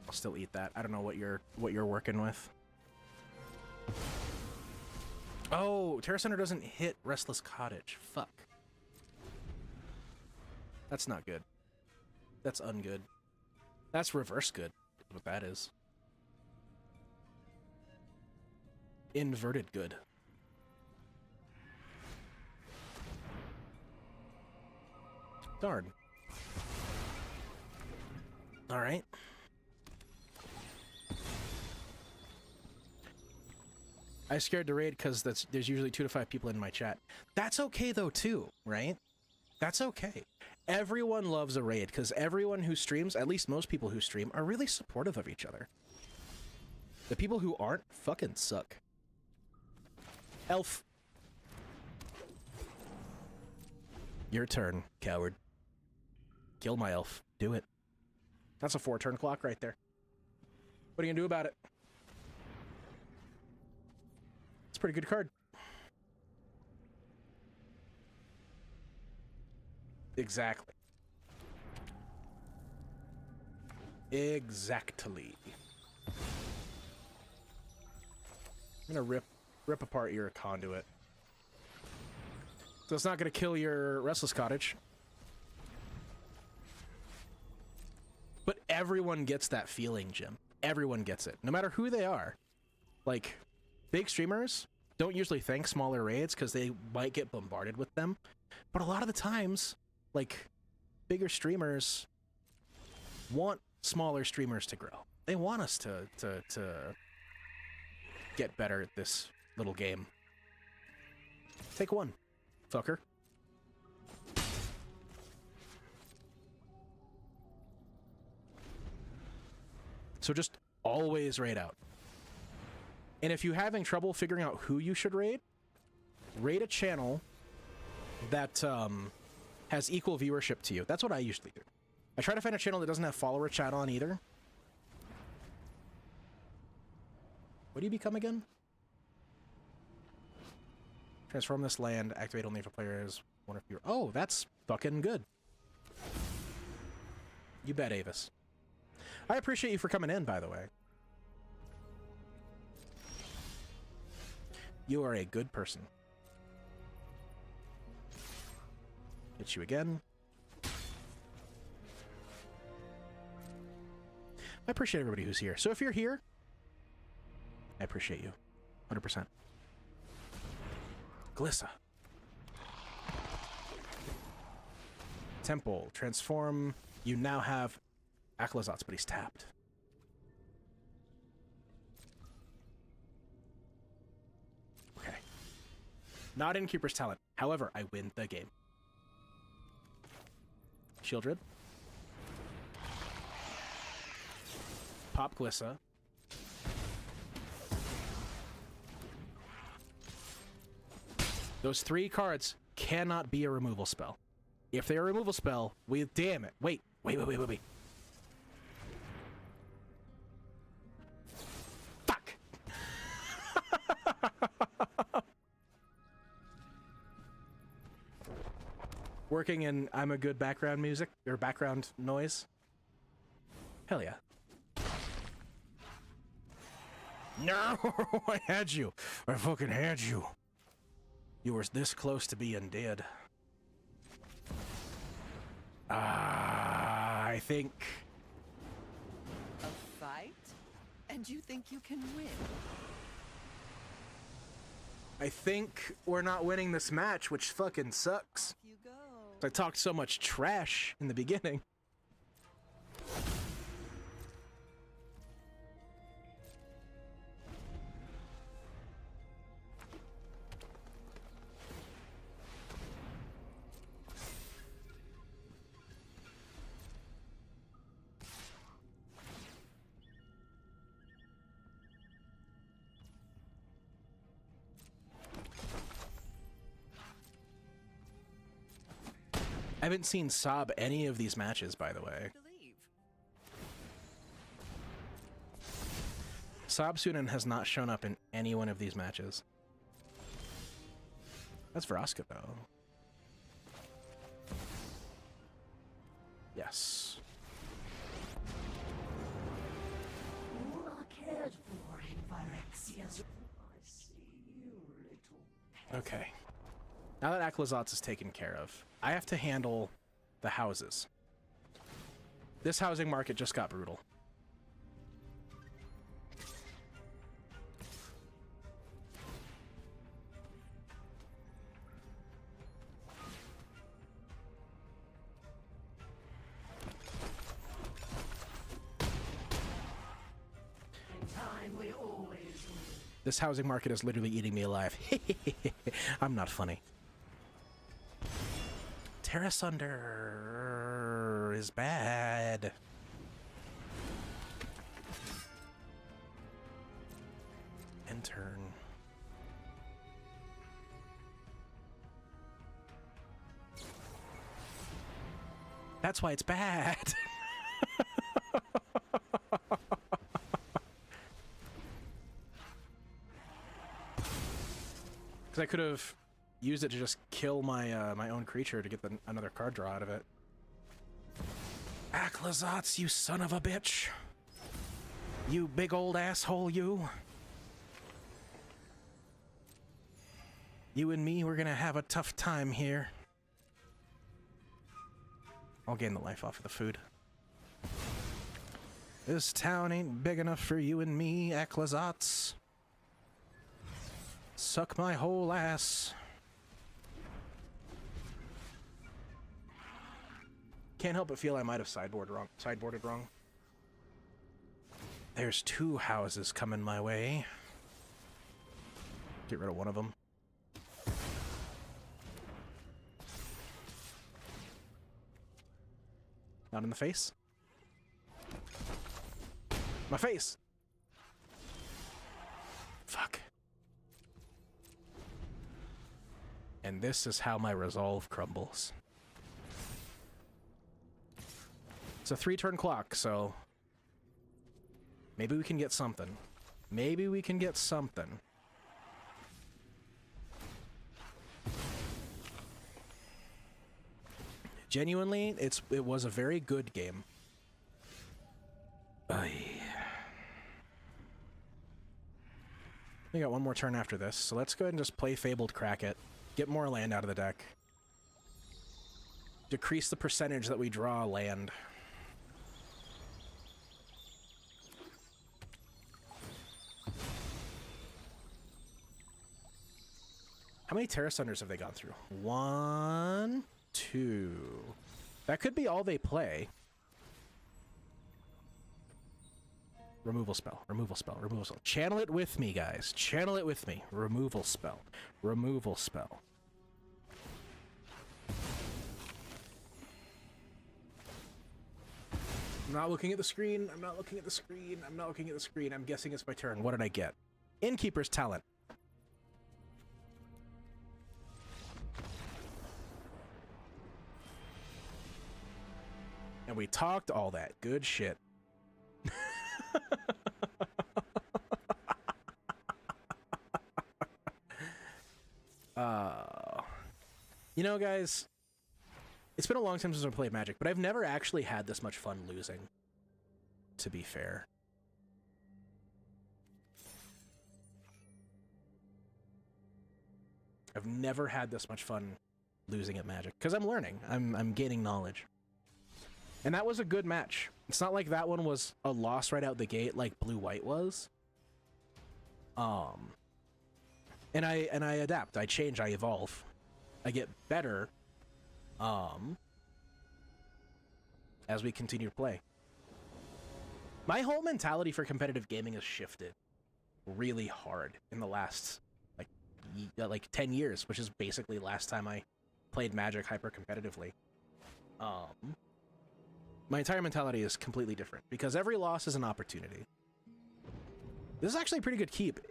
I'll still eat that. I don't know what you're working with. Oh, Terra Center doesn't hit Restless Cottage. Fuck. That's not good. That's ungood. That's reverse good, is what that is. Inverted good. Darn. Alright. I scared to raid because there's usually 2 to 5 people in my chat. That's okay though too, right? That's okay. Everyone loves a raid because everyone who streams, at least most people who stream, are really supportive of each other. The people who aren't fucking suck. Elf. Your turn, coward. Kill my elf. Do it. That's a 4-turn clock right there. What are you gonna do about it? It's a pretty good card. Exactly. Exactly. I'm gonna rip apart your conduit. So it's not gonna kill your Restless Cottage. But everyone gets that feeling, Jim. Everyone gets it. No matter who they are. Like, big streamers don't usually thank smaller raids because they might get bombarded with them. But a lot of the times, like, bigger streamers want smaller streamers to grow. They want us to get better at this little game. Take one, fucker. So just always raid out. And if you're having trouble figuring out who you should raid, raid a channel that has equal viewership to you. That's what I usually do. I try to find a channel that doesn't have follower chat on either. What do you become again? Transform this land, activate only for players, one of your... Oh, that's fucking good. You bet, Avis. I appreciate you for coming in, by the way. You are a good person. Hit you again. I appreciate everybody who's here. So if you're here, I appreciate you. 100%. Glissa. Temple. Transform. You now have Aclazotz, but he's tapped. Okay. Not in Keeper's Talent. However, I win the game. Shieldred. Pop Glissa. Those 3 cards cannot be a removal spell. If they're a removal spell, we... Damn it. Wait. Fuck! Working in I'm a good background music, or background noise. Hell yeah. No! I had you! I fucking had you! You were this close to being dead. I think... A fight? And you think you can win? I think we're not winning this match, which fucking sucks. Off you go. I talked so much trash in the beginning. I haven't seen Sob any of these matches, by the way. Sob Sunan has not shown up in any one of these matches. That's Vraska, though. Yes. You are cared for in Phyrexia's. I see you, little. Okay. Now that Aclazotz is taken care of, I have to handle the houses. This housing market just got brutal. This housing market is literally eating me alive. I'm not funny. Terra Sunder is bad. End turn. That's why it's bad. Because I could have used it to just kill my my own creature to get another card draw out of it. Aclazotz, you son of a bitch! You big old asshole, you! You and me, we're gonna have a tough time here. I'll gain the life off of the food. This town ain't big enough for you and me, Aclazotz. Suck my whole ass. Can't help but feel I might have sideboarded wrong. There's 2 houses coming my way. Get rid of one of them. Not in the face. My face! Fuck. And this is how my resolve crumbles. It's a 3-turn clock, so maybe we can get something. Maybe we can get something. Genuinely, it was a very good game. We got one more turn after this, so let's go ahead and just play Fabled Kraket. Get more land out of the deck. Decrease the percentage that we draw land. How many Terra Sunders have they gone through? 1, 2. That could be all they play. Removal spell, removal spell, removal spell. Channel it with me, guys. Channel it with me. Removal spell, removal spell. I'm not looking at the screen. I'm not looking at the screen. I'm not looking at the screen. I'm guessing it's my turn. What did I get? Innkeeper's Talent. And we talked all that good shit. You know, guys, it's been a long time since I've played Magic, but I've never actually had this much fun losing, to be fair. I've never had this much fun losing at Magic, because I'm learning. I'm gaining knowledge. And that was a good match. It's not like that one was a loss right out the gate like Blue-White was. And I adapt, I change, I evolve. I get better as we continue to play. My whole mentality for competitive gaming has shifted really hard in the last like 10 years, which is basically last time I played Magic hyper competitively. My entire mentality is completely different because every loss is an opportunity. This is actually a pretty good keep.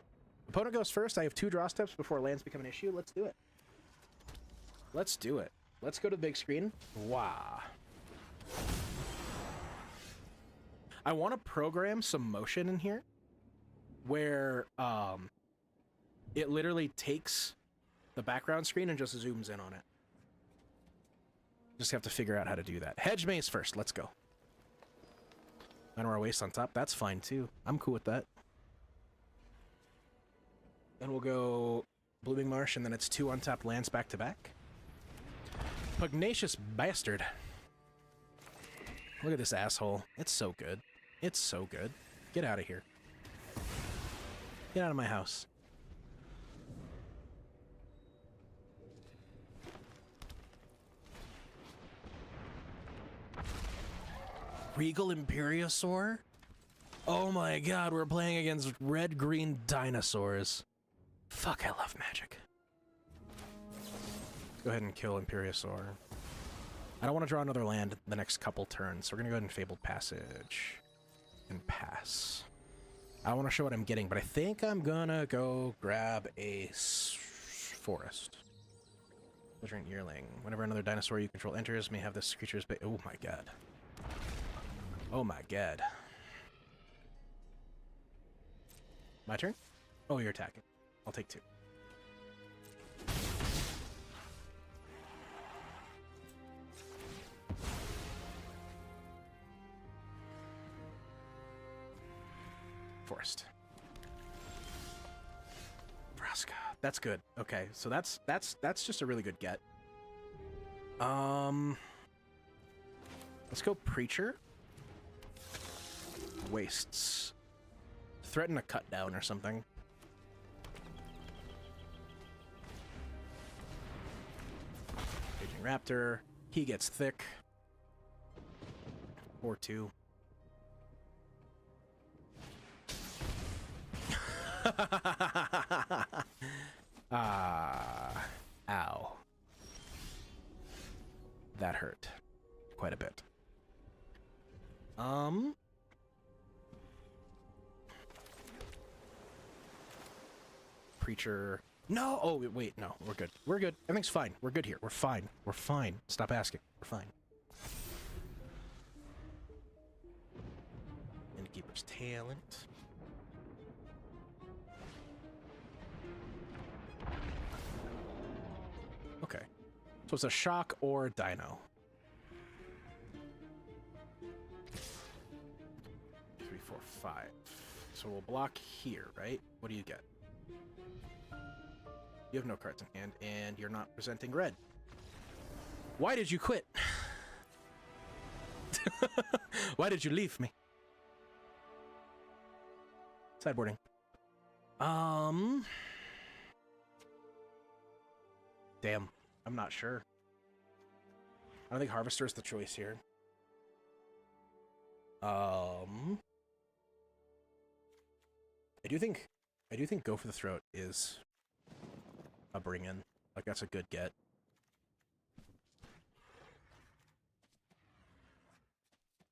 Opponent goes first. I have 2 draw steps before lands become an issue. Let's do it. Let's do it. Let's go to the big screen. Wow. I want to program some motion in here where it literally takes the background screen and just zooms in on it. Just have to figure out how to do that. Hedge Maze first. Let's go. Manowar Waste on top. That's fine too. I'm cool with that. Then we'll go Blooming Marsh, and then it's 2 untapped lands back to back. Pugnacious Bastard. Look at this asshole. It's so good. It's so good. Get out of here. Get out of my house. Regal Imperiosaur? Oh my god, we're playing against red-green dinosaurs. Fuck, I love Magic. Go ahead and kill Imperiosaur. I don't want to draw another land the next couple turns, so we're gonna go ahead and Fabled Passage. And pass. I don't want to show what I'm getting, but I think I'm gonna go grab a forest. Belligerent Yearling. Whenever another dinosaur you control enters, may have this creature's oh my god. Oh my god. My turn? Oh, you're attacking. I'll take 2. Forest. Vraska. That's good. Okay, so that's just a really good get. Let's go Preacher. Wastes. Threaten a cut down or something. Raging Raptor. He gets thick. 4-2. Ow. That hurt. Quite a bit. Preacher. No! Oh, wait, no. We're good. We're good. Everything's fine. We're good here. We're fine. We're fine. Stop asking. We're fine. Innkeeper's Talent. Okay. So it's a shock or dino. 3, 4, 5. So we'll block here, right? What do you get? You have no cards in hand, and you're not presenting red. Why did you quit? Why did you leave me? Sideboarding. Damn. I'm not sure. I don't think Harvester is the choice here. I do think Go for the Throat is a bring in. Like, that's a good get.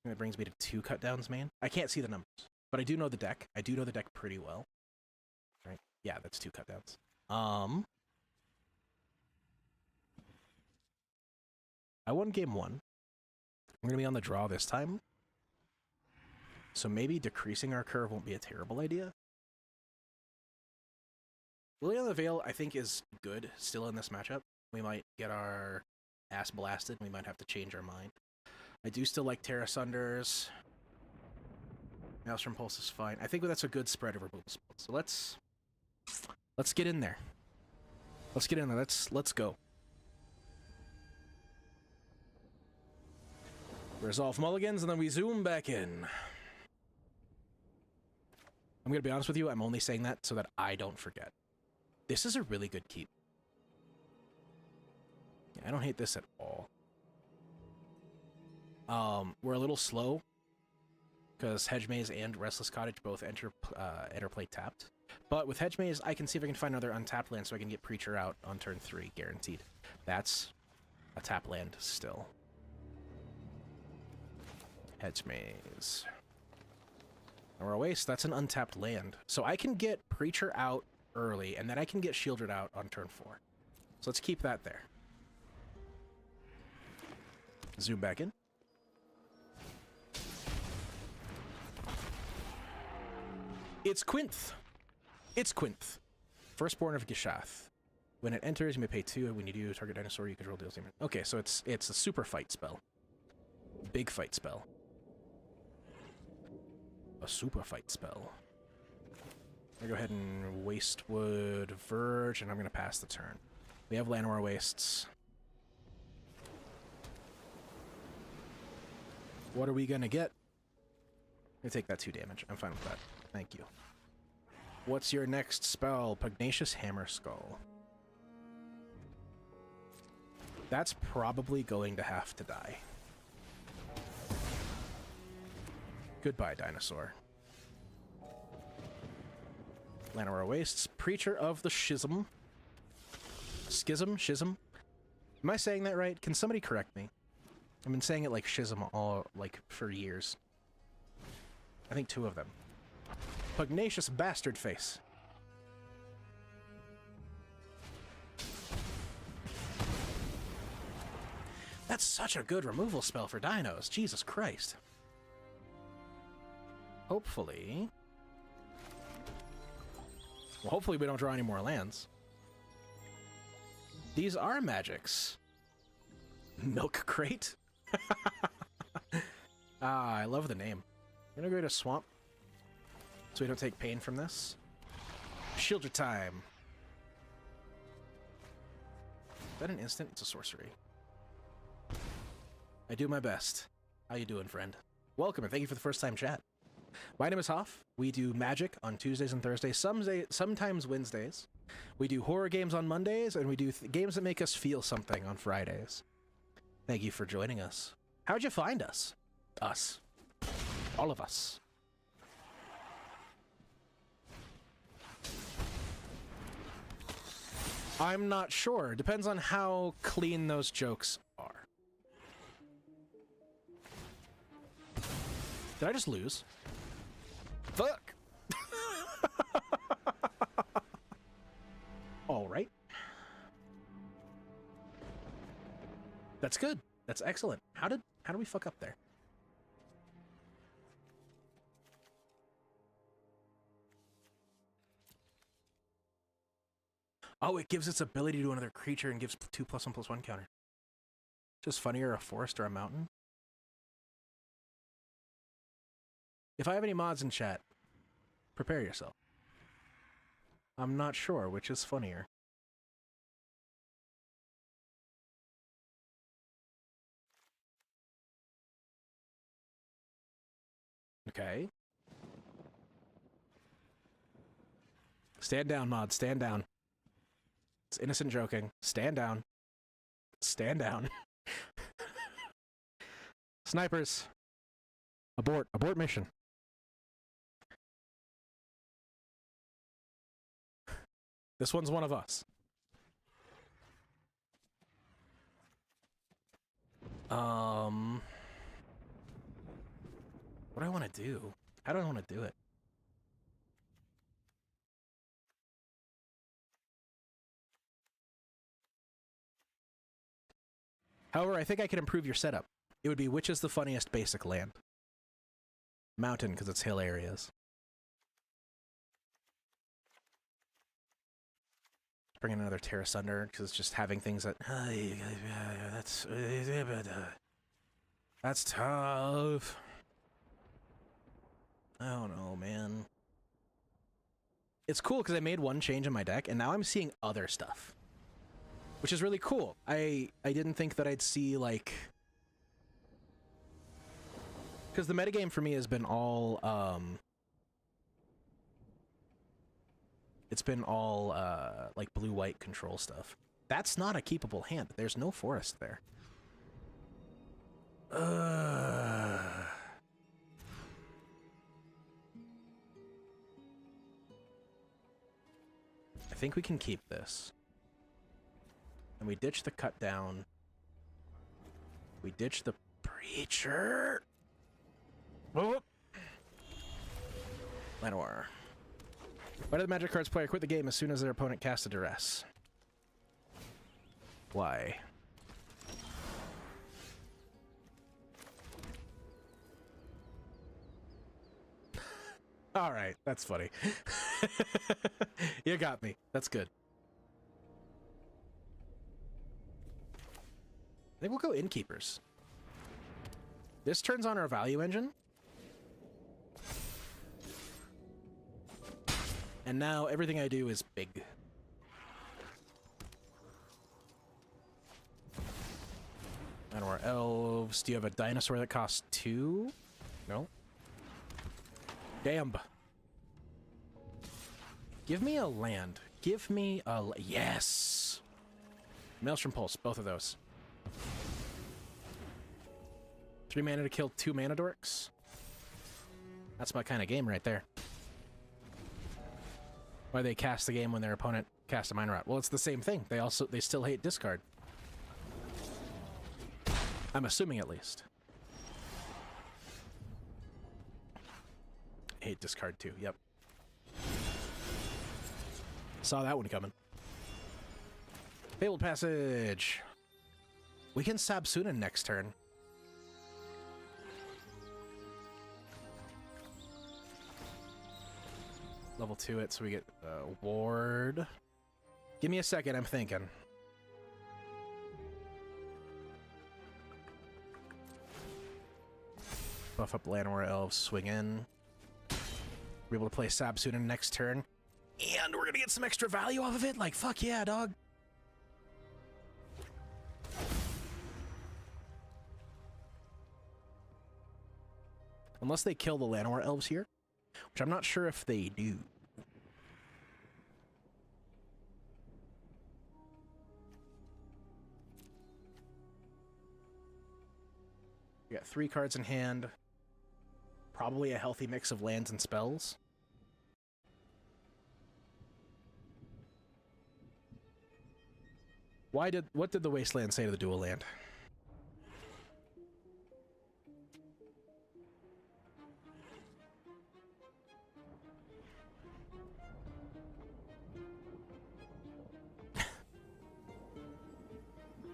And it brings me to 2 cut downs, man. I can't see the numbers, but I do know the deck. I do know the deck pretty well. Right? Yeah, that's 2 cut downs. I won game 1. I'm gonna be on the draw this time. So maybe decreasing our curve won't be a terrible idea. Lily on the Veil, I think, is good still in this matchup. We might get our ass blasted. We might have to change our mind. I do still like Terra Sunders. Maelstrom Pulse is fine. I think that's a good spread of removal spells. So let's get in there. Let's get in there. Let's go. Resolve mulligans, and then we zoom back in. I'm gonna be honest with you, I'm only saying that so that I don't forget. This is a really good keep. Yeah, I don't hate this at all. We're a little slow, because Hedge Maze and Restless Cottage both enter play tapped. But with Hedge Maze, I can see if I can find another untapped land so I can get Preacher out on turn 3, guaranteed. That's a tap land still. Hedge Maze. Or Waste, that's an untapped land. So I can get Preacher out early, and then I can get Shieldred out on turn 4. So let's keep that there. Zoom back in. It's Quinth. It's Quinth. Firstborn of Gishath. When it enters, you may pay 2. When you do, target dinosaur you control deals damage. Okay, so it's a super fight spell. Big fight spell. A super fight spell. I'm gonna go ahead and Wastewood Verge, and I'm gonna pass the turn. We have Llanowar Wastes. What are we gonna get? I'm gonna take that 2 damage. I'm fine with that. Thank you. What's your next spell? Pugnacious Hammer Skull. That's probably going to have to die. Goodbye, dinosaur. Llanowar Wastes, Preacher of the Schism. Schism? Am I saying that right? Can somebody correct me? I've been saying it like Schism all, like, for years. I think 2 of them. Pugnacious Bastard Face. That's such a good removal spell for dinos. Jesus Christ. Hopefully... Well, hopefully we don't draw any more lands. These are magics. Milk Crate? I love the name. I'm gonna go to Swamp so we don't take pain from this. Shieldra Time. Is that an instant? It's a sorcery. I do my best. How you doing, friend? Welcome, and thank you for the first time chat. My name is Haaf. We do Magic on Tuesdays and Thursdays, sometimes Wednesdays. We do horror games on Mondays, and we do games that make us feel something on Fridays. Thank you for joining us. How'd you find us? Us. All of us. I'm not sure. Depends on how clean those jokes are. Did I just lose? Fuck! All right. That's good. That's excellent. How did we fuck up there? Oh, it gives its ability to another creature and gives 2+1/+1 counter. Just funnier, a forest or a mountain. If I have any mods in chat, prepare yourself. I'm not sure which is funnier. Okay. Stand down, mod. Stand down. It's innocent joking. Stand down. Stand down. Snipers. Abort. Abort mission. This one's one of us. What do I want to do? How do I want to do it? However, I think I could improve your setup. It would be which is the funniest basic land? Mountain, because it's hill areas. Bring in another Terra Sunder, because it's just having things that... That's tough. I don't know, man. It's cool because I made one change in my deck, and now I'm seeing other stuff. Which is really cool. I didn't think that I'd see, like... Because the metagame for me has been all, it's been all, like, blue-white control stuff. That's not a keepable hand. There's no forest there. I think we can keep this. And we ditch the cut down. We ditch the Preacher. Oh. Llanowar. Why do the Magic cards player quit the game as soon as their opponent casts a duress? Why? All right, that's funny. You got me. That's good. I think we'll go Innkeepers. This turns on our value engine. And now everything I do is big. And our elves. Do you have a dinosaur that costs 2? No. Damn. Give me a land. Give me a... Yes! Maelstrom Pulse, both of those. 3 mana to kill 2 mana dorks. That's my kind of game right there. Why they cast the game when their opponent casts a Mind Rot. Well, it's the same thing. They still hate discard. I'm assuming at least. Hate discard too, yep. Saw that one coming. Fabled Passage. We can Sabsunin next turn. Level 2 it, so we get ward. Give me a second, I'm thinking. Buff up Llanowar Elves, swing in. We're able to play Sabsunin next turn. And we're gonna get some extra value off of it? Like, fuck yeah, dog. Unless they kill the Llanowar Elves here, which I'm not sure if they do. We got 3 cards in hand. Probably a healthy mix of lands and spells. What did the Wasteland say to the dual land?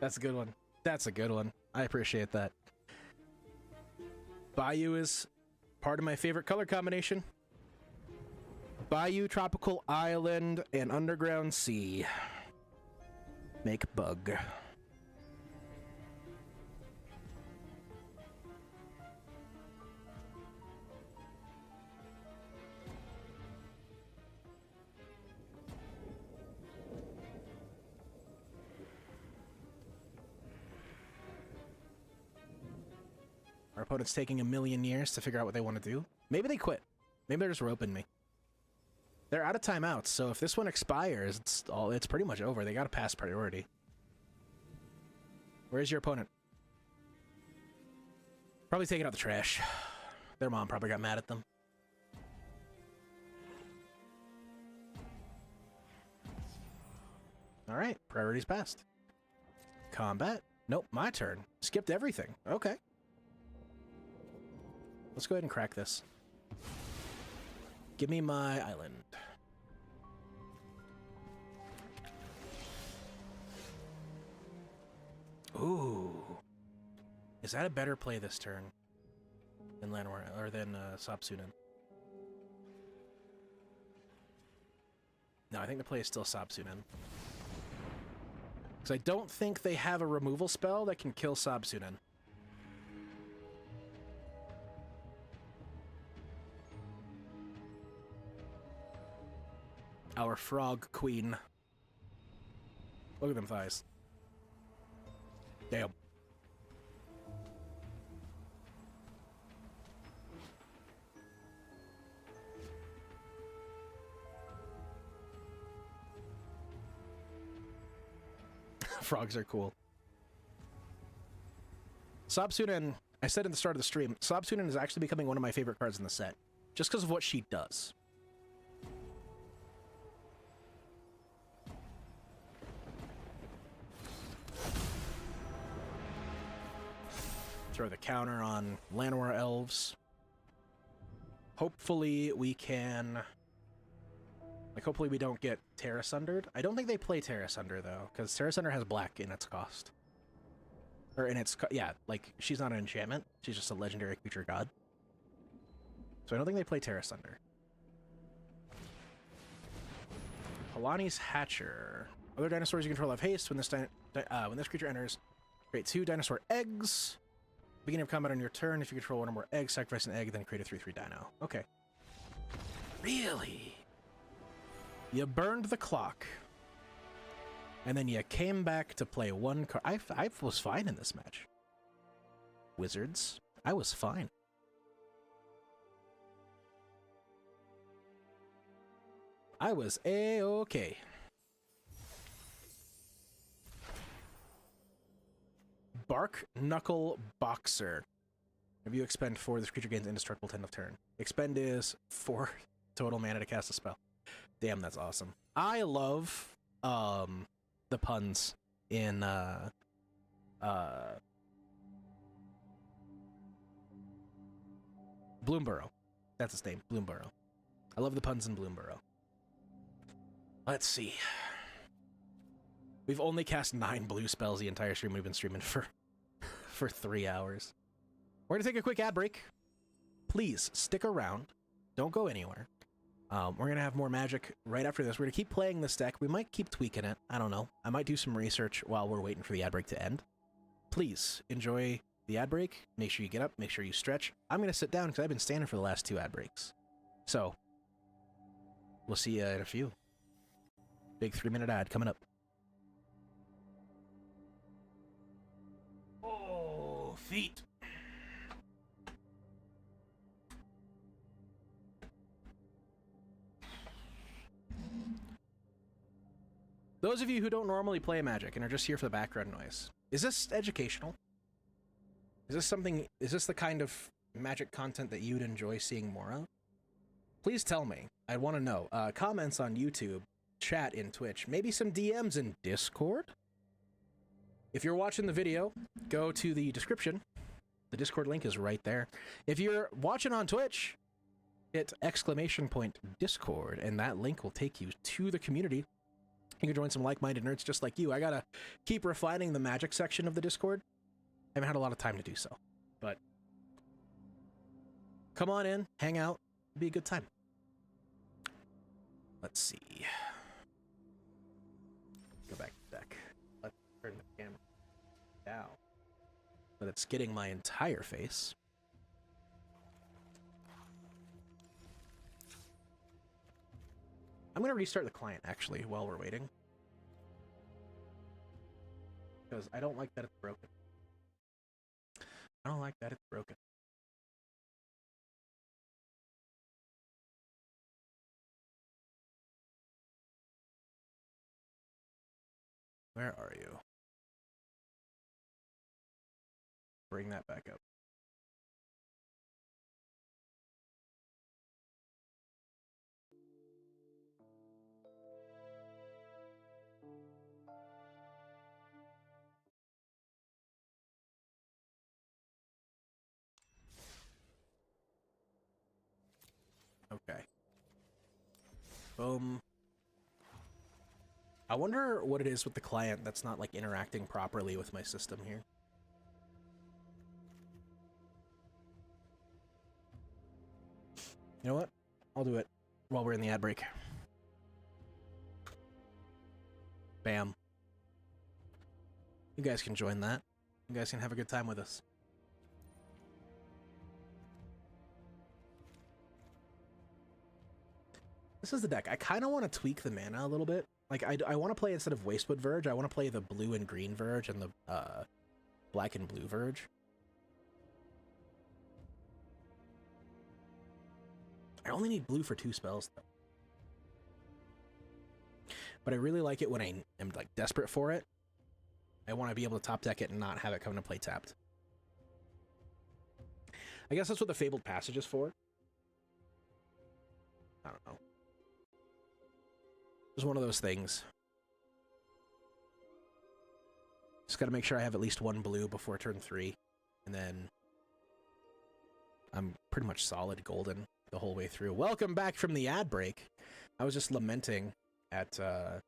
That's a good one. That's a good one. I appreciate that. Bayou is part of my favorite color combination. Bayou, Tropical Island, and Underground Sea. Make bug. Our opponent's taking a million years to figure out what they want to do. Maybe they quit. Maybe they're just roping me. They're out of timeouts, so if this one expires, it's pretty much over. They got to pass priority. Where's your opponent? Probably taking out the trash. Their mom probably got mad at them. All right, priority's passed. Combat. Nope, my turn. Skipped everything. Okay. Let's go ahead and crack this. Give me my island. Ooh. Is that a better play this turn than Llanowar or than Sabsunin? No, I think the play is still Sabsunin. Because I don't think they have a removal spell that can kill Sabsunin. Our frog queen. Look at them thighs. Damn. Frogs are cool. Sabsunin, I said at the start of the stream, Sabsunin is actually becoming one of my favorite cards in the set. Just because of what she does. Throw the counter on Llanowar Elves. Hopefully we can... Like, hopefully we don't get Terra Sundered. I don't think they play Terra Sunder, though, because Terra Sunder has black in its cost. Or in its... Yeah, like, she's not an enchantment. She's just a legendary creature god. So I don't think they play Terra Sunder. Palani's Hatcher. Other dinosaurs you control have haste. When this creature enters, create 2 dinosaur eggs. Beginning of combat on your turn, if you control 1 or more eggs, sacrifice an egg, then create a 3/3 dino. Okay. Really? You burned the clock. And then you came back to play 1 card. I was fine in this match. Wizards. I was fine. I was A-okay. Bark Knuckle Boxer. If you expend 4, this creature gains indestructible 10 of turn. Expend is 4 total mana to cast a spell. Damn, that's awesome. I love the puns in Bloomborough. That's his name, Bloomborough. I love the puns in Bloomborough. Let's see. We've only cast 9 blue spells the entire stream. We've been streaming for 3 hours. We're gonna take a quick ad break. Please stick around. Don't go anywhere. We're gonna have more Magic right after this. We're gonna keep playing this deck. We might keep tweaking it. I don't know. I might do some research while we're waiting for the ad break to end. Please enjoy the ad break. Make sure you get up. Make sure you stretch. I'm gonna sit down because I've been standing for the last 2 ad breaks. So we'll see you in a few. Big 3-minute ad coming up. Oh, feet. Those of you who don't normally play Magic and are just here for the background noise, is this educational? Is this the kind of Magic content that you'd enjoy seeing more of? Please tell me. I want to know. Comments on YouTube, chat in Twitch, maybe some DMs in Discord? If you're watching the video, go to the description. The Discord link is right there. If you're watching on Twitch, hit !Discord, and that link will take you to the community. You can join some like-minded nerds just like you. I gotta keep refining the Magic section of the Discord. I haven't had a lot of time to do so, but come on in, hang out, it'll be a good time. Let's see. Go back to the deck. Let's turn the camera down so that it's getting my entire face. I'm going to restart the client, actually, while we're waiting. Because I don't like that it's broken. I don't like that it's broken. Where are you? Bring that back up. Okay. Boom. I wonder what it is with the client that's not, like, interacting properly with my system here. You know what? I'll do it while we're in the ad break. Bam. You guys can join that. You guys can have a good time with us. This is the deck. I kind of want to tweak the mana a little bit. Like, I want to play, instead of Wastewood Verge, I want to play the blue and green Verge and the black and blue Verge. I only need blue for 2 spells, though. But I really like it when I am, like, desperate for it. I want to be able to top deck it and not have it come into play tapped. I guess that's what the Fabled Passage is for. I don't know. It's one of those things. Just gotta make sure I have at least 1 blue before turn 3. And then I'm pretty much solid golden the whole way through. Welcome back from the ad break. I was just lamenting at the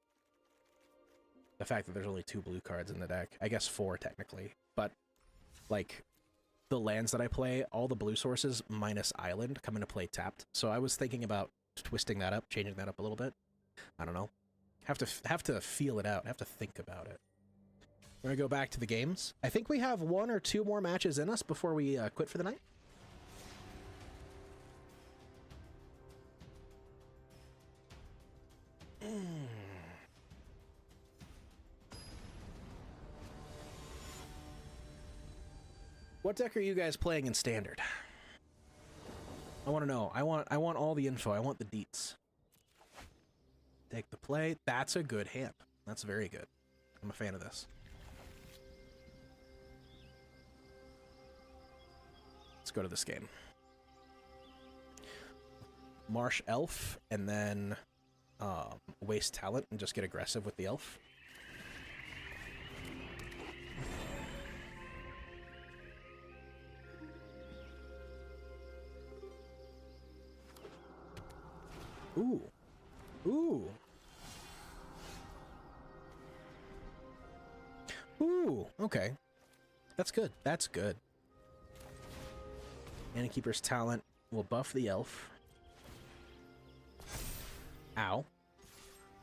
fact that there's only 2 blue cards in the deck. I guess 4 technically. But, like, the lands that I play, all the blue sources minus Island come into play tapped. So I was thinking about twisting that up, changing that up a little bit. I don't know. Have to feel it out. Have to think about it. We're gonna go back to the games. I think we have 1 or 2 more matches in us before we quit for the night. What deck are you guys playing in Standard? I want to know. I want all the info. I want the deets. Take the play. That's a good hand. That's very good. I'm a fan of this. Let's go to this game. Marsh Elf, and then waste talent and just get aggressive with the elf. Ooh. Ooh. Ooh, okay. That's good. That's good. Antikeeper's talent will buff the elf. Ow.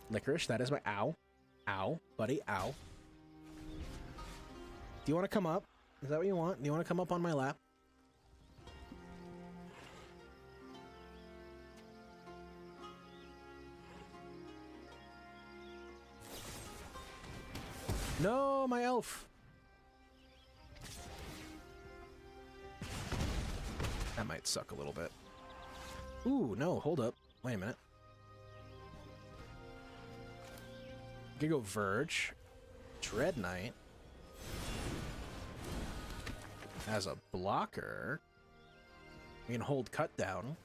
Licorice, that is my ow. Ow, buddy, ow. Do you want to come up? Is that what you want? Do you want to come up on my lap? No, my elf. That might suck a little bit. Ooh, no, hold up. Wait a minute. I'm gonna go Verge. Dread Knight. As a blocker. We can hold Cut Down.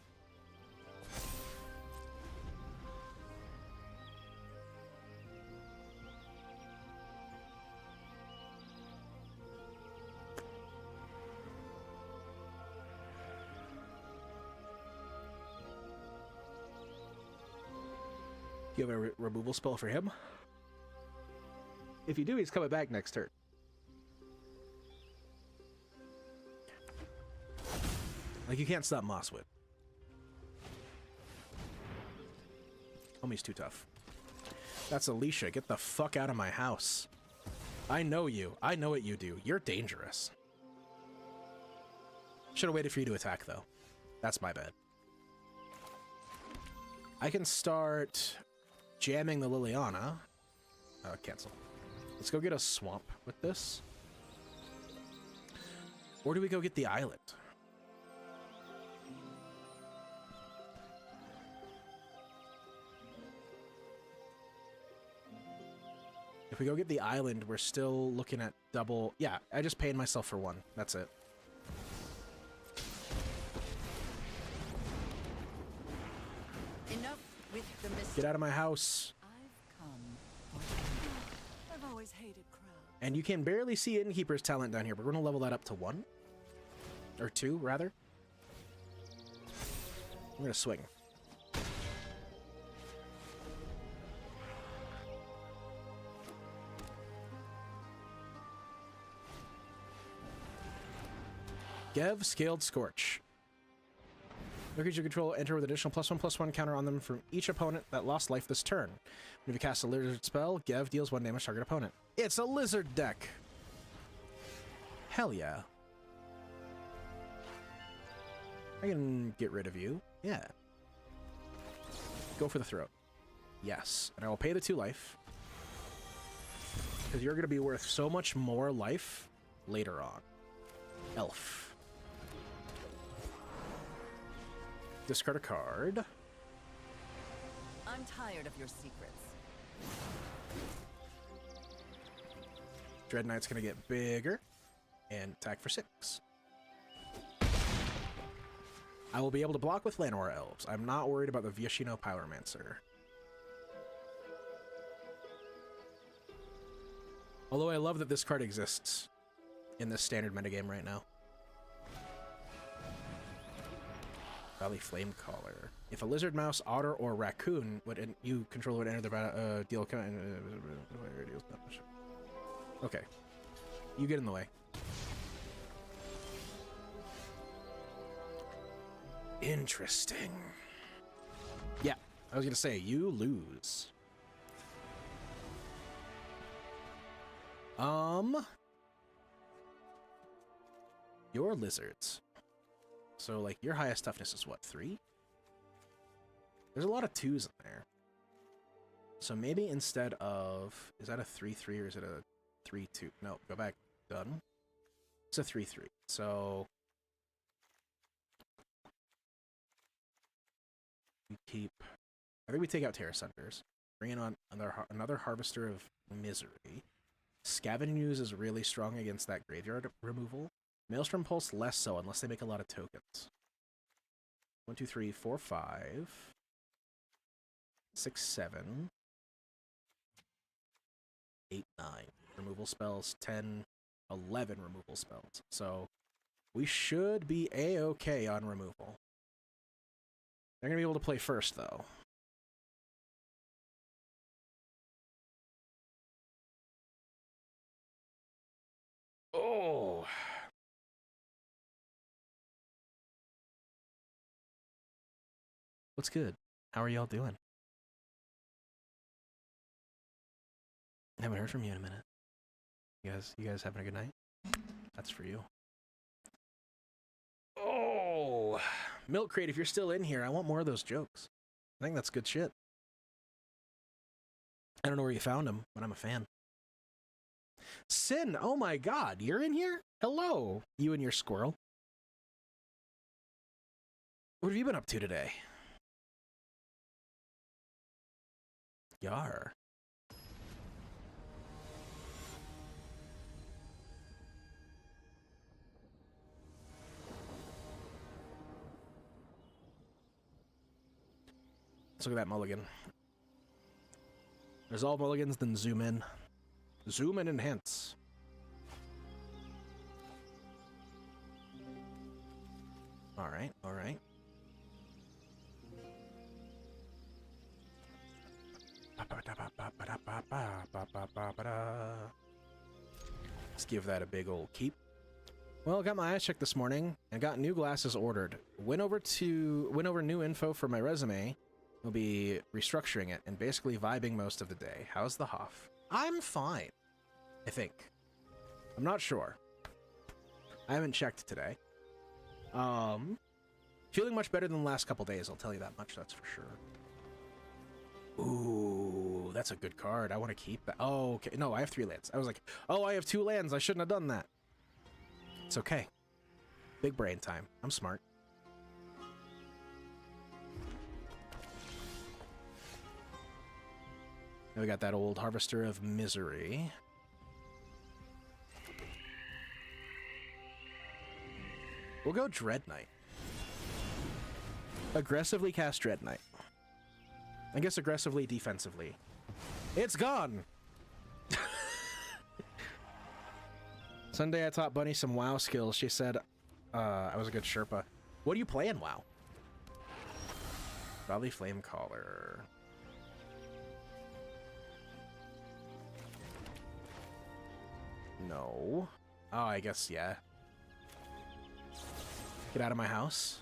Do you have a removal spell for him? If you do, he's coming back next turn. Like, you can't stop Mosswood. Homie's too tough. That's Alicia. Get the fuck out of my house. I know you. I know what you do. You're dangerous. Should have waited for you to attack, though. That's my bad. I can start jamming the Liliana. Cancel. Let's go get a swamp with this. Or do we go get the island? If we go get the island, we're still looking at double... Yeah, I just paid myself for one. That's it. Enough with the Get out of my house. I've come. I've always hated crowds. And you can barely see Innkeeper's talent down here, but we're going to level that up to 1. Or 2, rather. I'm going to swing. Gev, Scaled Scorch. No creature you control enter with additional +1/+1 counter on them from each opponent that lost life this turn. When you cast a lizard spell, Gev deals 1 damage to target opponent. It's a lizard deck! Hell yeah. I can get rid of you. Yeah. Go for the throat. Yes. And I will pay the 2 life. Because you're going to be worth so much more life later on. Elf. Discard a card. I'm tired of your secrets. Dread Knight's gonna get bigger and attack for 6. I will be able to block with Llanowar Elves. I'm not worried about the Vyashino Pyromancer. Although I love that this card exists in this standard metagame right now. Valley Flamecaller. If a lizard, mouse, otter, or raccoon you control would enter the deal. Okay, you get in the way. Interesting. Yeah, I was gonna say you lose. Your lizards. So, like, your highest toughness is what, 3? There's a lot of 2s in there. So maybe instead of... Is that a 3/3 or is it a 3/2? No, go back. Done. It's a 3/3. So... We keep... I think we take out Terra Sunders. Bring in on another Harvester of Misery. Scavenging Ooze is really strong against that graveyard removal. Maelstrom Pulse less so, unless they make a lot of tokens. 1, 2, 3, 4, 5. 6, 7, 8, 9. Removal spells, 10, 11 removal spells. So we should be A-okay on removal. They're going to be able to play first, though. Oh! What's good? How are y'all doing? Haven't heard from you in a minute. You guys having a good night? That's for you. Oh! Milk Crate, if you're still in here, I want more of those jokes. I think that's good shit. I don't know where you found them, but I'm a fan. Sin, oh my god, you're in here? Hello, you and your squirrel. What have you been up to today? Yar. Let's look at that mulligan. There's all mulligans, then zoom in. Zoom and enhance. Alright, alright. Let's give that a big old keep. Well, I got my eyes checked this morning and got new glasses ordered. Went over new info for my resume. We'll be restructuring it and basically vibing most of the day. How's the Haaf? I'm fine, I think. I'm not sure. I haven't checked today. Feeling much better than the last couple days, I'll tell you that much, that's for sure. Ooh, that's a good card. I want to keep that. Oh, okay. No, I have 3 lands. I was like, oh, I have 2 lands. I shouldn't have done that. It's okay. Big brain time. I'm smart. Now we got that old Harvester of Misery. We'll go Dread Knight. Aggressively cast Dread Knight. I guess aggressively, defensively. It's gone! Sunday I taught Bunny some WoW skills. She said I was a good Sherpa. What do you play in WoW? Probably Flamecaller. No. Oh, I guess, yeah. Get out of my house.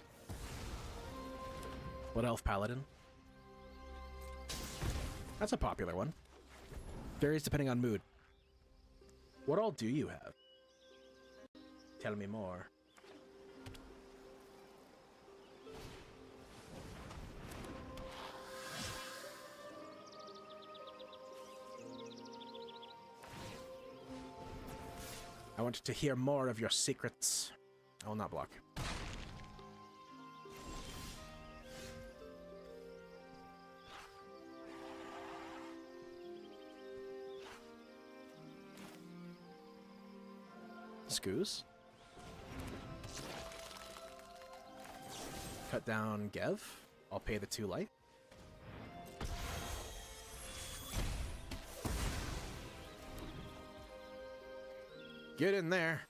What Elf Paladin? That's a popular one. Varies depending on mood. What all do you have? Tell me more. I want to hear more of your secrets. I will not block. Scoos. Cut down Gev. I'll pay the 2 life. Get in there.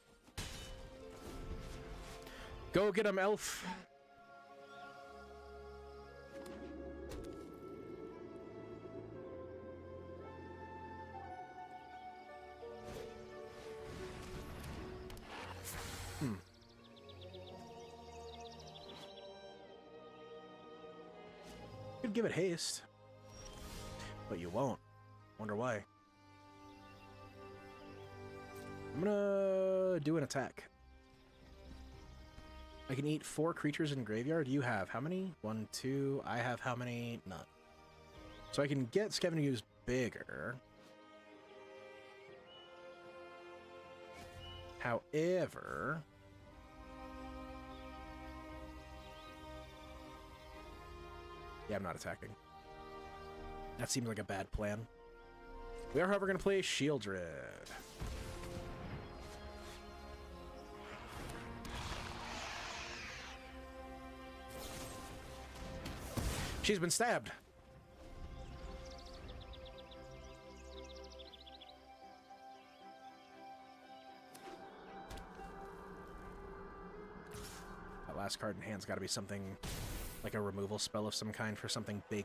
Go get him, Elf. Could give it haste, but you won't. Wonder why. I'm gonna do an attack. I can eat 4 creatures in graveyard. You have how many? 1, 2. I have how many? None. So I can get Scavenging Ooze bigger. However, yeah, I'm not attacking. That seems like a bad plan. We are, however, going to play Shieldred. She's been stabbed. last card in hand's got to be something like a removal spell of some kind for something big.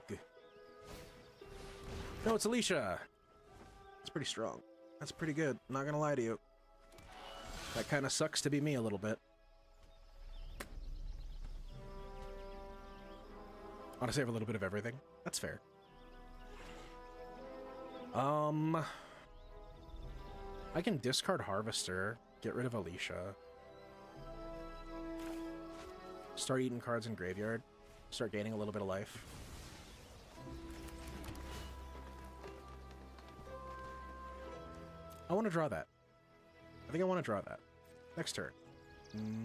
No, it's Alicia! It's pretty strong. That's pretty good. I'm not gonna lie to you. That kind of sucks to be me a little bit. I want to save a little bit of everything. That's fair. I can discard Harvester, get rid of Alicia. Start eating cards in graveyard. Start gaining a little bit of life. I want to draw that. I think I want to draw that. Next turn.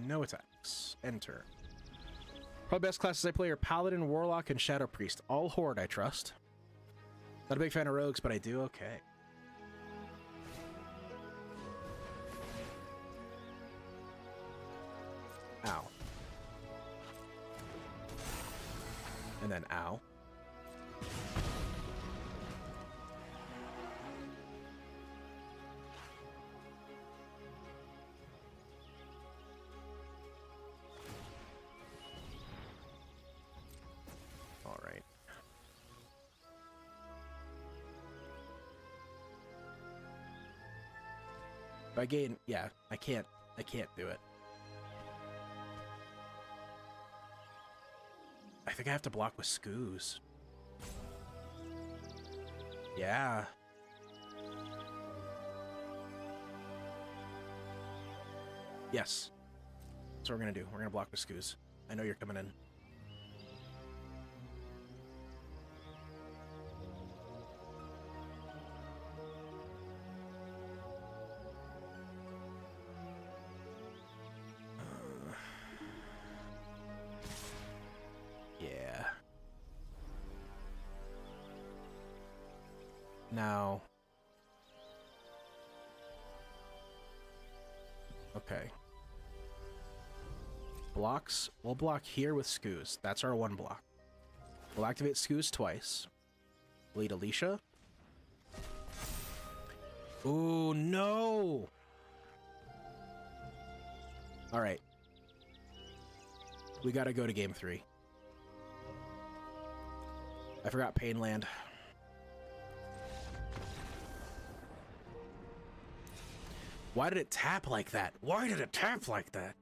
No attacks. End turn. Probably best classes I play are Paladin, Warlock, and Shadow Priest. All Horde, I trust. Not a big fan of Rogues, but I do okay. Ow. And then ow. All right. If I gain, yeah, I can't do it. I think I have to block with Skoos. Yeah. Yes. That's what we're gonna do. We're gonna block with Skoos. I know you're coming in. Yeah. Now. Okay. Blocks. We'll block here with Skoos. That's our one block. We'll activate Skoos twice. Lead Alicia. Ooh, no! Alright. We gotta go to game 3. I forgot Painland. Why did it tap like that? Why did it tap like that?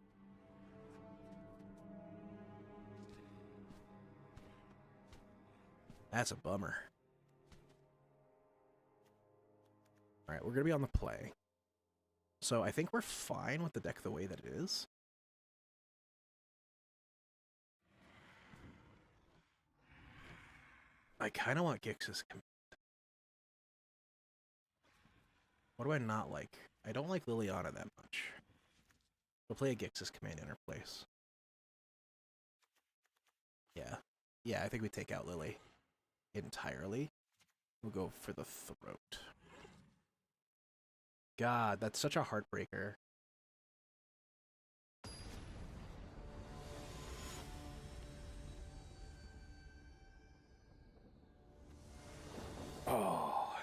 That's a bummer. Alright, we're gonna be on the play. So I think we're fine with the deck the way that it is. I kind of want Gix's Command. What do I not like? I don't like Liliana that much. We'll play a Gix's Command in her place. Yeah. Yeah, I think we take out Lily entirely. We'll go for the throat. God, that's such a heartbreaker. Oh.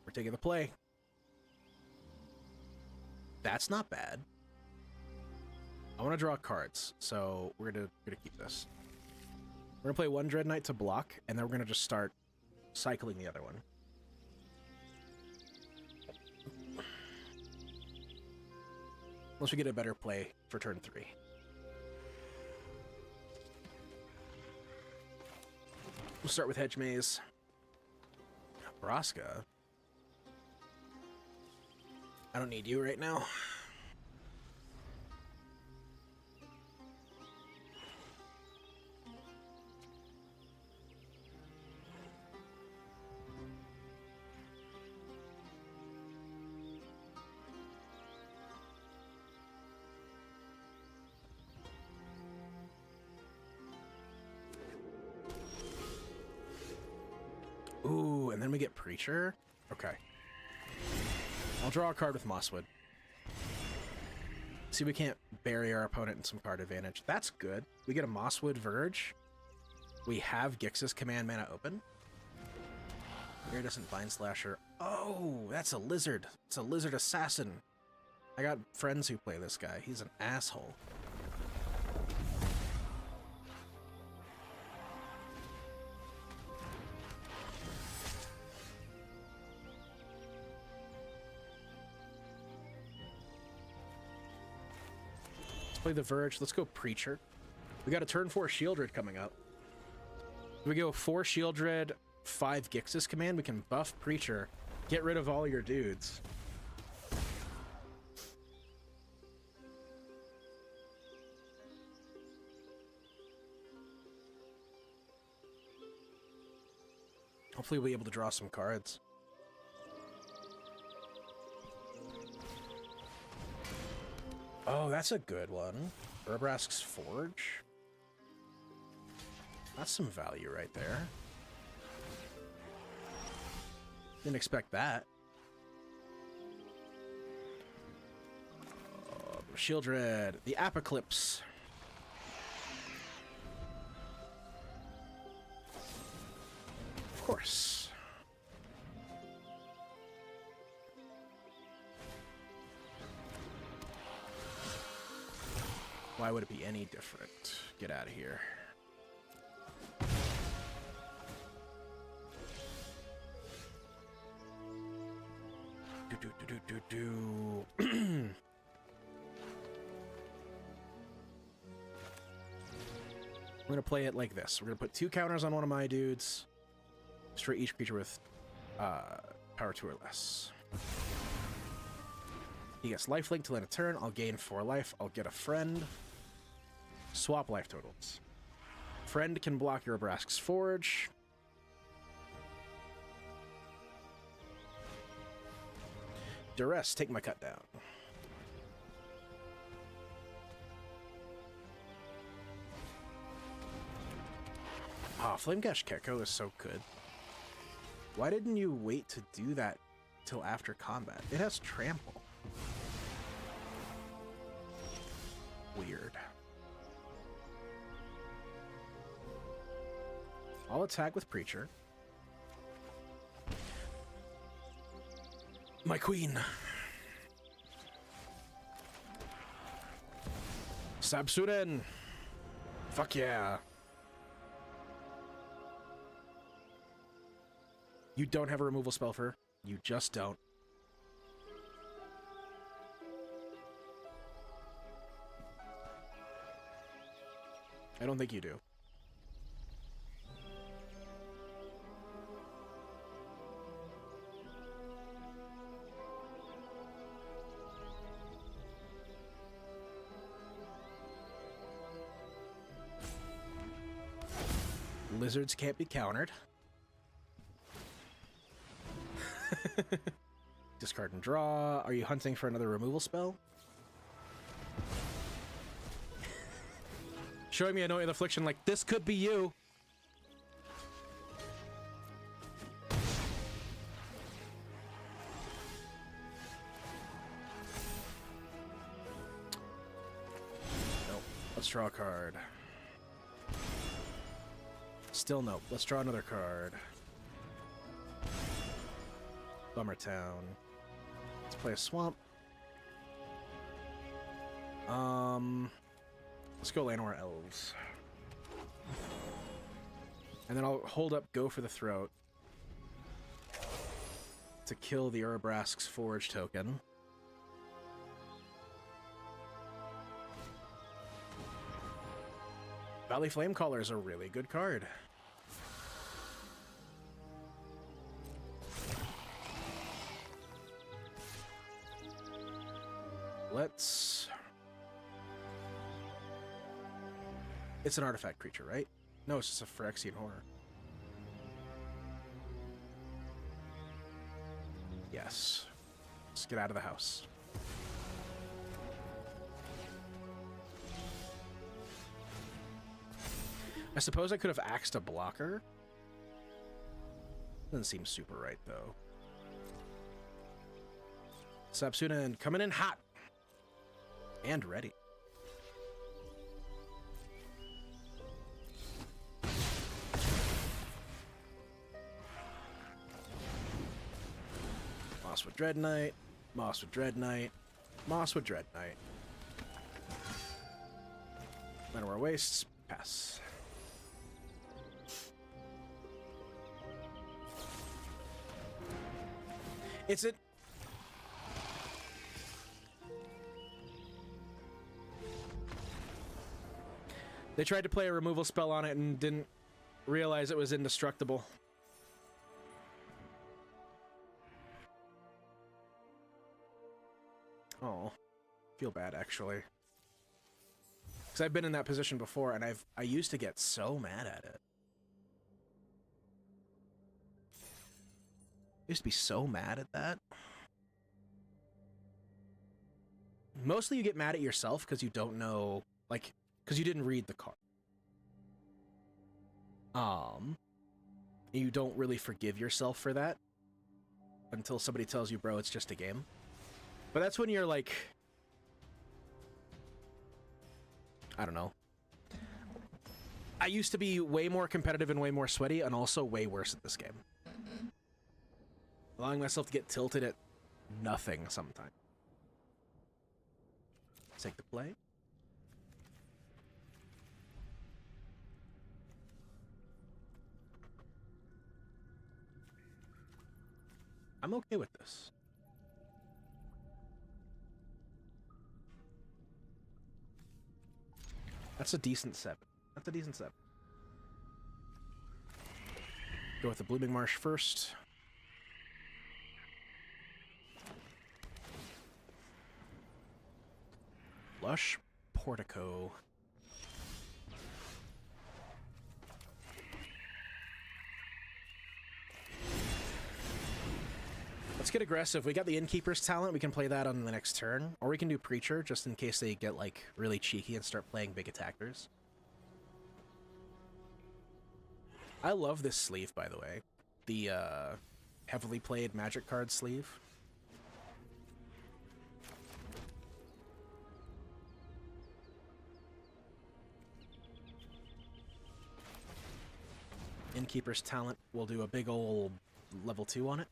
We're taking the play. That's not bad. I want to draw cards, so we're gonna keep this. We're gonna play one Dread Knight to block, and then we're gonna just start cycling the other one. Unless we get a better play for turn 3. We'll start with Hedge Maze. Braska. I don't need you right now. Ooh, and then we get Preacher? Okay. I'll draw a card with Mosswood. See, we can't bury our opponent in some card advantage. That's good. We get a Mosswood Verge. We have Gix's Command mana open. Iridescent Vine Slasher. Oh, that's a lizard. It's a lizard assassin. I got friends who play this guy. He's an asshole. Let's play the Verge. Let's go Preacher. We got a turn 4 Shieldred coming up. If we go 4 Shieldred, 5 Gixis command, we can buff Preacher, get rid of all your dudes. Hopefully we'll be able to draw some cards. Oh, that's a good one. Urbrask's Forge. That's some value right there. Didn't expect that. Shieldred, the Apocalypse. Of course. Why would it be any different? Get out of here. I'm gonna play it like this. We're gonna put 2 counters on one of my dudes. Destroy each creature with power 2 or less. He gets lifelink till end of turn. I'll gain 4 life. I'll get a friend. Swap life totals. Friend can block your Urbrask's Forge. Duress, take my cut down. Ah, Flamegash Keko is so good. Why didn't you wait to do that till after combat? It has trample. Weird. I'll attack with Preacher. My queen. Sabsuren. Fuck yeah. You don't have a removal spell for her. You just don't. I don't think you do. Lizards can't be countered. Discard and draw. Are you hunting for another removal spell? Showing me Annoying Affliction like, this could be you. Nope. Let's draw a card. Still nope. Let's draw another card. Bummer Town. Let's play a swamp. Let's go Llanowar Elves. And then I'll hold up Go for the Throat to kill the Urbrask's Forge token. Valley Flamecaller is a really good card. Let's... It's an artifact creature, right? No, it's just a Phyrexian Horror. Yes. Let's get out of the house. I suppose I could have axed a blocker. Doesn't seem super right, though. Sabsunen coming in hot. And ready. Moss with Dread Knight. Moss with Dread Knight. Mosswood Dread Knight. Manowar Wastes. Pass. It's it. They tried to play a removal spell on it and didn't realize it was indestructible. Oh, feel bad actually. Because I've been in that position before, and I used to get so mad at it. I used to be so mad at that. Mostly you get mad at yourself because you don't know, like, because you didn't read the card. You don't really forgive yourself for that until somebody tells you, bro, it's just a game. But that's when you're like, I don't know. I used to be way more competitive and way more sweaty and also way worse at this game. Allowing myself to get tilted at nothing sometimes. Take the play. I'm okay with this. That's a decent 7. That's a decent 7. Go with the Blooming Marsh first. Lush Portico. Let's get aggressive. We got the Innkeeper's talent. We can play that on the next turn. Or we can do Preacher, just in case they get, like, really cheeky and start playing big attackers. I love this sleeve, by the way. The, heavily played Magic card sleeve. Innkeeper's talent. We'll do a big ol' level 2 on it.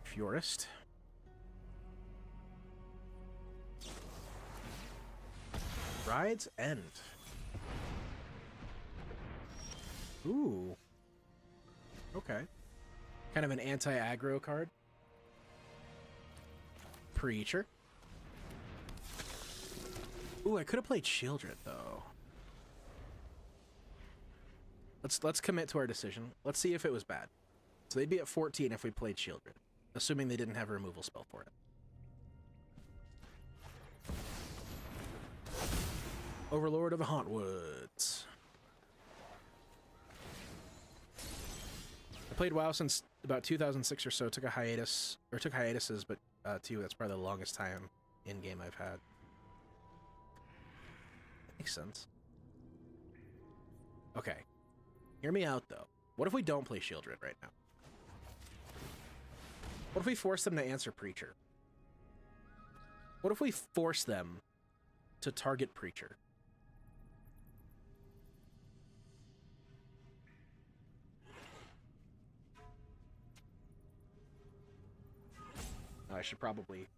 Furist. Bride's End. Ooh. Okay. Kind of an anti-aggro card. Preacher. Ooh, I could have played Shieldred though. Let's commit to our decision. Let's see if it was bad. So they'd be at 14 if we played Shieldred, assuming they didn't have a removal spell for it. Overlord of the Hauntwoods. I played WoW since about 2006 or so. Took a hiatus, or took hiatuses, but 2. That's probably the longest time in game I've had. Makes sense. Okay, hear me out though. What if we don't play Shieldred right now? What if we force them to answer Preacher? What if we force them to target Preacher? I should probably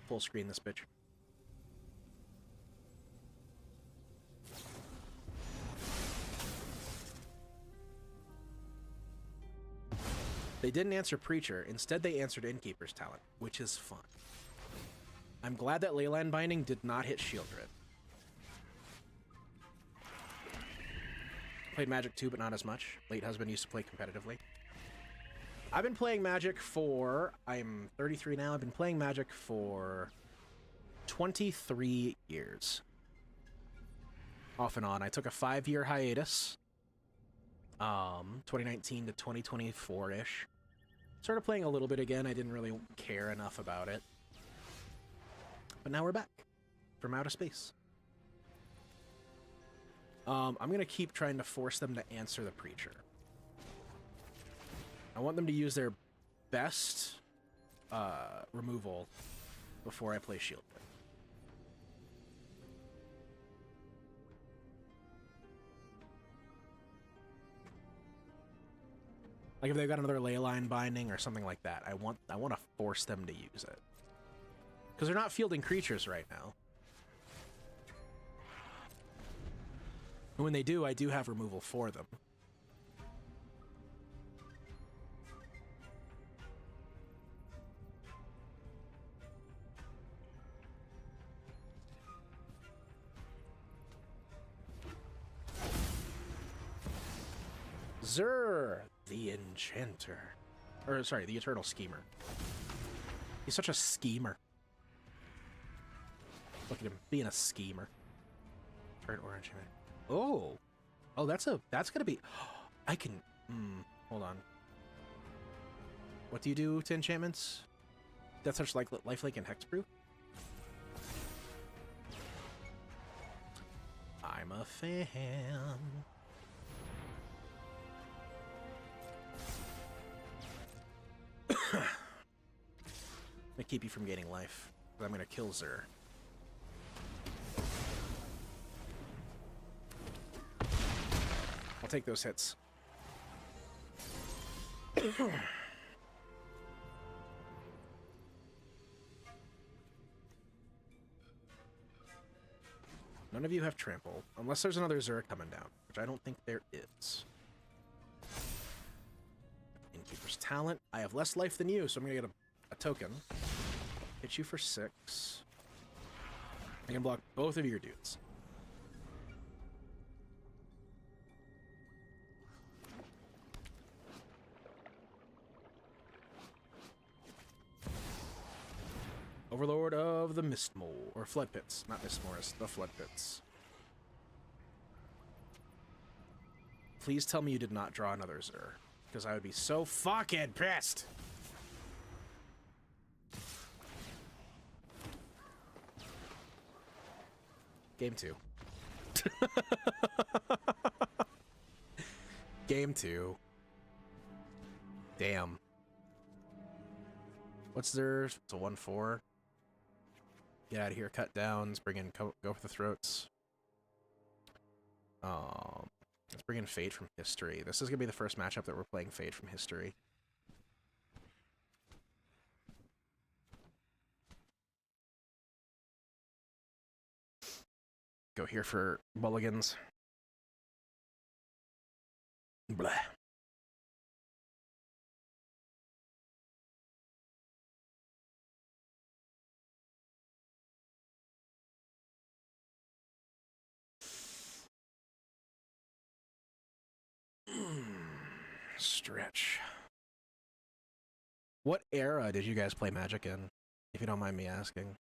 full screen this bitch. They didn't answer Preacher. Instead, they answered Innkeeper's talent, which is fun. I'm glad that Leyline Binding did not hit Shieldred. Played Magic too, but not as much. Late husband used to play competitively. I've been playing Magic for... I'm 33 now. I've been playing Magic for 23 years. Off and on. I took a 5-year hiatus. 2019 to 2024-ish. Started playing a little bit again. I didn't really care enough about it. But now we're back. From outer space. I'm going to keep trying to force them to answer the Preacher. I want them to use their best removal before I play Shield. Like if they've got another Leyline binding or something like that, I want to force them to use it. Because they're not fielding creatures right now. And when they do, I do have removal for them. Zur, the Enchanter. Or, sorry, the Eternal Schemer. He's such a schemer. Look at him being a schemer. Turn orange. Oh! Oh, that's gonna be... I can... hold on. What do you do to enchantments? Death Touch, Lifelink, and Hexproof? I'm a fan. I'm gonna keep you from gaining life, but I'm gonna kill Zur. I'll take those hits. None of you have trample, unless there's another Zur coming down, which I don't think there is. Innkeeper's Talent. I have less life than you, so I'm gonna get a token. Hit you for 6. I can block both of your dudes. Overlord of the Mistmole, or Flood Pits. Not Mistmores, the Flood Pits. Please tell me you did not draw another Zur, because I would be so fucking pissed! Game 2. Game 2. Damn. What's there? It's a 1/4. Get out of here. Cut downs. Bring in go for the throats. Let's bring in Fade from History. This is gonna be the first matchup that we're playing Fade from History. Go here for mulligans. Blah. Stretch. What era did you guys play Magic in, if you don't mind me asking?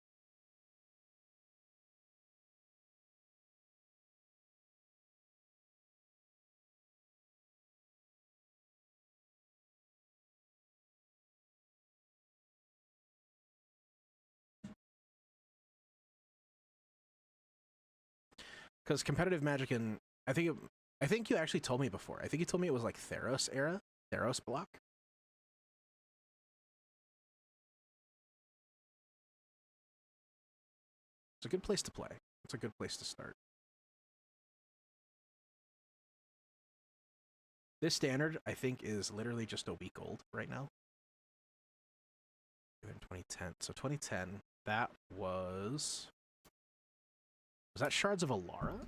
Because competitive Magic in, I think you actually told me before. I think you told me it was like Theros era, Theros block. It's a good place to play. It's a good place to start. This standard, I think, is literally just a week old right now. In 2010. So 2010, that was that Shards of Alara?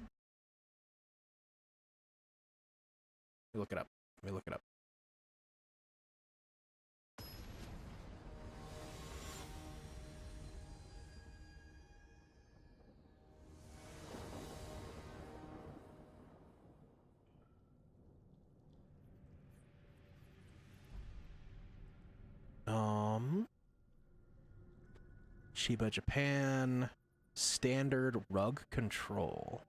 Let me look it up. Let me look it up. Chiba Japan, standard rug control.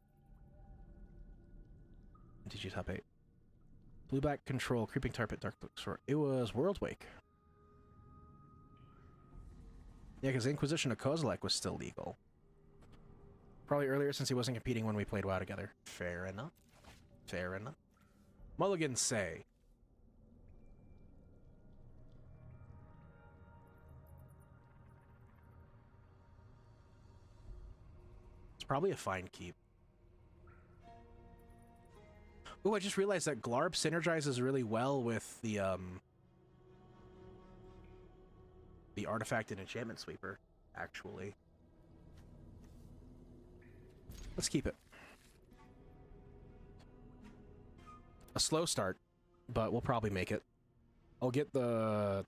MTG top 8. Blue back control, creeping target, dark sword. It was World Wake. Yeah, because Inquisition of Kozilek was still legal. Probably earlier since he wasn't competing when we played WoW together. Fair enough. Fair enough. Mulligan say. Probably a fine keep. Ooh, I just realized that Glarb synergizes really well with the artifact and enchantment sweeper, actually. Let's keep it. A slow start, but we'll probably make it. I'll get the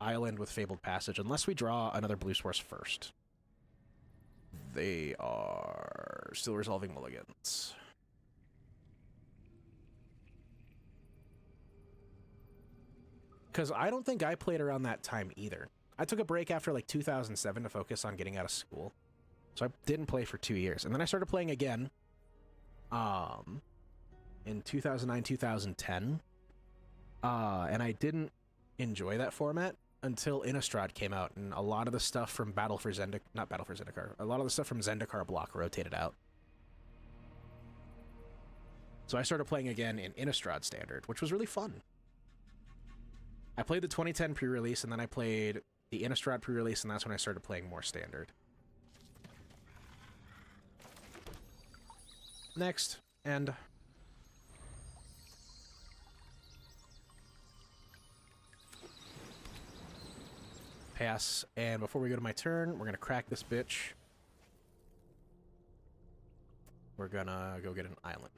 island with Fabled Passage, unless we draw another blue source first. They are still resolving mulligans. Because I don't think I played around that time either. I took a break after like 2007 to focus on getting out of school. So I didn't play for 2 years. And then I started playing again in 2009, 2010. And I didn't enjoy that format until Innistrad came out, and a lot of the stuff from a lot of the stuff from Zendikar block rotated out. So I started playing again in Innistrad Standard, which was really fun. I played the 2010 pre-release, and then I played the Innistrad pre-release, and that's when I started playing more Standard. Next, and... pass, and before we go to my turn, we're gonna crack this bitch. We're gonna go get an island.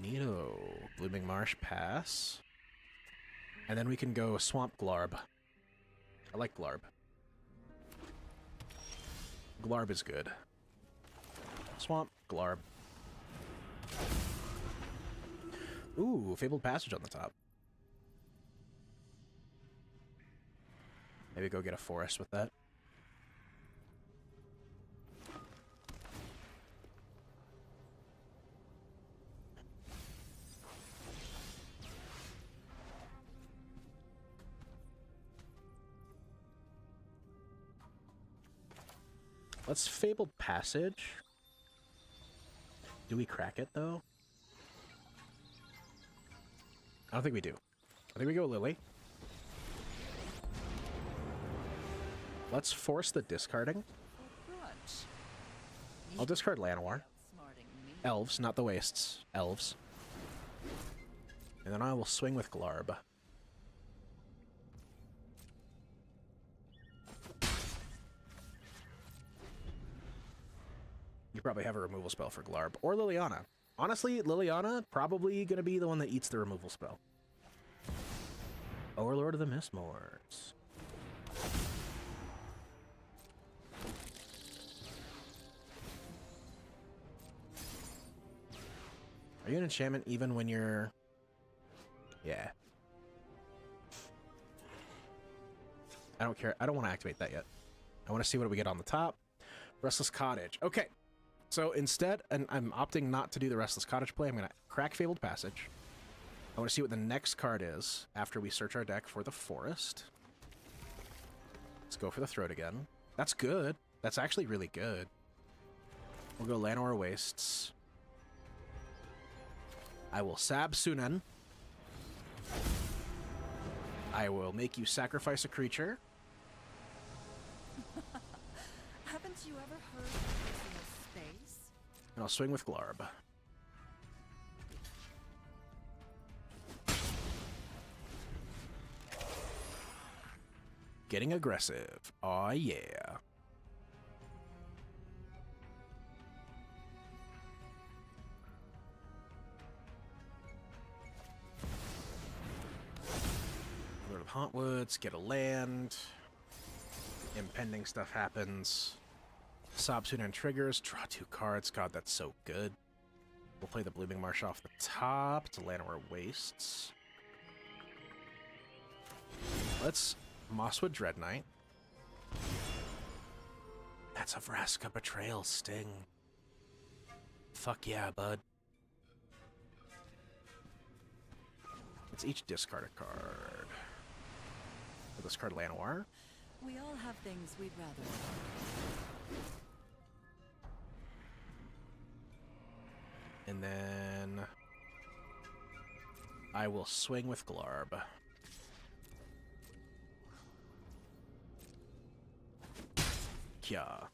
Neato. Blooming Marsh, pass. And then we can go Swamp Glarb. I like Glarb. Glarb is good. Swamp, Glarb. Ooh, Fabled Passage on the top. Maybe go get a forest with that. Let's Fabled Passage. Do we crack it, though? I don't think we do. I think we go Lily. Let's force the discarding. I'll discard Llanowar. Elves, not the wastes. Elves. And then I will swing with Glarb. You probably have a removal spell for Glarb. Or Liliana. Honestly, Liliana probably going to be the one that eats the removal spell. Overlord of the Mistmoors. Are you an enchantment even when you're... Yeah. I don't care. I don't want to activate that yet. I want to see what we get on the top. Restless Cottage. Okay. So instead, and I'm opting not to do the Restless Cottage play, I'm going to crack Fabled Passage. I want to see what the next card is after we search our deck for the Forest. Let's go for the Throat again. That's good. That's actually really good. We'll go Llanowar Wastes. I will Sab Sunan. I will make you sacrifice a creature. Haven't you ever heard of personal space? And I'll swing with Glarb. Getting aggressive. Aw, yeah. Lord of Hauntwoods, get a land. Impending stuff happens. Sabsunan triggers, draw 2 cards. God, that's so good. We'll play the Blooming Marsh off the top to Llanowar Wastes. Let's Mosswood Dread Knight. That's a Vraska Betrayal Sting. Fuck yeah, bud. Let's each discard a card. We'll discard Llanowar. We all have things we'd rather. And then I will swing with Glarb. Kya.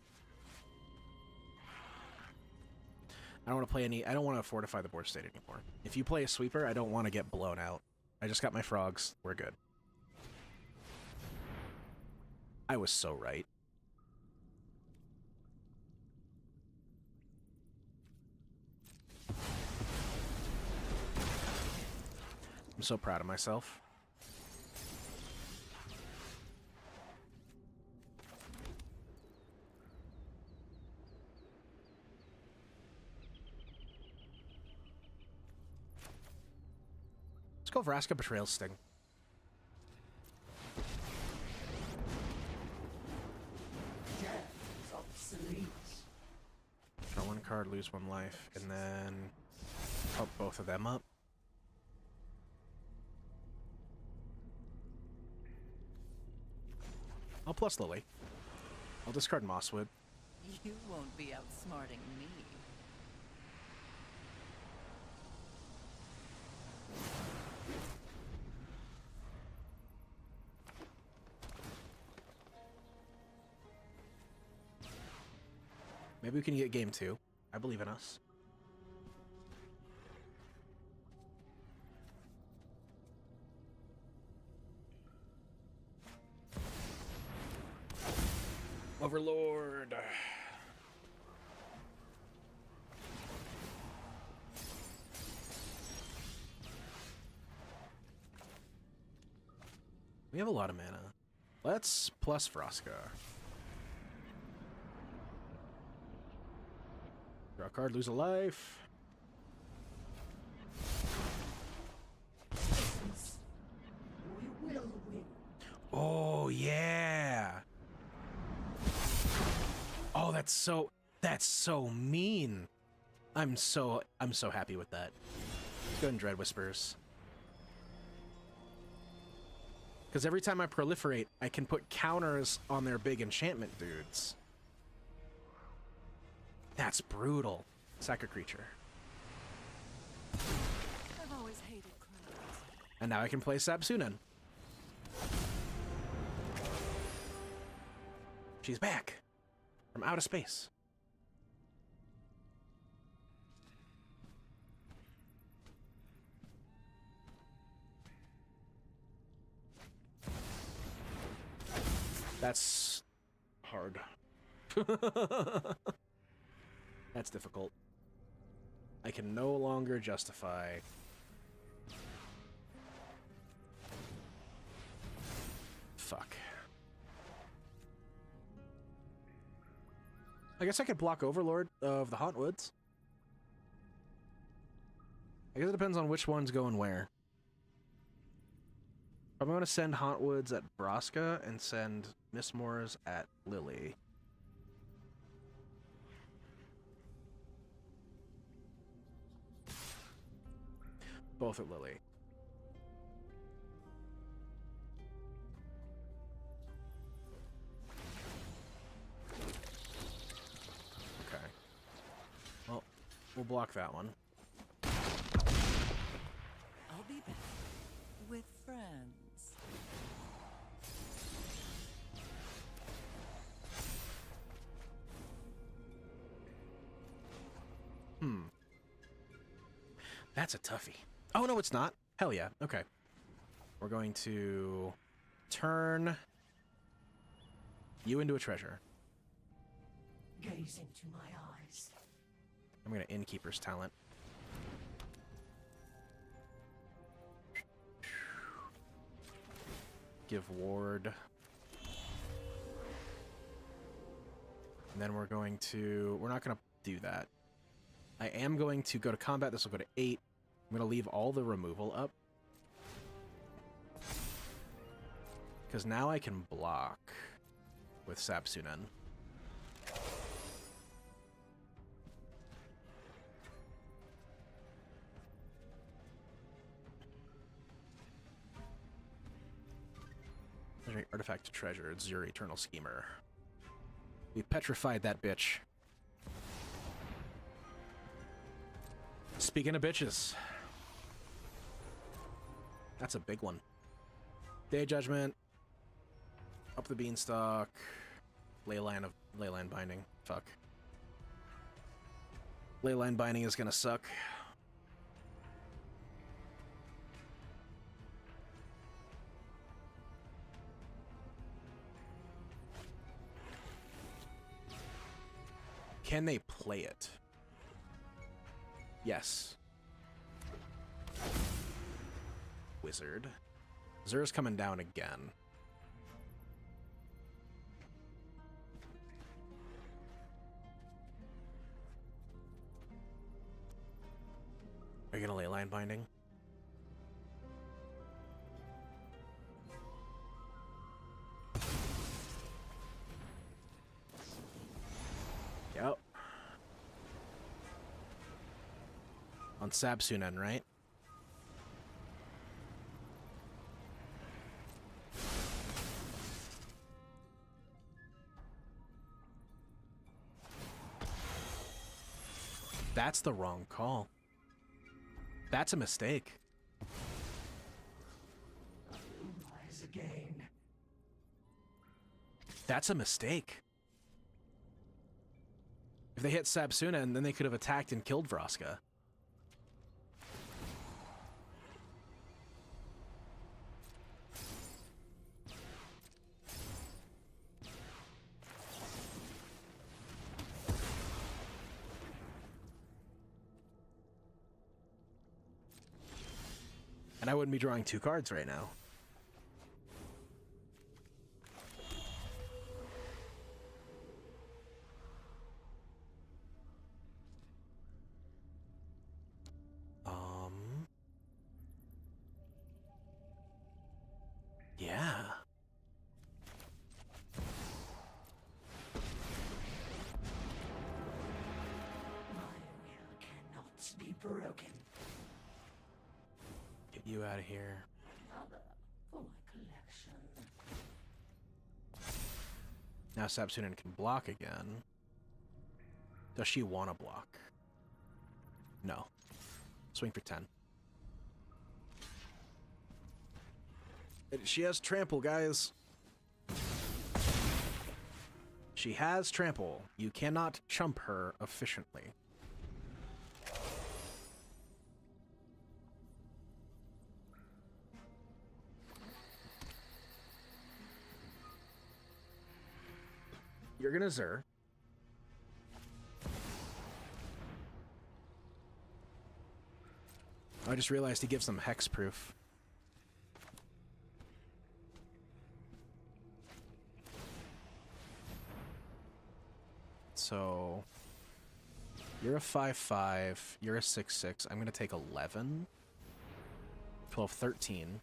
I don't want to play any... I don't want to fortify the board state anymore. If you play a sweeper, I don't want to get blown out. I just got my frogs. We're good. I was so right. I'm so proud of myself. Let's go Vraska Betrayal Sting. Death is obsolete. Draw one card, lose one life, and then help both of them up. I'll plus Lily. I'll discard Mosswood. You won't be outsmarting me. Maybe we can get game 2. I believe in us. Overlord. We have a lot of mana. Let's plus Vraska. Draw a card, lose a life. We will win. Oh yeah. Oh, that's so mean. I'm so happy with that. Let's go ahead and Dread Whispers. Because every time I proliferate, I can put counters on their big enchantment dudes. That's brutal. Sack a creature. I've always hated clowns. And now I can play Sabsunan. She's back. From outer space. That's hard. That's difficult. I can no longer justify... Fuck. I guess I could block Overlord of the Hauntwoods. I guess it depends on which one's going where. I'm going to send Hauntwoods at Vraska and send Mistmoors at Lily. Both at Lily. Okay. Well, we'll block that one. I'll be back with friends. That's a toughie. Oh, no, it's not. Hell yeah. Okay. We're going to turn you into a treasure. Gaze into my eyes. I'm going to Innkeeper's Talent. Give Ward. And then we're going to... We're not going to do that. I am going to go to combat. This will go to 8. I'm going to leave all the removal up. Because now I can block with Sabsunan. Legendary artifact to treasure. It's your Eternal Schemer. We petrified that bitch. Speaking of bitches. That's a big one. Day of Judgment. Up the Beanstalk. Leyline of Leyline Binding. Fuck. Leyline Binding is gonna suck. Can they play it? Yes. Wizard. Zer's coming down again. Are you gonna Leyline Binding? Yep. On Sabsunen, right? That's the wrong call. That's a mistake. Rise again. That's a mistake. If they hit Sabsunen, then they could have attacked and killed Vraska. And I wouldn't be drawing 2 cards right now. Yeah. My will cannot be broken. Get you out of here. Another for my collection. Now Sabsunen can block again. Does she want to block? No. Swing for 10. She has trample, guys. She has trample. You cannot chump her efficiently. You're gonna Zur. I just realized he gives them hexproof. So you're a 5/5, you're a 6/6. I'm gonna take 11, 12, 13.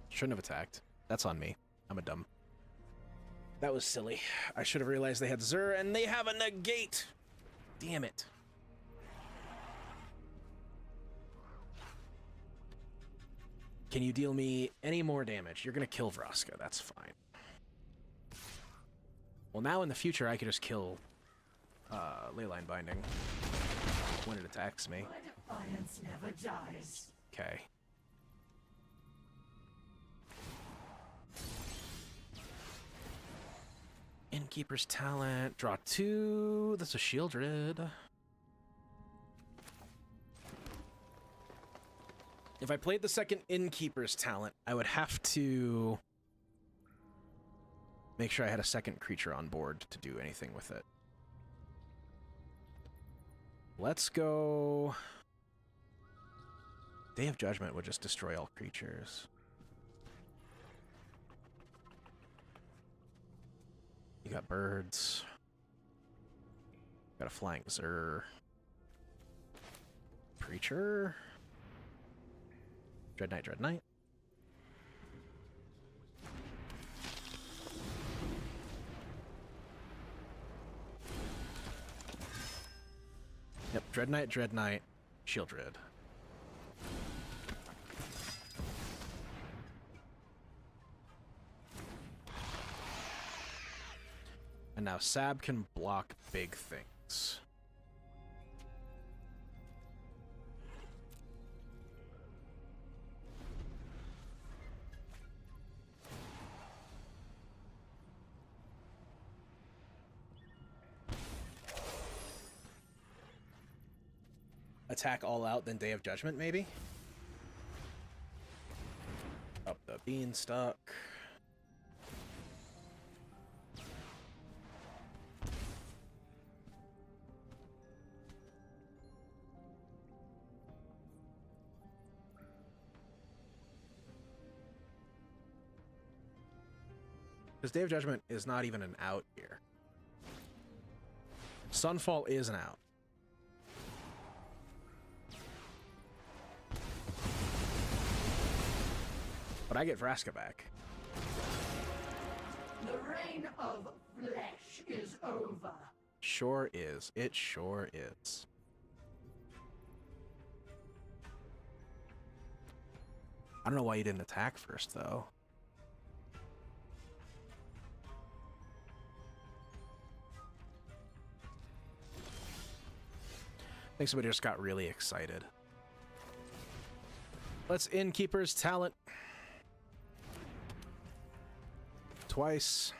Shouldn't have attacked. That's on me. I'm a dumb. That was silly. I should have realized they had Zur, and they have a negate! Damn it. Can you deal me any more damage? You're gonna kill Vraska, that's fine. Well, now in the future, I could just kill Leyline Binding when it attacks me. My defiance never dies. Okay. Innkeeper's Talent. Draw 2. That's a Shieldred. If I played the second Innkeeper's Talent, I would have to make sure I had a second creature on board to do anything with it. Let's go... Day of Judgment would just destroy all creatures. You got birds. Got a flying Zur. Preacher. Dread Knight, Dread Knight. Yep, Dread Knight, Dread Knight, Shieldred. And now Sab can block big things. Attack all out, then Day of Judgment, maybe? Up the beanstalk. Because Day of Judgment is not even an out here. Sunfall is an out. But I get Vraska back. The reign of flesh is over. Sure is. It sure is. I don't know why you didn't attack first, though. I think somebody just got really excited. Let's Innkeeper's Talent. Twice.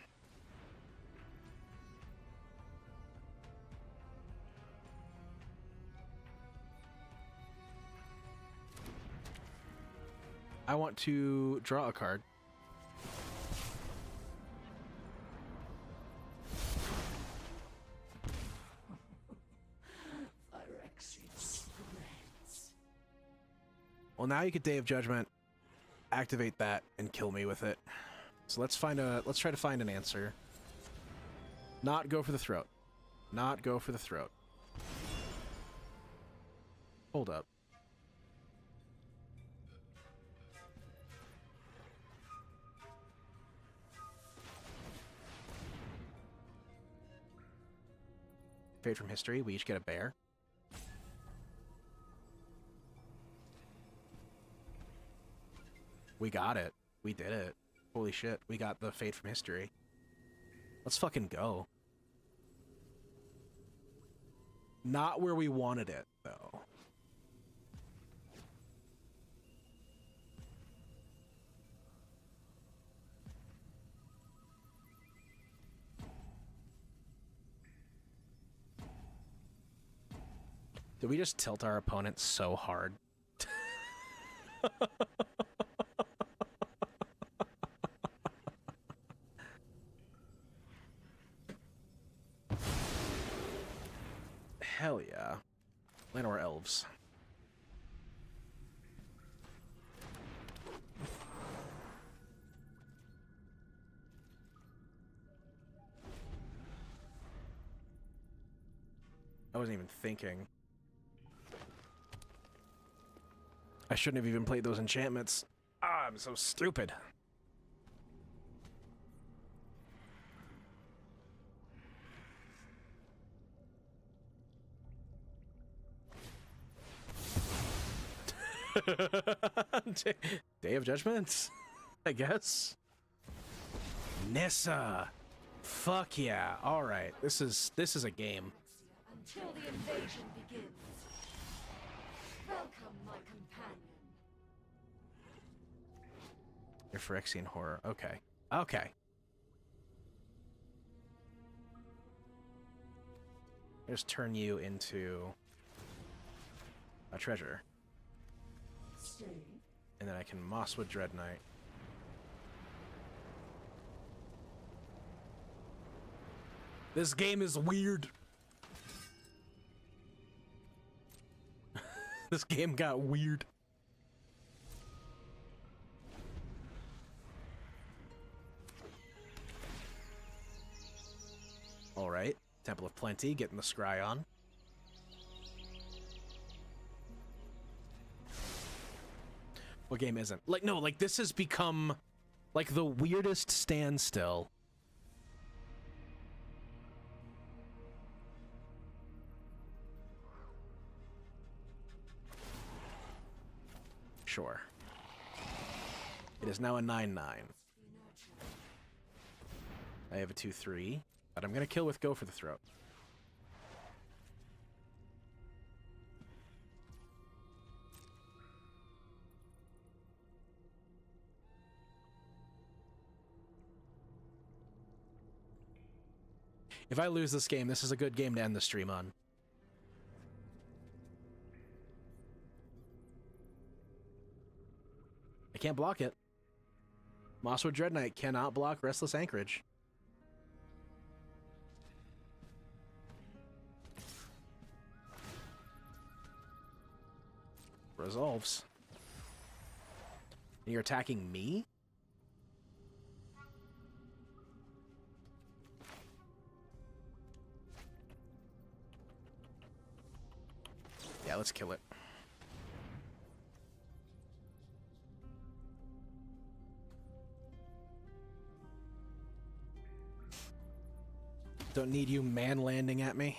I want to draw a card. Well, now you get Day of Judgment, activate that, and kill me with it. So let's try to find an answer. Not go for the throat. Not go for the throat. Hold up. Fade from history, we each get a bear. We got it. We did it. Holy shit, we got the Fade from history. Let's fucking go. Not where we wanted it, though. Did we just tilt our opponent so hard? Hell yeah. Llanowar Elves. I wasn't even thinking. I shouldn't have even played those enchantments. Ah, I'm so stupid. Day of Judgment, I guess. Nissa. Fuck yeah. All right. This is a game. Until the invasion begins. Welcome, my companion. Your Phyrexian horror. Okay. Okay. Just turn you into a treasure. Stay. And then I can Mosswood Dread Knight. This game is weird. This game got weird. All right. Temple of Plenty, getting the scry on. What game isn't? Like, no, like, this has become, like, the weirdest standstill. Sure. It is now a 9/9. I have a 2/3, but I'm gonna kill with Go for the Throat. If I lose this game, this is a good game to end the stream on. can't block it. Mosswood Dread Knight cannot block Restless Anchorage. Resolves. And you're attacking me? Yeah, let's kill it. Don't need you man landing at me.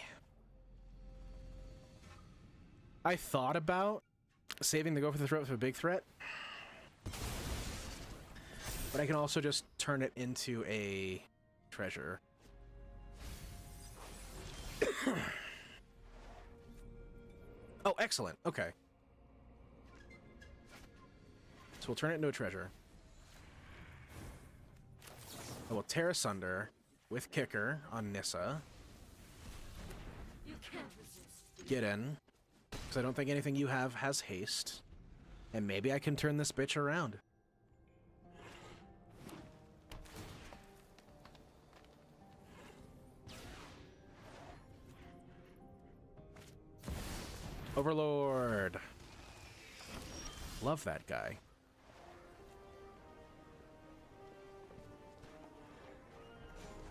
I thought about saving the Go for the Throat for a big threat, but I can also just turn it into a treasure. Oh, excellent. Okay. So we'll turn it into a treasure. I will tear asunder with Kicker on Nissa. You can't resist. Get in. Because I don't think anything you have has haste. And maybe I can turn this bitch around. Overlord. Love that guy.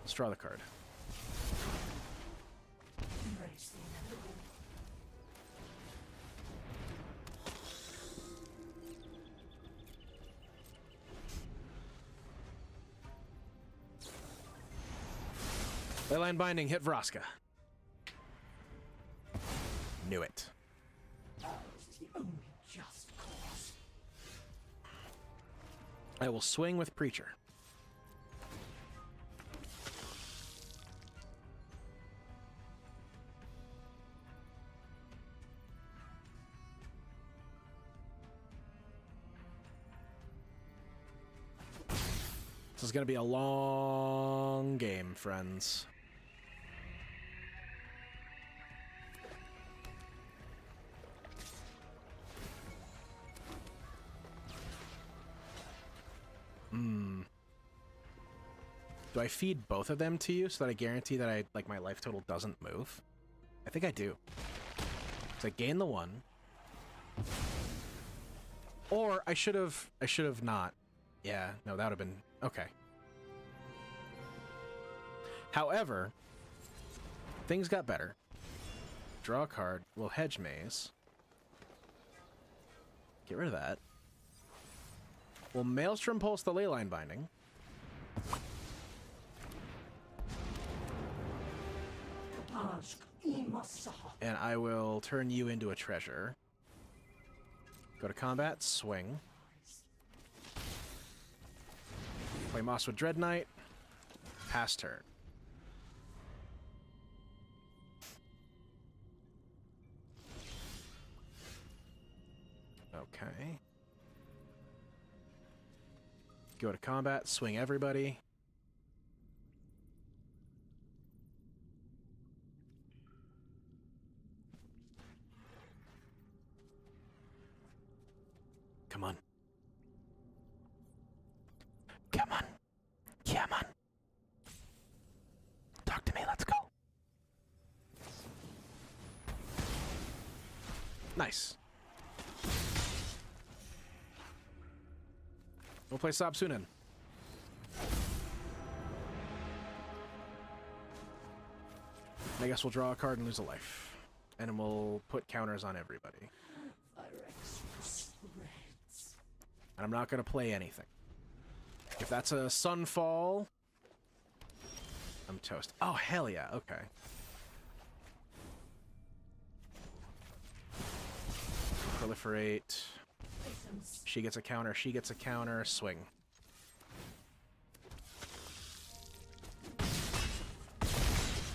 Let's draw the card. Embrace the inevitable. Leyline Binding, hit Vraska. Knew it. Ours is the only just cause. I will swing with Preacher. This is going to be a long game, friends. Do I feed both of them to you so that I guarantee that my life total doesn't move? I think I do. So I gain the one. Or I should have not. Yeah, no, that would have been okay. However, things got better. Draw a card. We'll hedge maze. Get rid of that. We'll Maelstrom Pulse the Leyline Binding. And I will turn you into a treasure. Go to combat, swing. Play Mosswood Dread Knight. Pass turn. Okay. Go to combat, swing everybody. Come on. Come on. Come on. Talk to me, let's go. Nice. We'll play Sabsunen. I guess we'll draw a card and lose a life. And then we'll put counters on everybody. And I'm not going to play anything. If that's a Sunfall, I'm toast. Oh, hell yeah. Okay. Proliferate. She gets a counter. She gets a counter. Swing.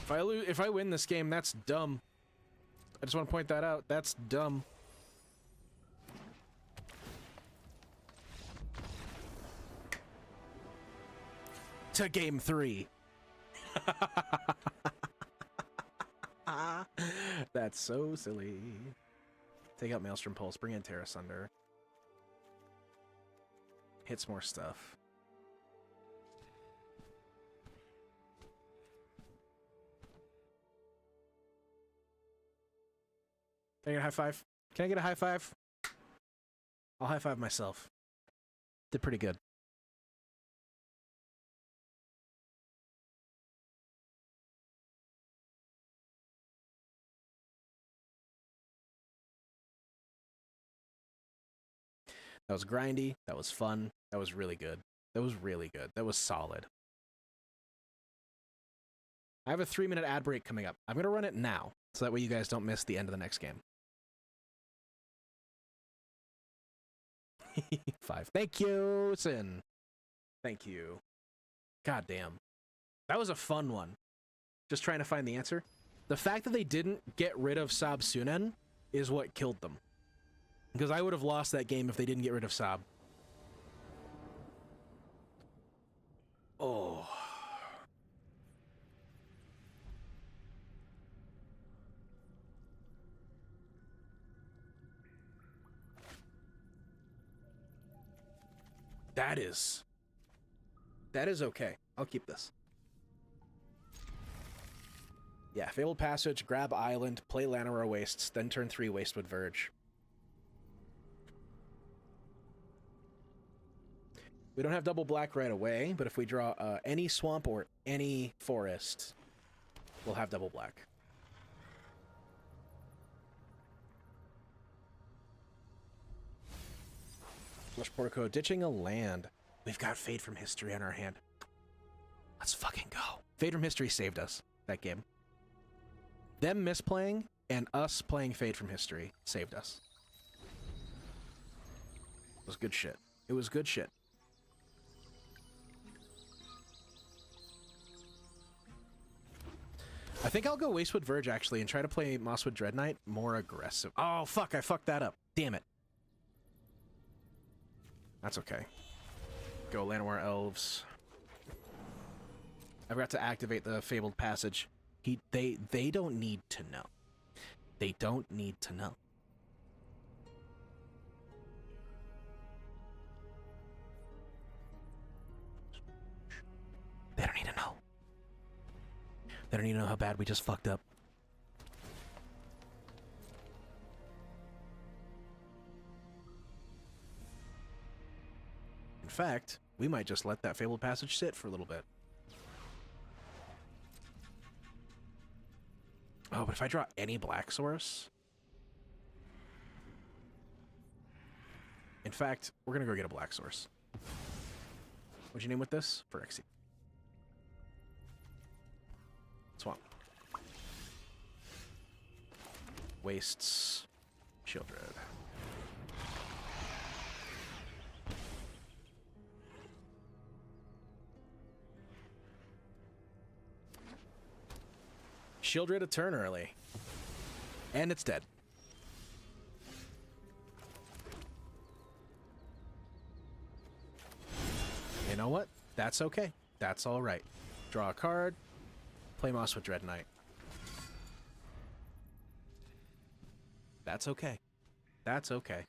If I win this game, that's dumb. I just want to point that out. That's dumb. To game 3. That's so silly. Take out Maelstrom Pulse. Bring in Terra Sunder. Hits more stuff. Can I get a high five? Can I get a high five? I'll high five myself. Did pretty good. That was grindy. That was fun. That was really good. That was really good. That was solid. I have a 3-minute ad break coming up. I'm going to run it now, so that way you guys don't miss the end of the next game. 5. Thank you, Sin. Thank you. God damn. That was a fun one. Just trying to find the answer. The fact that they didn't get rid of Sab Sunen is what killed them. Because I would have lost that game if they didn't get rid of Sab. Oh. That is okay. I'll keep this. Yeah, Fabled Passage, grab Island, play Llanowar Wastes, then turn 3 Wastewood Verge. We don't have double black right away, but if we draw any swamp or any forest, we'll have double black. Flush Portico, ditching a land. We've got Fade from History on our hand. Let's fucking go. Fade from History saved us that game. Them misplaying and us playing Fade from History saved us. It was good shit. It was good shit. I think I'll go Wastewood Verge, actually, and try to play Mosswood Dread Knight more aggressive. Oh, fuck, I fucked that up. Damn it. That's okay. Go Llanowar Elves. I forgot to activate the Fabled Passage. They don't need to know. They don't need to know. They don't need to know. They don't need to know how bad we just fucked up. In fact, we might just let that Fabled Passage sit for a little bit. Oh, but if I draw any black source... In fact, we're gonna go get a black source. What'd you name with this? Phyrexian. Swamp. Wastes. Shieldred. Shieldred a turn early. And it's dead. You know what? That's okay. That's alright. Draw a card. Play Mosswood Dread Knight. That's okay. That's okay.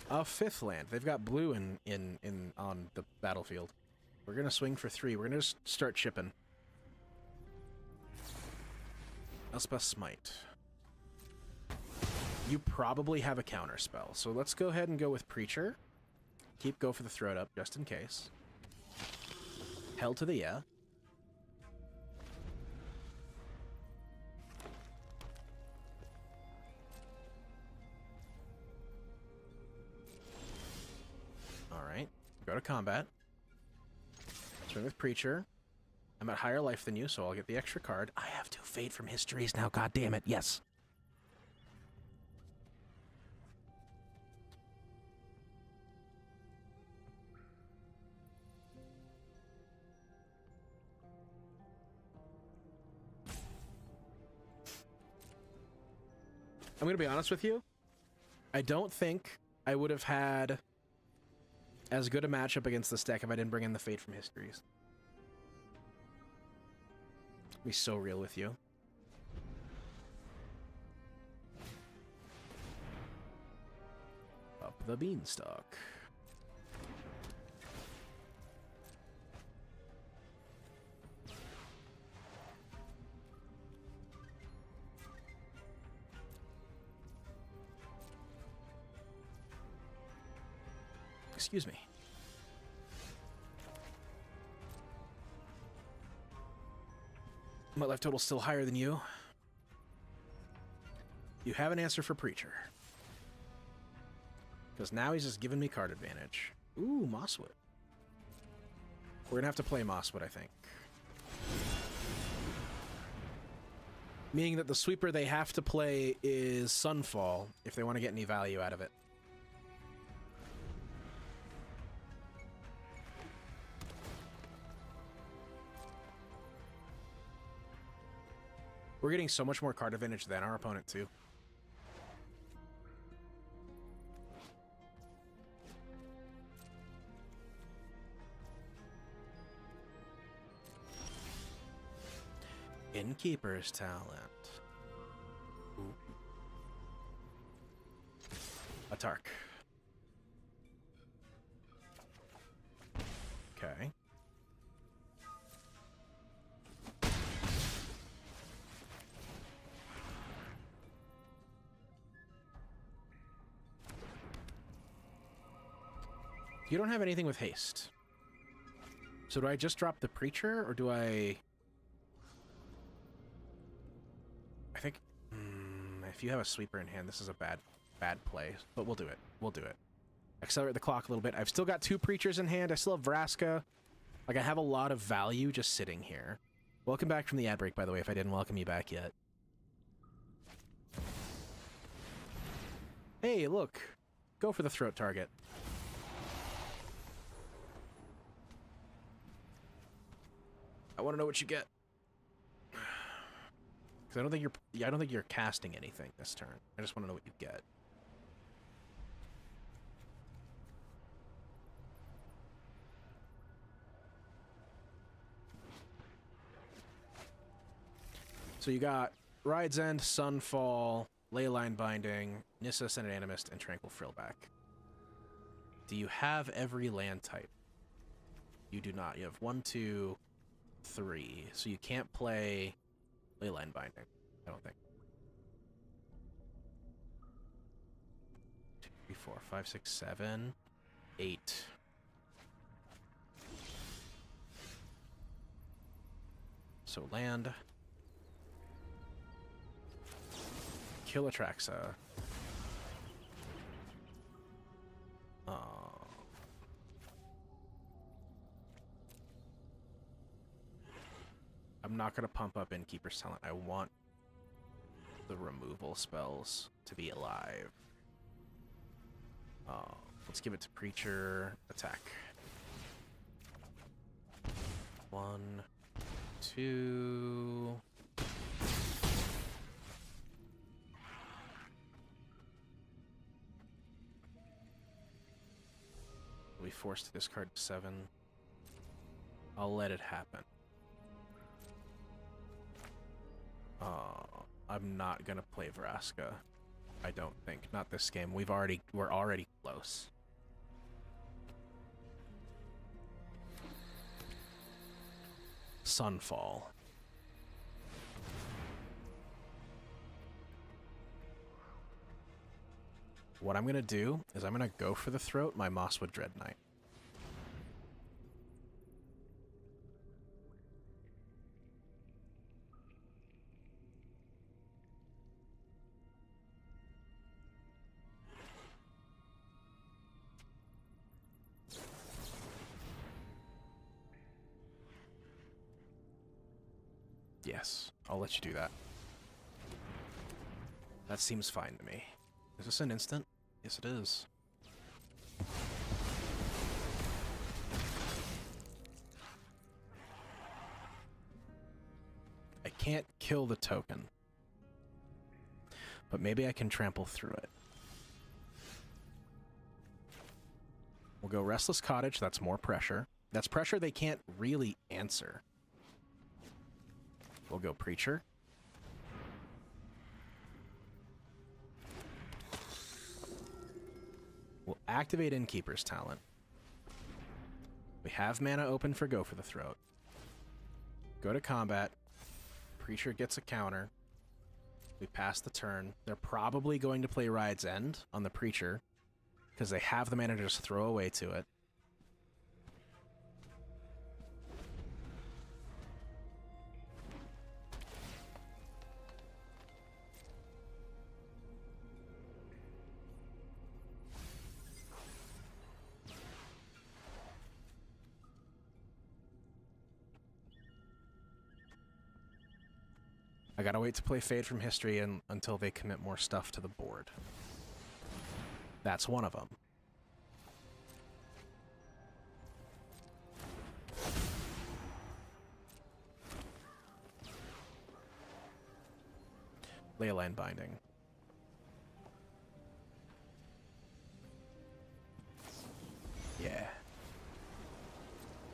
A 5th land. They've got blue in on the battlefield. We're gonna swing for 3. We're gonna just start chipping. Elspeth Smite. You probably have a counter spell, so let's go ahead and go with Preacher. Go for the throat up, just in case. Hell to the yeah. Alright, go to combat. Swing with Preacher. I'm at higher life than you, so I'll get the extra card. I have 2 Fade from Histories now, god damn it, yes. I'm going to be honest with you. I don't think I would have had as good a matchup against this deck if I didn't bring in the Fade from Histories. Be so real with you. the beanstalk. Excuse me. My life total's still higher than you. You have an answer for Preacher. Because now he's just giving me card advantage. Ooh, Mosswood. We're gonna have to play Mosswood, I think. Meaning that the sweeper they have to play is Sunfall if they want to get any value out of it. We're getting so much more card advantage than our opponent, too. Innkeeper's Talent. Ooh. A Tark. Okay. You don't have anything with haste. So do I just drop the Preacher, or do I think if you have a sweeper in hand, this is a bad play, but we'll do it. We'll do it. Accelerate the clock a little bit. I've still got 2 Preachers in hand. I still have Vraska. Like, I have a lot of value just sitting here. Welcome back from the ad break, by the way, if I didn't welcome you back yet. Hey, look. Go for the throat target. I want to know what you get. Because I don't think you're casting anything this turn. I just want to know what you get. So you got Ride's End, Sunfall, Leyline Binding, Nissa, Senate Animist, and Tranquil Frillback. Do you have every land type? You do not. You have 1, 2, 3. So you can't play Leyline Binding, I don't think. 2, 3, 4, 5, 6, 7, 8. So land. Kill Atraxa. I'm not going to pump up Innkeeper's Talent. I want the removal spells to be alive. Let's give it to Preacher. Attack. 1, 2... We forced to discard 7. I'll let it happen. I'm not gonna play Vraska. I don't think. Not this game. We're already close. Sunfall. What I'm gonna do is I'm gonna go for the throat, my Mosswood Dread Knight. Yes, I'll let you do that. That seems fine to me. Is this an instant? Yes, it is. I can't kill the token, but maybe I can trample through it. We'll go Restless Cottage. That's more pressure. That's pressure they can't really answer. We'll go Preacher. We'll activate Innkeeper's Talent. We have mana open for Go for the Throat. Go to combat. Preacher gets a counter. We pass the turn. They're probably going to play Ride's End on the Preacher, because they have the mana to just throw away to it. I gotta wait to play Fade from History until they commit more stuff to the board. That's one of them. Leyline Binding. Yeah.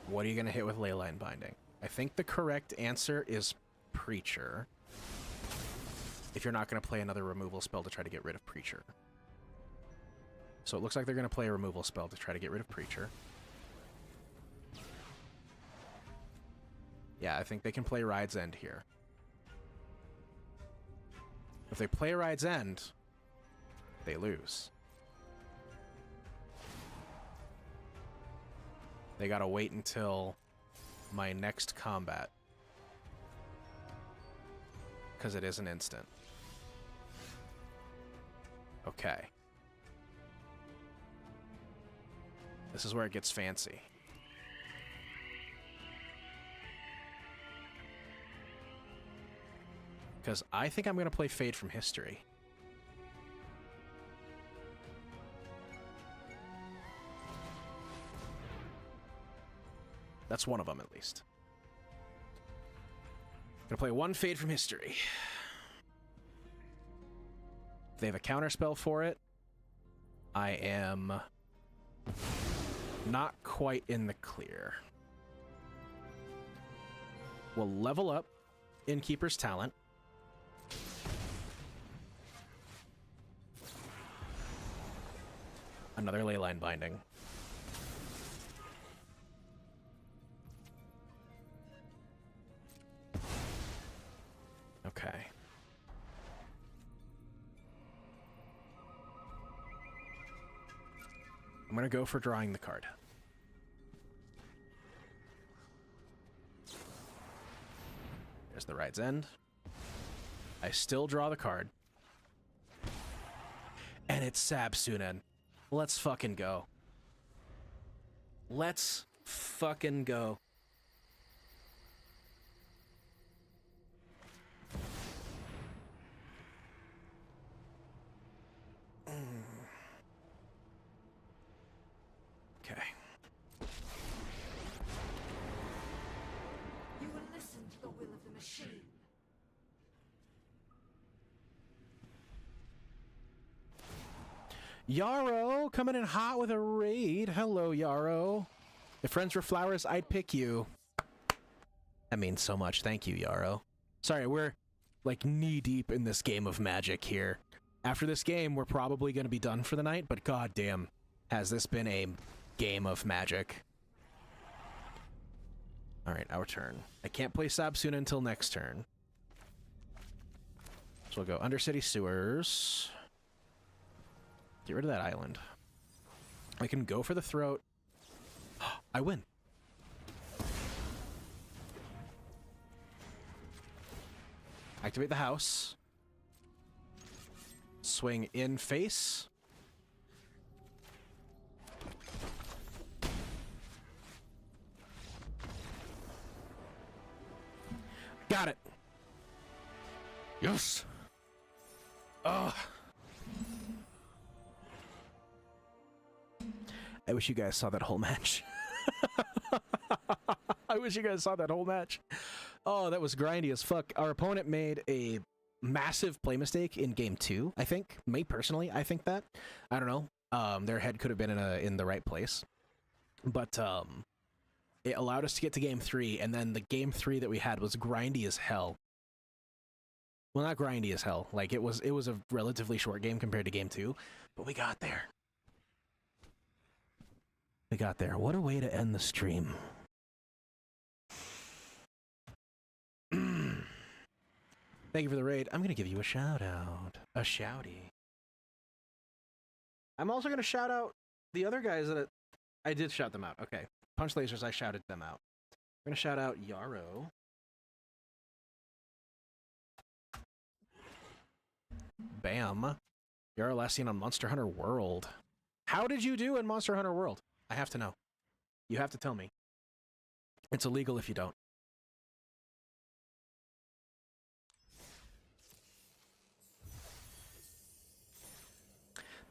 What are you gonna hit with Leyline Binding? I think the correct answer is Preacher. If you're not going to play another removal spell to try to get rid of Preacher. So it looks like they're going to play a removal spell to try to get rid of Preacher. Yeah, I think they can play Ride's End here. If they play Ride's End, they lose. They gotta wait until my next combat, because it is an instant. Okay. This is where it gets fancy. Because I think I'm going to play Fade from History. That's one of them, at least. Gonna play one Fade from History. If they have a counter spell for it, I am not quite in the clear. We'll level up Innkeeper's Talent. Another Leyline Binding. Okay. I'm gonna go for drawing the card. There's the Ride's End. I still draw the card. And it's Sabsunen. Let's fucking go. Let's fucking go. Okay. You will listen to the will of the machine. Yarrow coming in hot with a raid. Hello, Yarrow. If friends were flowers, I'd pick you. That means so much. Thank you, Yarrow. Sorry, we're like knee deep in this game of Magic here. After this game, we're probably going to be done for the night, but goddamn, has this been a game of Magic. All right, our turn. I can't play Sabsuna until next turn. So we'll go Undercity Sewers. Get rid of that island. I can go for the throat. I win. Activate the house. Swing in face. Got it. Yes. Ugh. I wish you guys saw that whole match. I wish you guys saw that whole match. Oh, that was grindy as fuck. Our opponent made a massive play mistake in game 2, I think. Me, personally, I think that. I don't know. Their head could have been in the right place. But it allowed us to get to game 3, and then the game 3 that we had was grindy as hell. Well, not grindy as hell. Like, it was a relatively short game compared to game 2, but we got there. We got there. What a way to end the stream. Thank you for the raid. I'm going to give you a shout out. A shouty. I'm also going to shout out the other guys that I did shout them out. Okay. Punch Lasers, I shouted them out. I'm going to shout out Yarrow. Bam. Yarrow last seen on Monster Hunter World. How did you do in Monster Hunter World? I have to know. You have to tell me. It's illegal if you don't.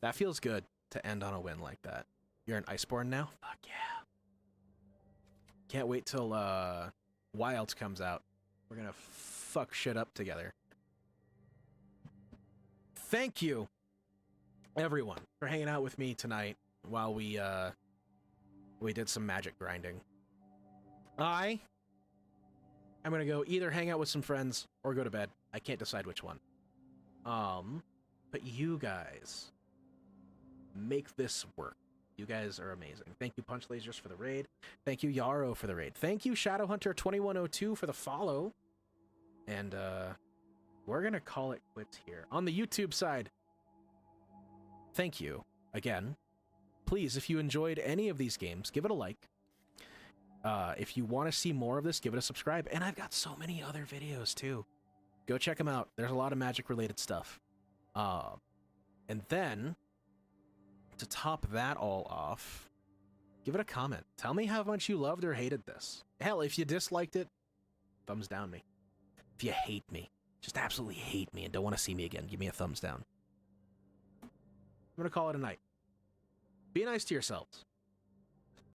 That feels good to end on a win like that. You're an Iceborne now? Fuck yeah. Can't wait till Wilds comes out. We're gonna fuck shit up together. Thank you, everyone, for hanging out with me tonight while we did some magic grinding. I'm gonna go either hang out with some friends or go to bed. I can't decide which one. But you guys make this work. You guys are amazing. Thank you, Punch Lasers, for the raid. Thank you, Yarrow, for the raid. Thank you, Shadowhunter2102, for the follow. And we're gonna call it quits here. On the YouTube side, thank you again. Please, if you enjoyed any of these games, give it a like. If you want to see more of this, give it a subscribe. And I've got so many other videos, too. Go check them out. There's a lot of magic-related stuff. And then, to top that all off, give it a comment. Tell me how much you loved or hated this. Hell, if you disliked it, thumbs down me. If you hate me, just absolutely hate me and don't want to see me again, give me a thumbs down. I'm going to call it a night. Be nice to yourselves.